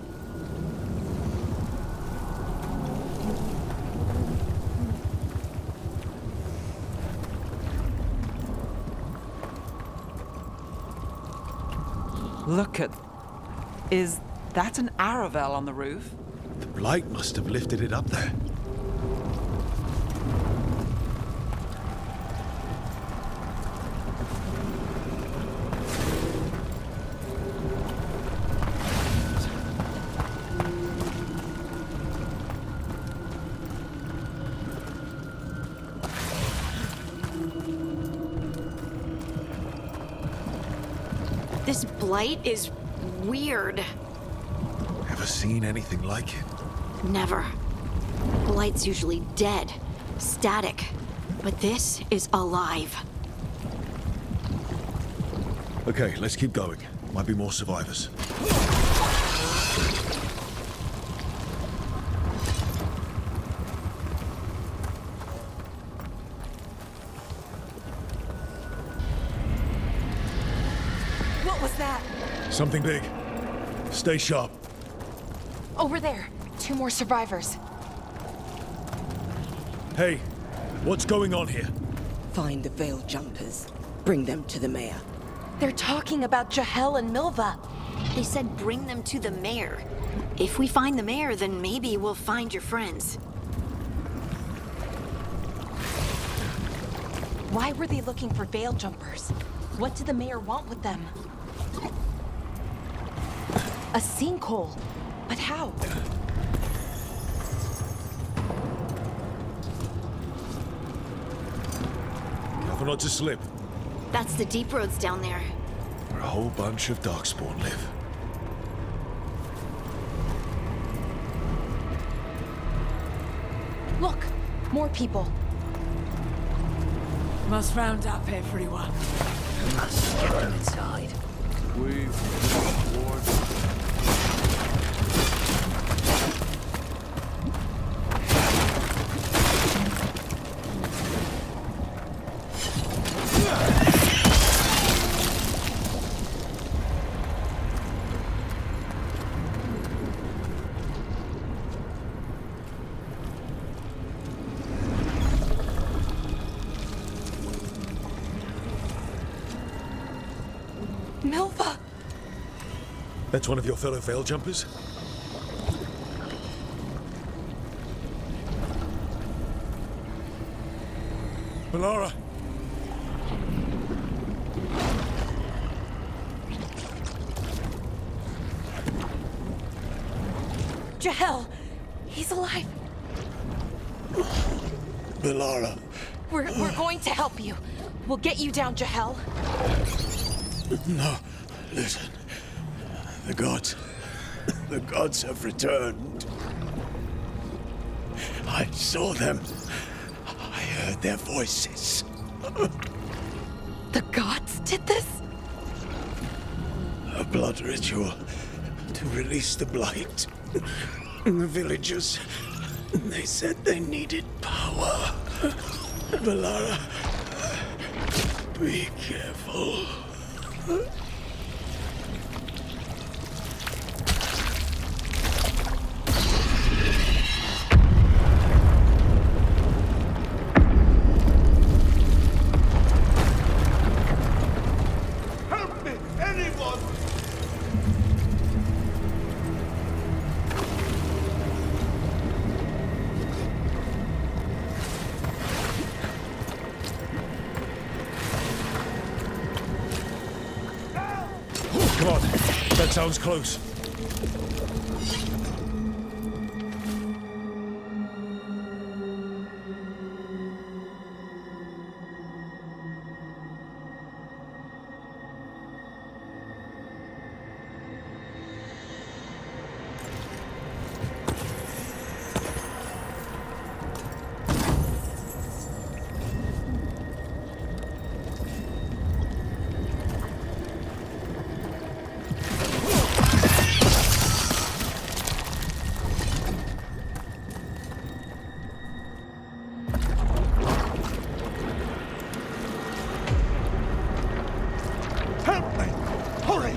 Speaker 12: Look at... Is that an Aravel on the roof?
Speaker 2: The blight must have lifted it up there.
Speaker 6: This blight is weird.
Speaker 2: Ever seen anything like it?
Speaker 6: Never. Blight's usually dead, static. But this is alive.
Speaker 2: Okay, let's keep going. Might be more survivors.
Speaker 4: What was that?
Speaker 2: Something big. Stay sharp.
Speaker 4: Over there. 2 more survivors.
Speaker 2: Hey, what's going on here?
Speaker 15: Find the veil jumpers. Bring them to the mayor.
Speaker 4: They're talking about Jahel and Milva.
Speaker 6: They said bring them to the mayor. If we find the mayor, then maybe we'll find your friends.
Speaker 4: Why were they looking for veil jumpers? What did the mayor want with them? A sinkhole. But how?
Speaker 2: Careful not to slip.
Speaker 6: That's the deep roads down there.
Speaker 2: Where a whole bunch of darkspawn live.
Speaker 4: Look! More people.
Speaker 15: Must round up everyone. Must get them inside.
Speaker 4: Milva!
Speaker 2: That's one of your fellow veil jumpers? Melara!
Speaker 4: Jahel! He's alive.
Speaker 13: Melara.
Speaker 4: We're going to help you. We'll get you down, Jahel.
Speaker 13: No, listen. The gods have returned. I saw them. I heard their voices.
Speaker 4: The gods did this?
Speaker 13: A blood ritual to release the blight. The villagers, they said they needed power. Melara, be careful.
Speaker 1: Help me, anyone!
Speaker 2: Come on, that sounds close.
Speaker 1: Help me! Hurry!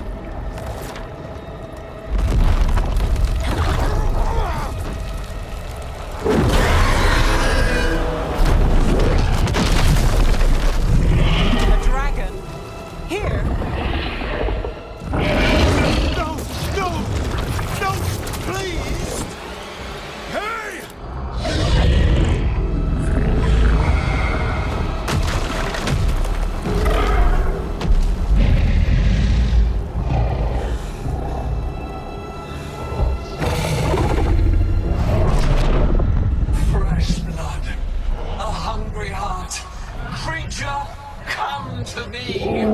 Speaker 12: A dragon? Here?
Speaker 1: No! No! No! Please! Hey!
Speaker 15: Fresh blood, a hungry heart. Creature, come to me.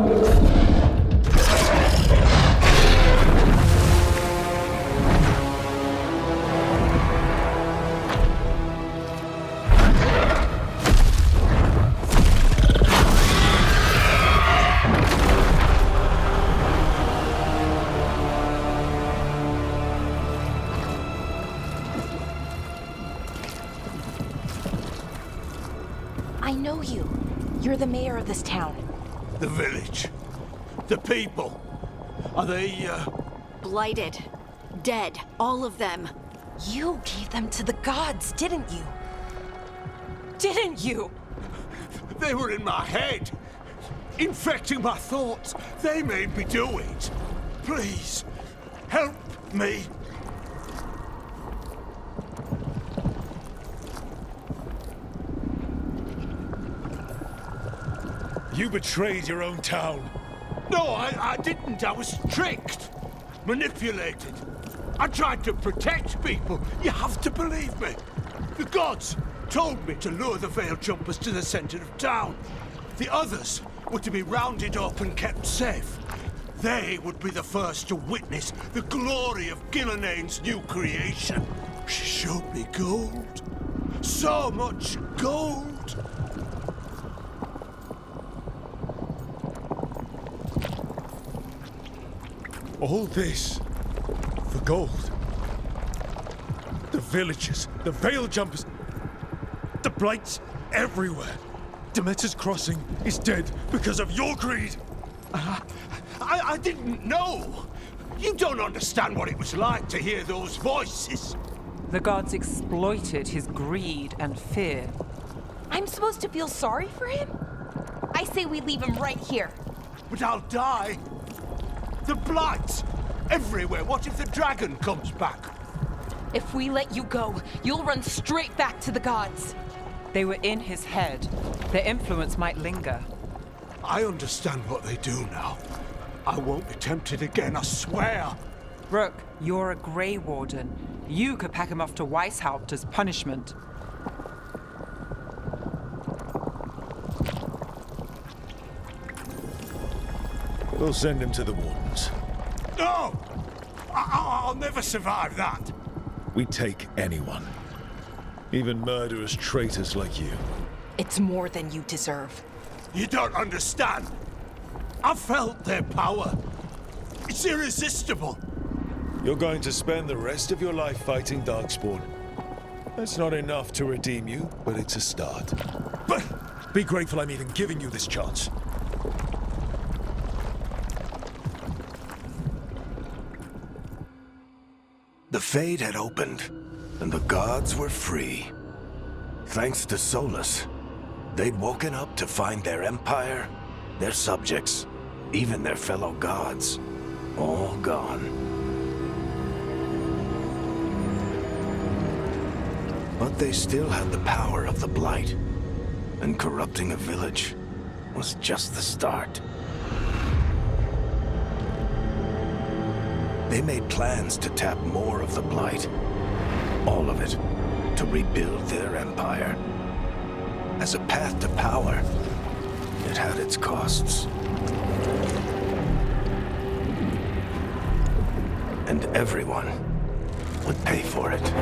Speaker 4: I know you. You're the mayor of this town.
Speaker 1: The village. The people. Are they,
Speaker 6: Blighted. Dead. All of them.
Speaker 4: You gave them to the gods, didn't you? Didn't you?
Speaker 1: They were in my head. Infecting my thoughts. They made me do it. Please, help me.
Speaker 2: You betrayed your own town.
Speaker 1: No, I didn't. I was tricked. Manipulated. I tried to protect people. You have to believe me. The gods told me to lure the Veil Jumpers to the center of town. The others were to be rounded up and kept safe. They would be the first to witness the glory of Gillenane's new creation. She showed me gold. So much gold.
Speaker 2: All this for gold. The villagers, the Veil Jumpers, the blights everywhere. Demeter's Crossing is dead because of your greed.
Speaker 1: I didn't know. You don't understand what it was like to hear those voices.
Speaker 12: The gods exploited his greed and fear.
Speaker 4: I'm supposed to feel sorry for him? I say we leave him right here.
Speaker 1: But I'll die. The blight everywhere. What if the dragon comes back?
Speaker 4: If we let you go, you'll run straight back to the gods.
Speaker 12: They were in his head. Their influence might linger.
Speaker 1: I understand what they do now. I won't be tempted again, I swear.
Speaker 12: Rook, you're a Grey Warden. You could pack him off to Weishaupt as punishment.
Speaker 2: We'll send him to the wardens.
Speaker 13: No! I'll never survive that.
Speaker 2: We take anyone. Even murderous traitors like you.
Speaker 4: It's more than you deserve.
Speaker 13: You don't understand. I've felt their power. It's irresistible.
Speaker 2: You're going to spend the rest of your life fighting Darkspawn. That's not enough to redeem you, but it's a start.
Speaker 9: But be grateful I'm even giving you this chance.
Speaker 1: The Fade had opened, and the gods were free. Thanks to Solus, they'd woken up to find their empire, their subjects, even their fellow gods, all gone. But they still had the power of the Blight, and corrupting a village was just the start. They made plans to tap more of the Blight, all of it, to rebuild their empire. As a path to power, it had its costs. And everyone would pay for it.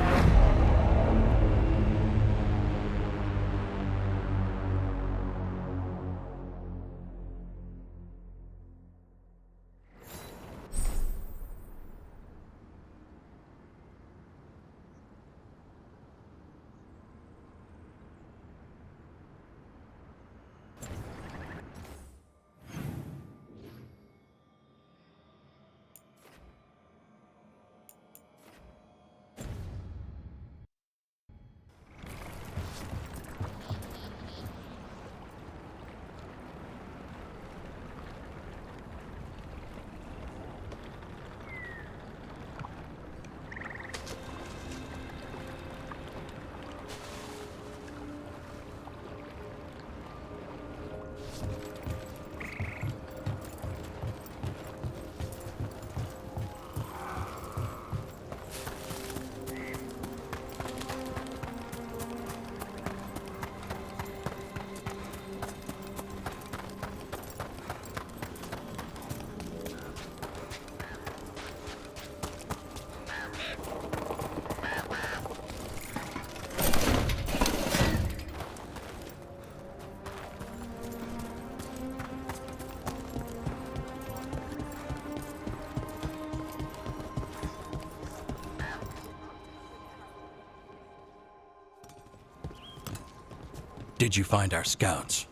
Speaker 11: Did you find our scouts?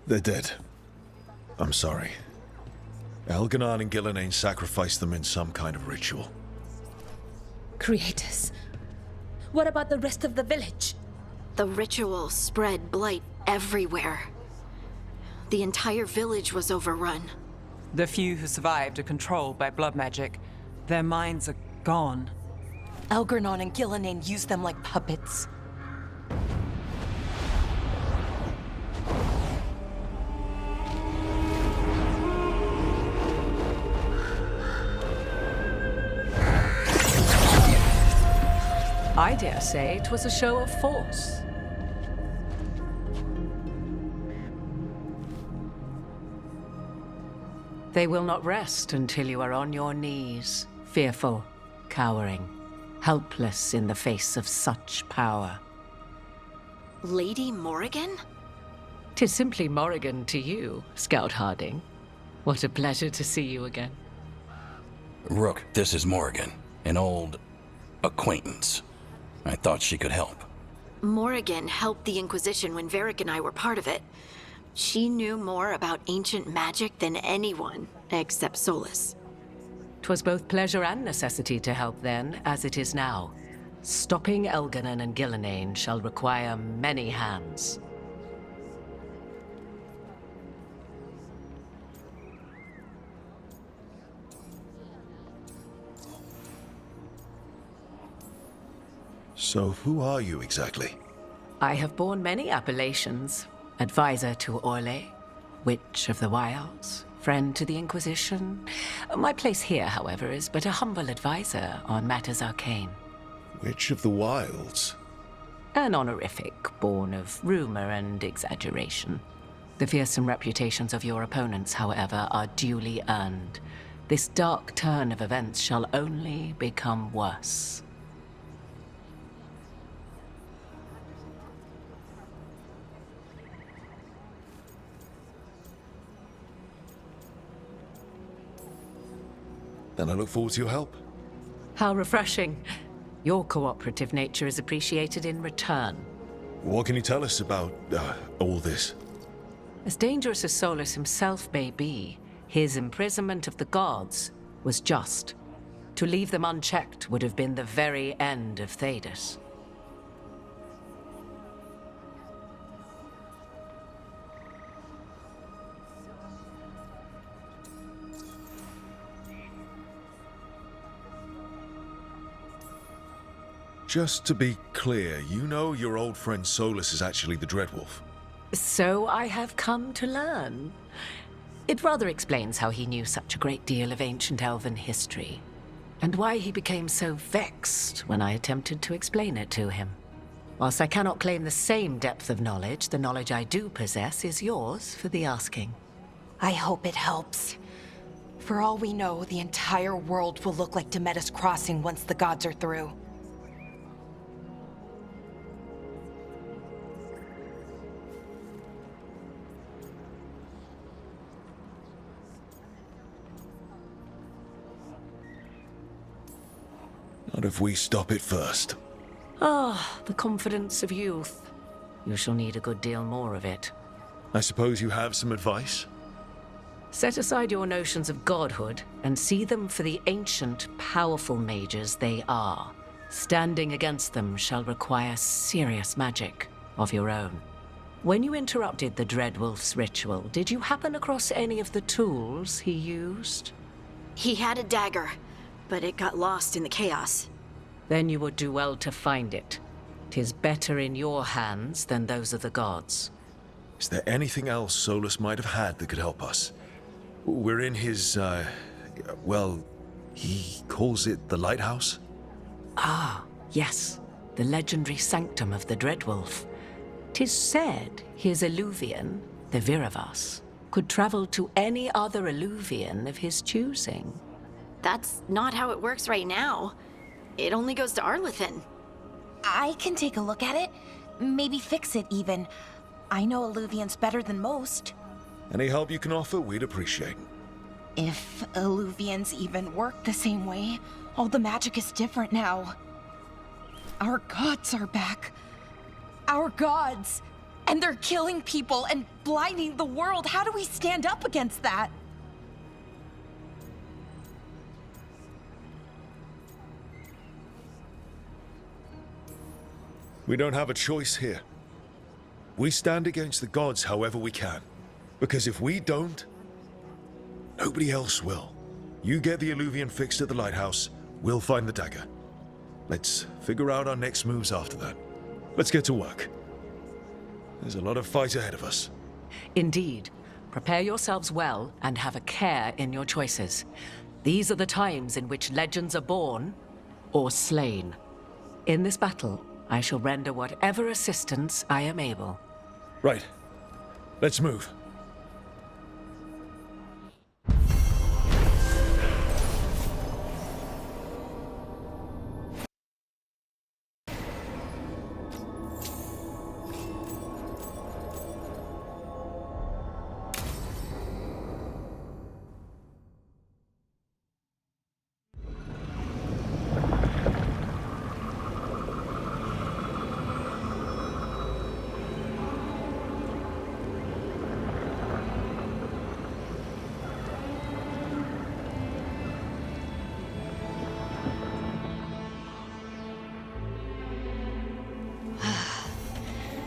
Speaker 2: They're dead. I'm sorry. Elganon and Gillenane sacrificed them in some kind of ritual.
Speaker 5: Creators. What about the rest of the village?
Speaker 6: The ritual spread blight everywhere. The entire village was overrun.
Speaker 12: The few who survived are controlled by blood magic. Their minds are gone.
Speaker 4: Elganon and Gillenane used them like puppets.
Speaker 15: I dare say it was a show of force. They will not rest until you are on your knees, fearful, cowering, helpless in the face of such power.
Speaker 6: Lady Morrigan?
Speaker 15: 'Tis simply Morrigan to you, Scout Harding. What a pleasure to see you again.
Speaker 11: Rook, this is Morrigan, an old acquaintance. I thought she could help.
Speaker 6: Morrigan helped the Inquisition when Varric and I were part of it. She knew more about ancient magic than anyone, except Solus.
Speaker 15: 'Twas both pleasure and necessity to help then, as it is now. Stopping Elganon and Gillenane shall require many hands.
Speaker 2: So who are you exactly?
Speaker 15: I have borne many appellations. Advisor to Orle, Witch of the Wilds, friend to the Inquisition. My place here, however, is but a humble advisor on matters arcane.
Speaker 2: Witch of the Wilds?
Speaker 15: An honorific born of rumor and exaggeration. The fearsome reputations of your opponents, however, are duly earned. This dark turn of events shall only become worse.
Speaker 2: Then I look forward to your help.
Speaker 15: How refreshing. Your cooperative nature is appreciated in return.
Speaker 2: What can you tell us about all this?
Speaker 15: As dangerous as Solus himself may be, his imprisonment of the gods was just. To leave them unchecked would have been the very end of Thedas.
Speaker 2: Just to be clear, you know your old friend Solus is actually the Dreadwolf.
Speaker 15: So I have come to learn. It rather explains how he knew such a great deal of ancient elven history, and why he became so vexed when I attempted to explain it to him. Whilst I cannot claim the same depth of knowledge, the knowledge I do possess is yours for the asking.
Speaker 4: I hope it helps. For all we know, the entire world will look like Demetus Crossing once the gods are through.
Speaker 2: Not if we stop it first.
Speaker 15: Ah, the confidence of youth. You shall need a good deal more of it.
Speaker 2: I suppose you have some advice?
Speaker 15: Set aside your notions of godhood and see them for the ancient, powerful mages they are. Standing against them shall require serious magic of your own. When you interrupted the Dreadwolf's ritual, did you happen across any of the tools he used?
Speaker 6: He had a dagger, but it got lost in the chaos.
Speaker 15: Then you would do well to find it. 'Tis better in your hands than those of the gods.
Speaker 2: Is there anything else Solus might have had that could help us? We're in his, well, he calls it the lighthouse?
Speaker 15: Ah, yes. The legendary sanctum of the Dreadwolf. 'Tis said his Illuvian, the Viravas, could travel to any other Illuvian of his choosing.
Speaker 6: That's not how it works right now. It only goes to Arlethan.
Speaker 4: I can take a look at it. Maybe fix it, even. I know Illuvians better than most.
Speaker 2: Any help you can offer, we'd appreciate.
Speaker 4: If Illuvians even work the same way, all the magic is different now. Our gods are back. Our gods! And they're killing people and blinding the world. How do we stand up against that?
Speaker 2: We don't have a choice here. We stand against the gods however we can. Because if we don't, nobody else will. You get the Illuvian fixed at the lighthouse, we'll find the dagger. Let's figure out our next moves after that. Let's get to work. There's a lot of fight ahead of us.
Speaker 15: Indeed. Prepare yourselves well and have a care in your choices. These are the times in which legends are born or slain. In this battle, I shall render whatever assistance I am able.
Speaker 2: Right. Let's move.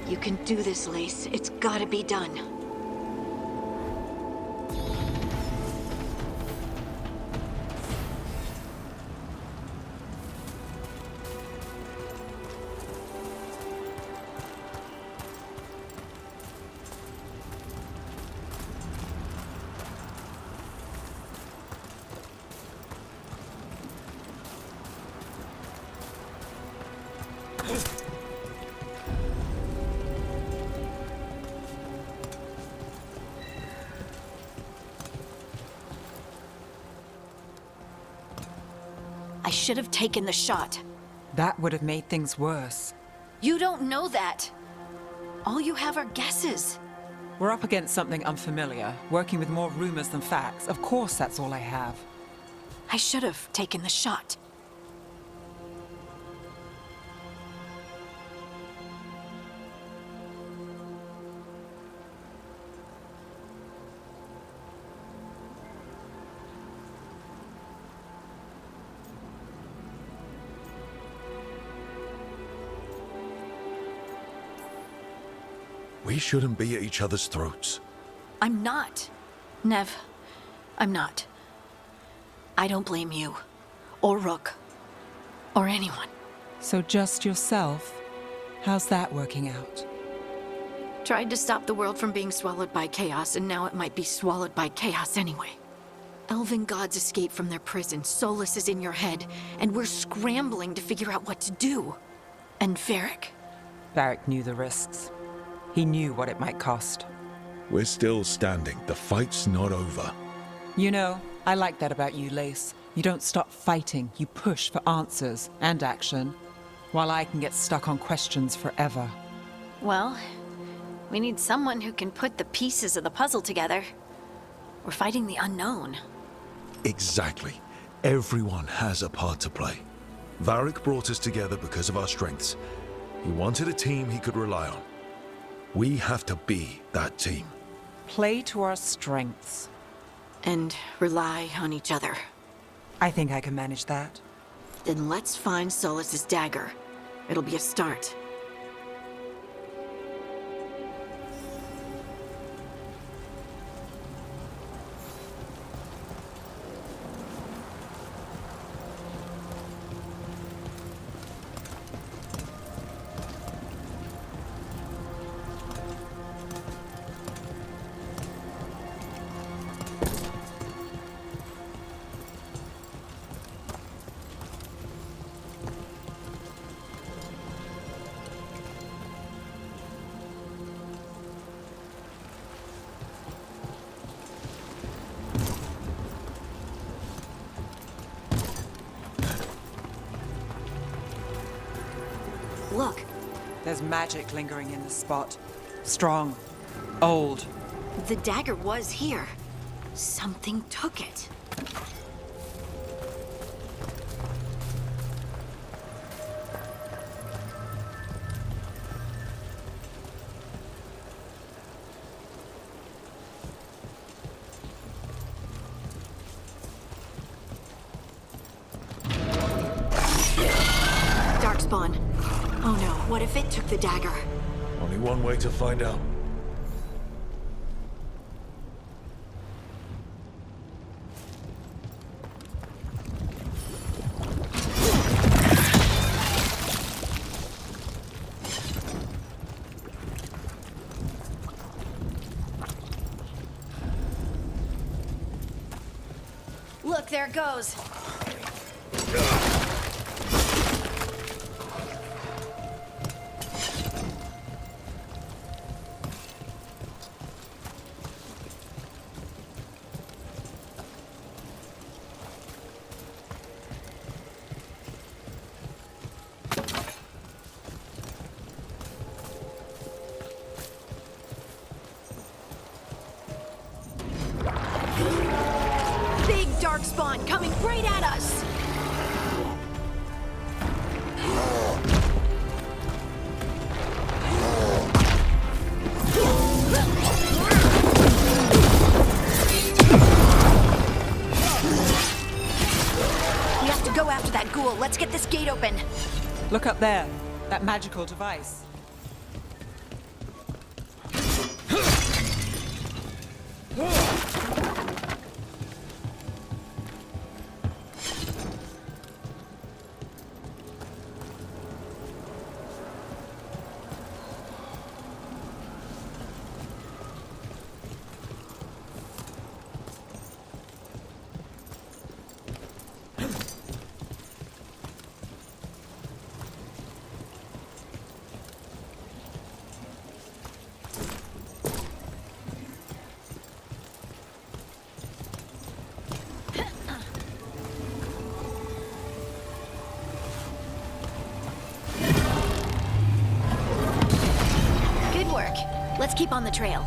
Speaker 6: You can do this, Lace. It's gotta be done. I should have taken the shot.
Speaker 12: That would have made things worse.
Speaker 6: You don't know that. All you have are guesses.
Speaker 12: We're up against something unfamiliar, working with more rumors than facts. Of course, that's all I have.
Speaker 6: I should have taken the shot.
Speaker 2: We shouldn't be at each other's throats.
Speaker 6: I'm not. Nev, I'm not. I don't blame you, or Rook, or anyone.
Speaker 12: So just yourself? How's that working out?
Speaker 6: Tried to stop the world from being swallowed by chaos, and now it might be swallowed by chaos anyway. Elven gods escaped from their prison, Solus is in your head, and we're scrambling to figure out what to do. And Varric?
Speaker 12: Varric knew the risks. He knew what it might cost.
Speaker 2: We're still standing. The fight's not over.
Speaker 12: You know, I like that about you, Lace. You don't stop fighting. You push for answers and action, while I can get stuck on questions forever.
Speaker 6: Well, we need someone who can put the pieces of the puzzle together. We're fighting the unknown.
Speaker 2: Exactly. Everyone has a part to play. Varric brought us together because of our strengths. He wanted a team he could rely on. We have to be that team.
Speaker 12: Play to our strengths.
Speaker 6: And rely on each other.
Speaker 12: I think I can manage that.
Speaker 6: Then let's find Solus's dagger. It'll be a start. Look.
Speaker 12: There's magic lingering in this spot. Strong. Old.
Speaker 6: The dagger was here. Something took it. Darkspawn. Oh no, what if it took the dagger?
Speaker 2: Only one way to find out.
Speaker 6: Look, there it goes. Big darkspawn coming right at us! We have to go after that ghoul. Let's get this gate open.
Speaker 12: Look up there. That magical device.
Speaker 6: keep on the trail.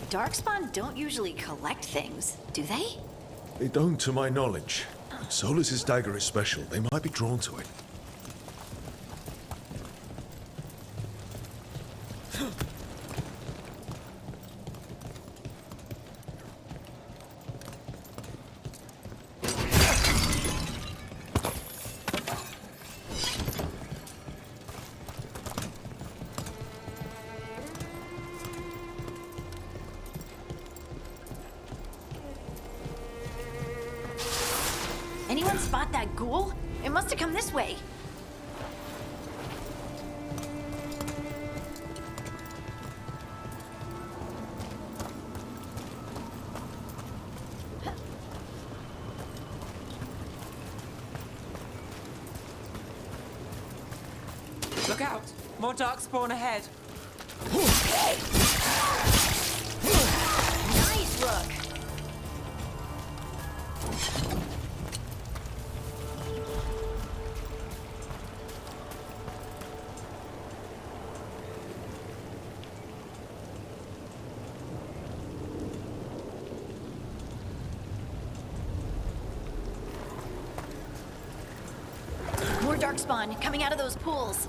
Speaker 6: Darkspawn don't usually collect things, do they?
Speaker 2: They don't, to my knowledge. Solus's dagger is special. They might be drawn to it.
Speaker 6: Anyone spot that ghoul? It must have come this way.
Speaker 12: Look out! More darkspawn ahead.
Speaker 6: Nice look. More darkspawn coming out of those pools.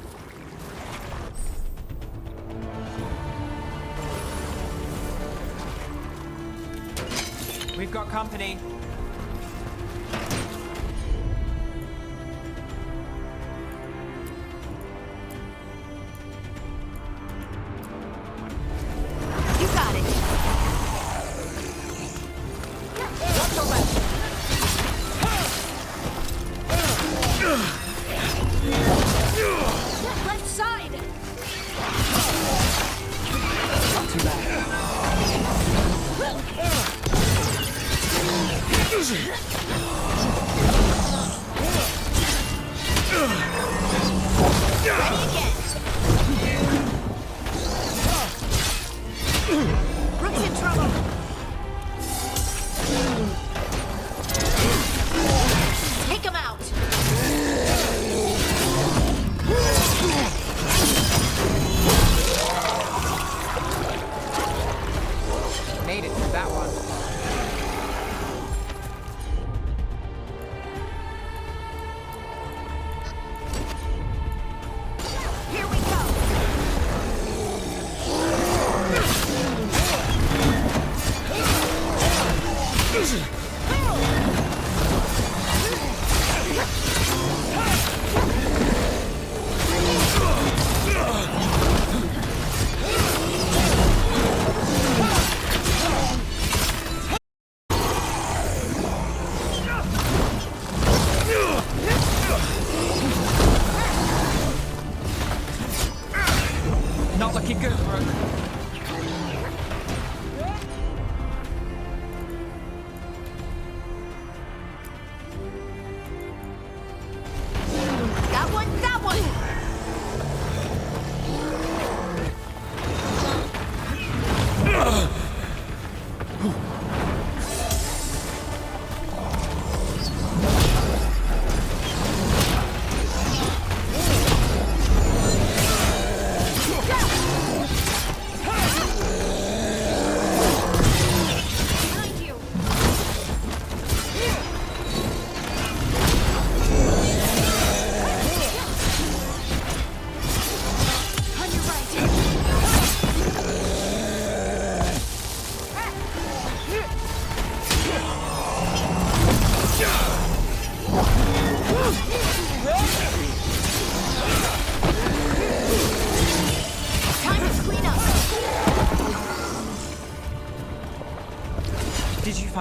Speaker 12: We've got company.
Speaker 6: You got it. Watch your left. Left side. Not too bad.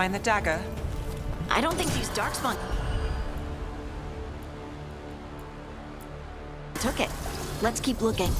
Speaker 12: Find the dagger?
Speaker 6: I don't think these darkspawn took it. Let's keep looking.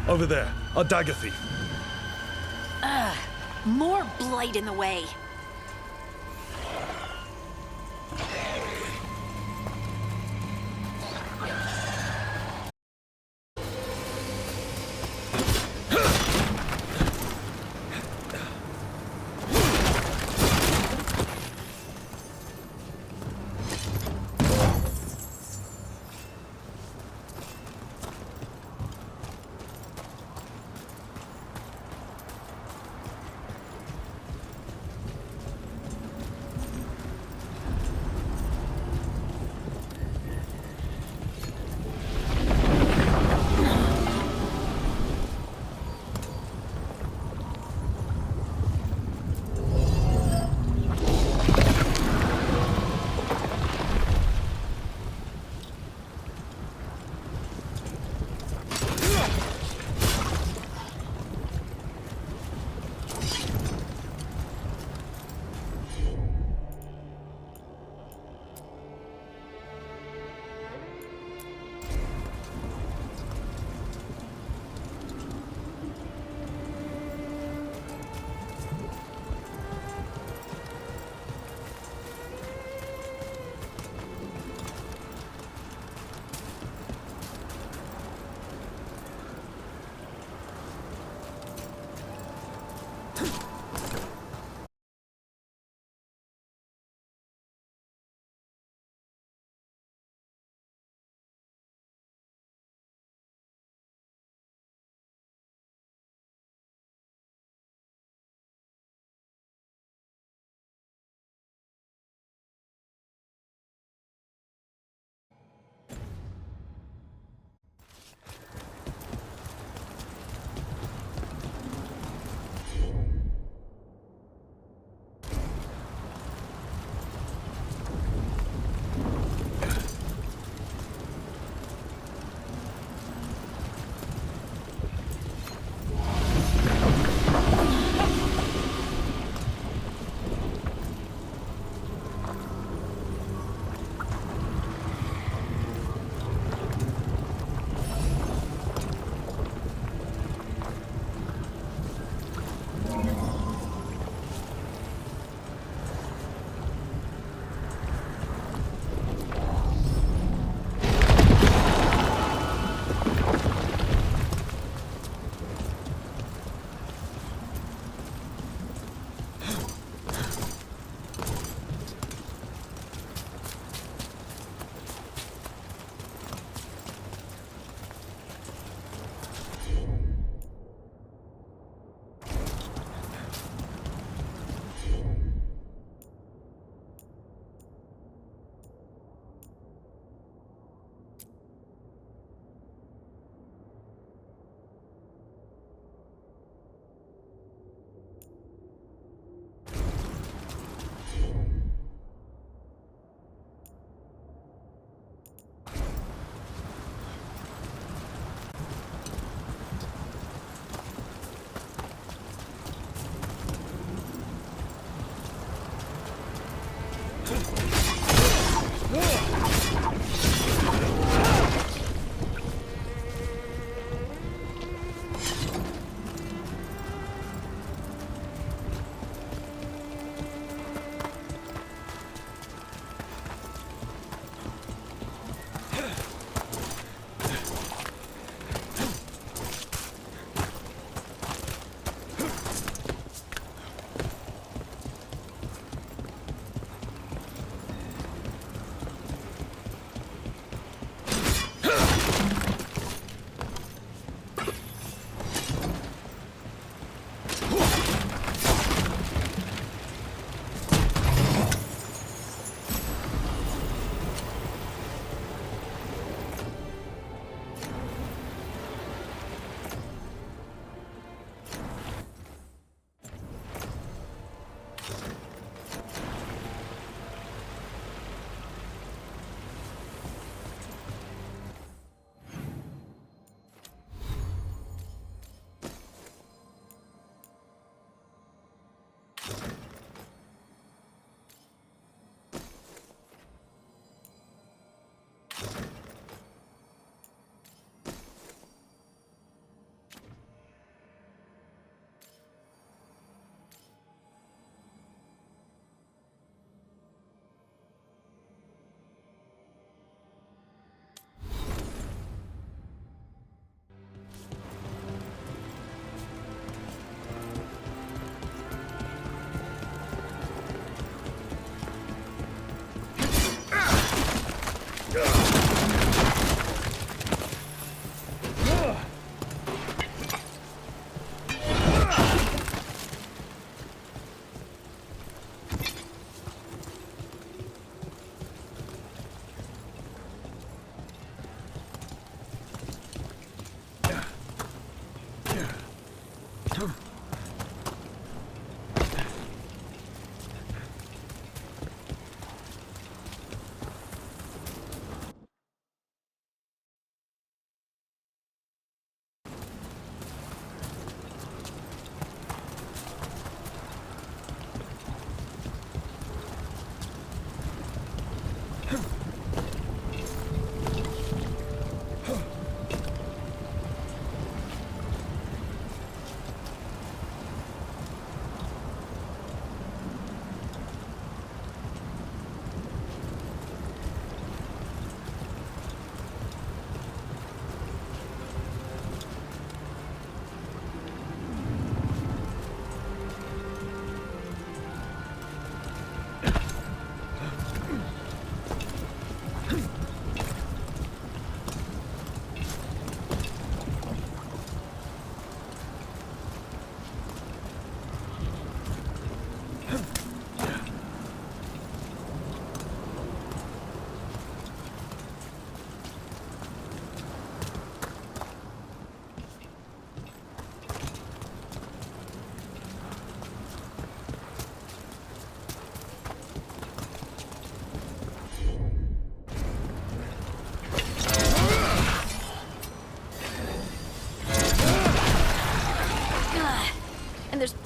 Speaker 2: Over there, a dagger thief.
Speaker 6: More blight in the way.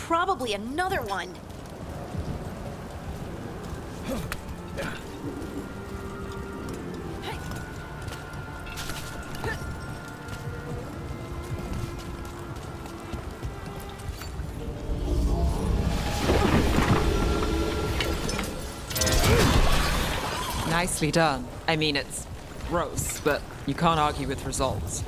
Speaker 6: probably another one.
Speaker 12: Nicely done. I mean, it's gross, but you can't argue with results.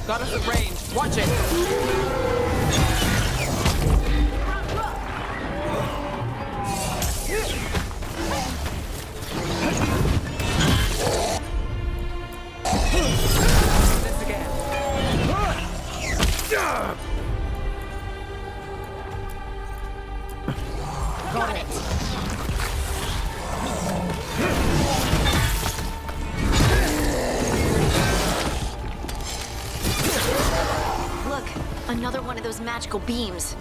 Speaker 12: Got us at range. Watch it. This again.
Speaker 6: Got it. Look, another one of those magical beams.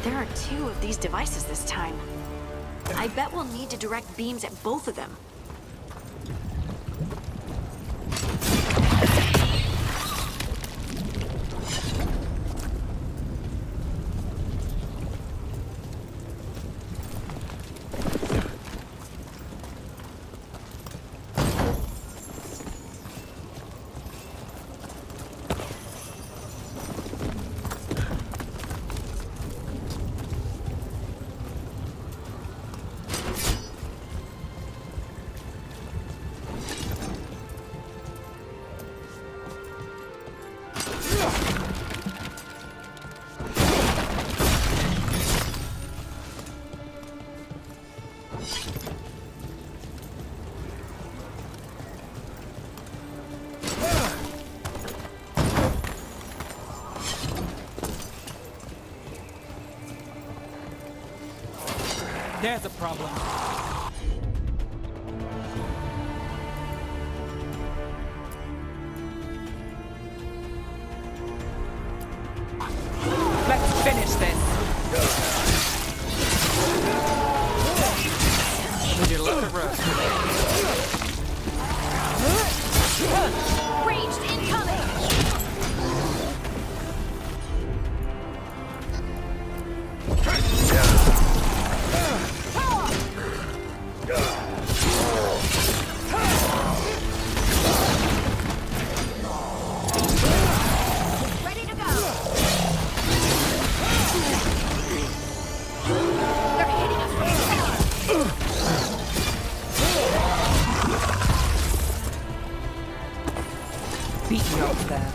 Speaker 6: There are 2 of these devices this time. I bet we'll need to direct beams at both of them.
Speaker 12: There's a problem. Let's finish this. Beat me off there.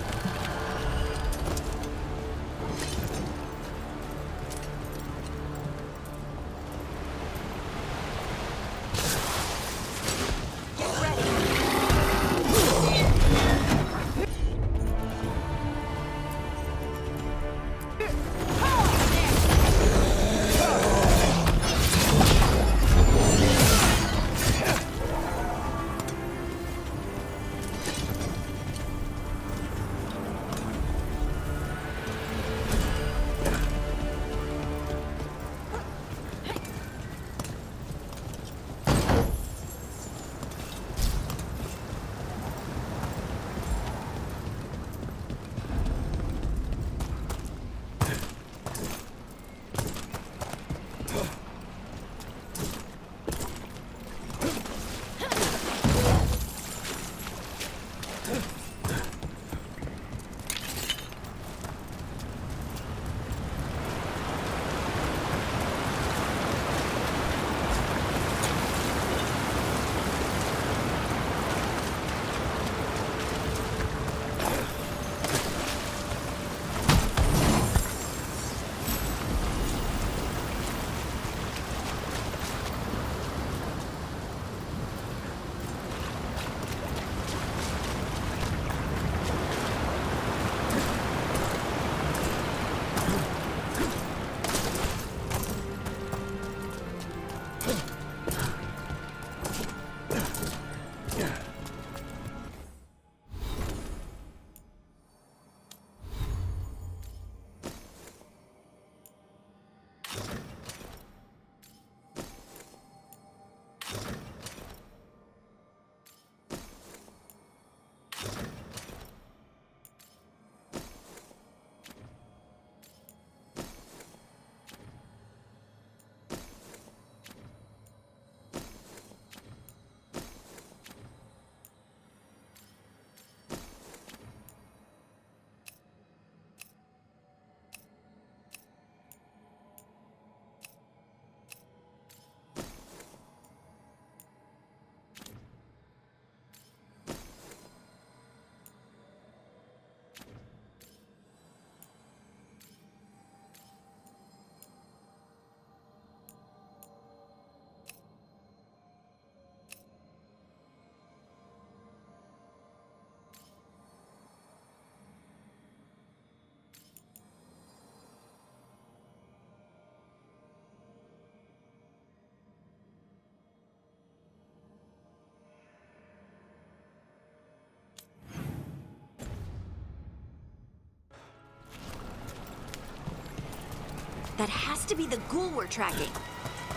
Speaker 16: That has to be the ghoul we're tracking.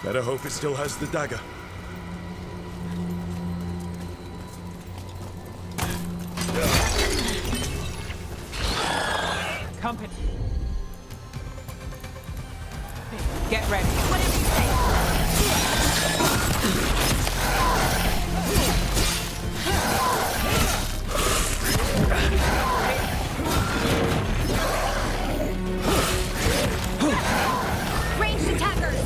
Speaker 2: Better hope it still has the dagger.
Speaker 12: Company. Get ready.
Speaker 16: Whatever you say. Ranged attackers!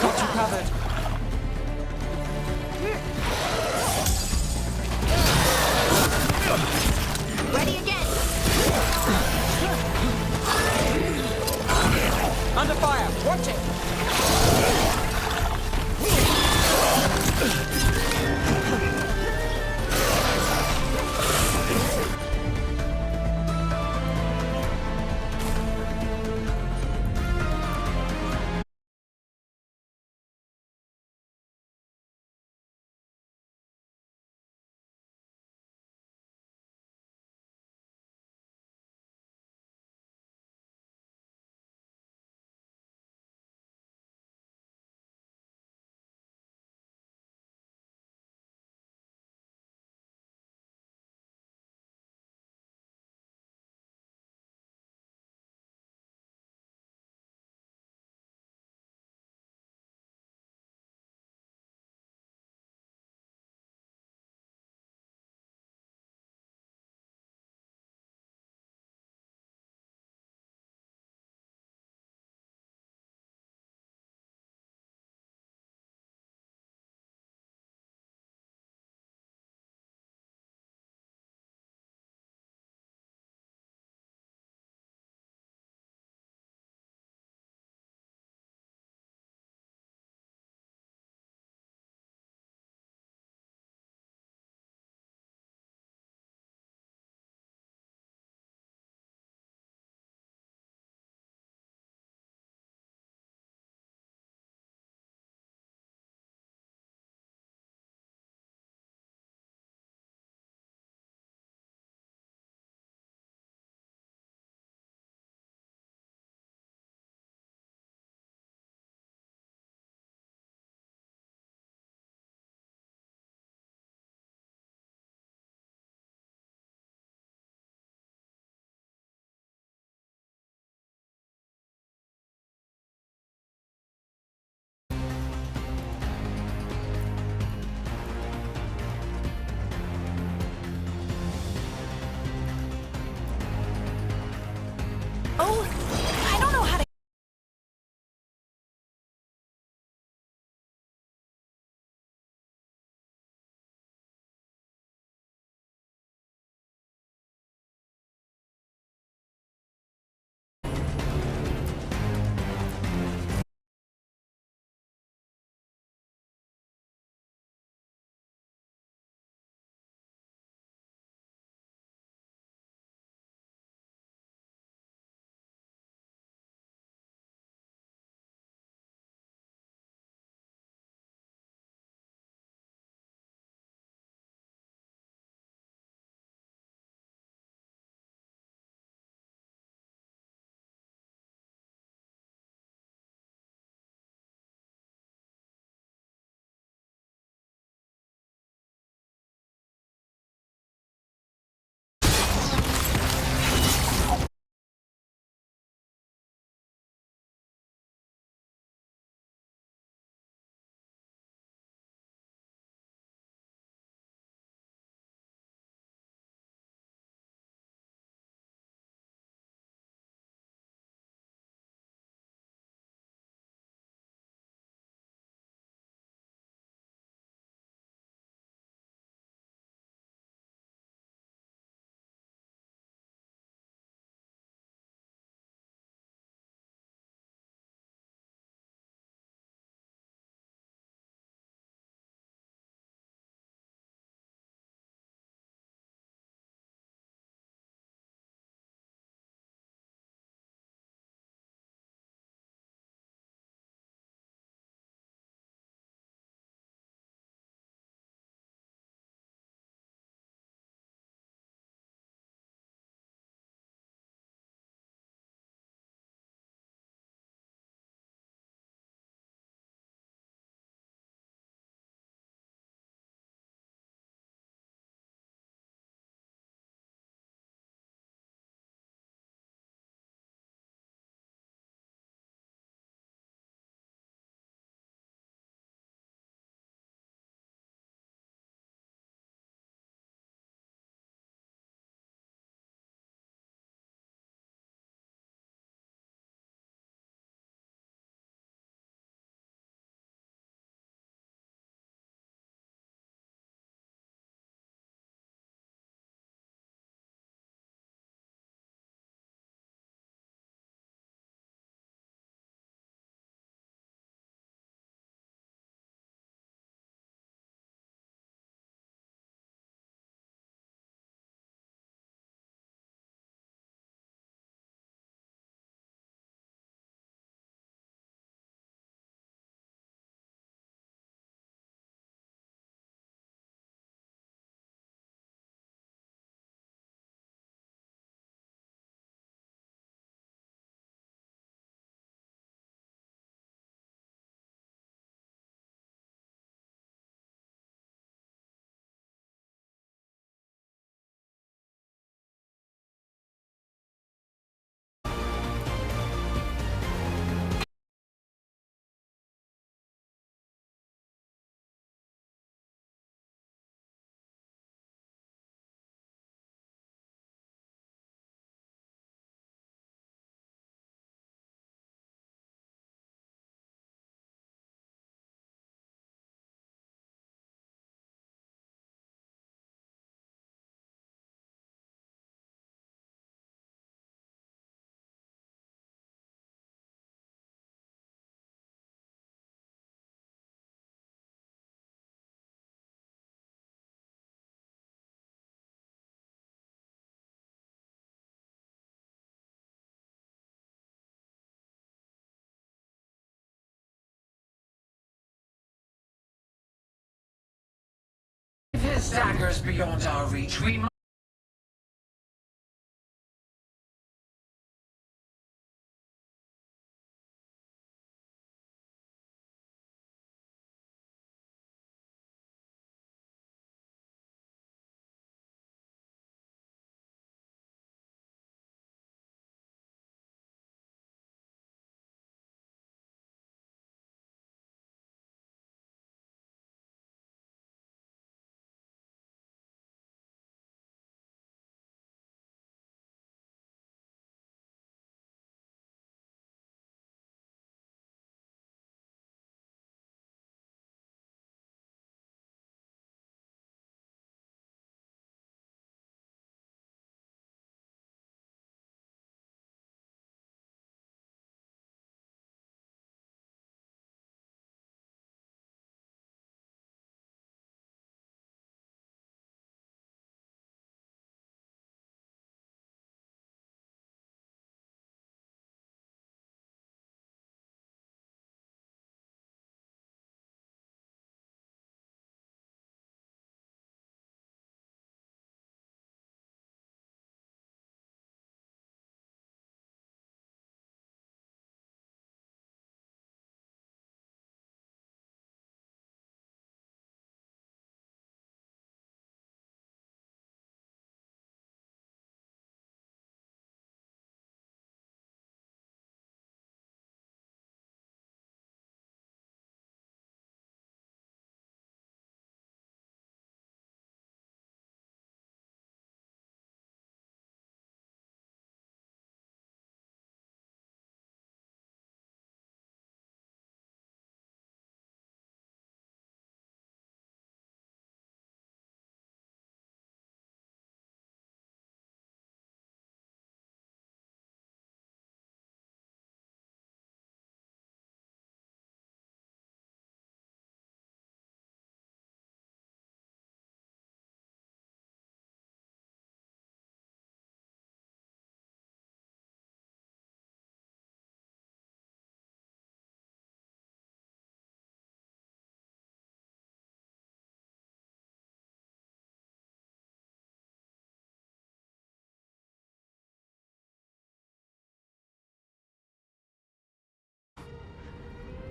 Speaker 12: Got you covered.
Speaker 16: Ready again!
Speaker 17: daggers beyond our reach, we must...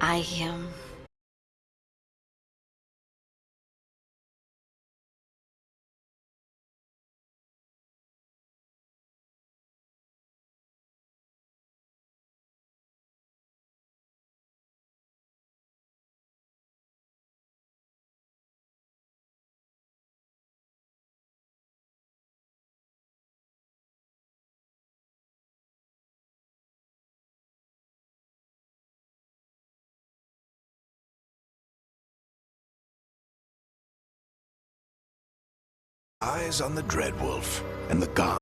Speaker 6: I,
Speaker 1: Eyes on the Dreadwolf and the god.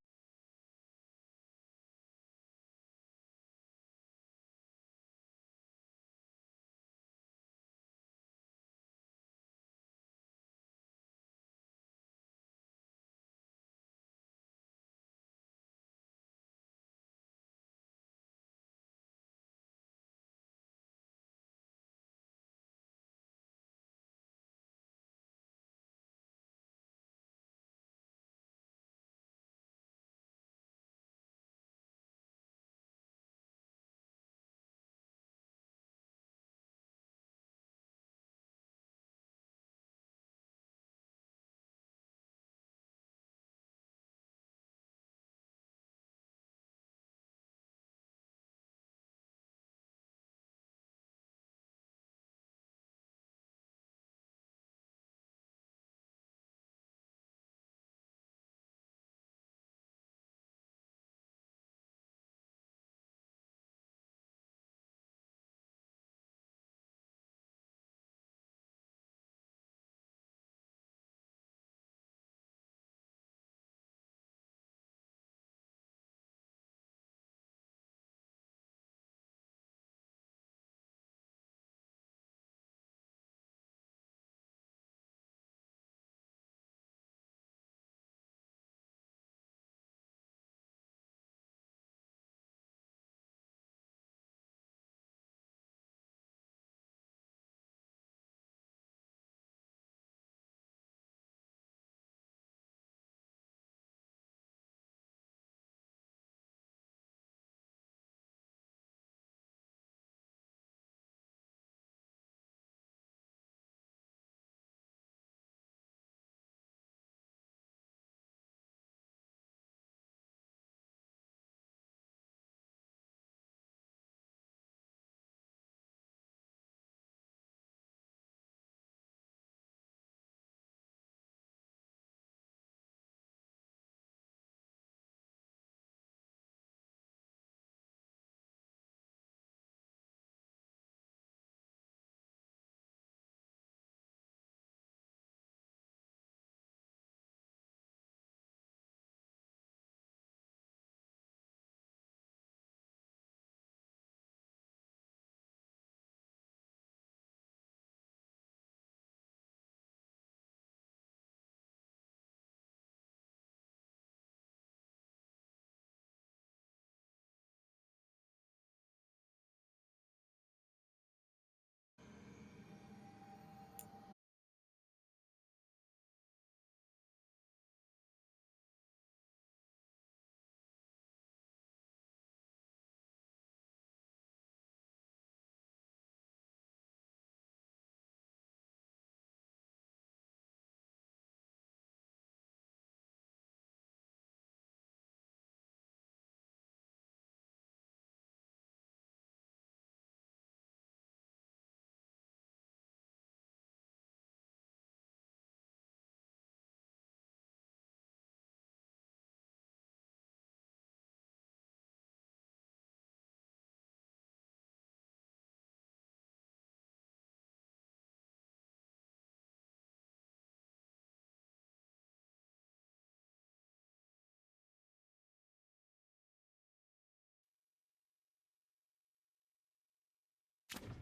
Speaker 7: Ugh.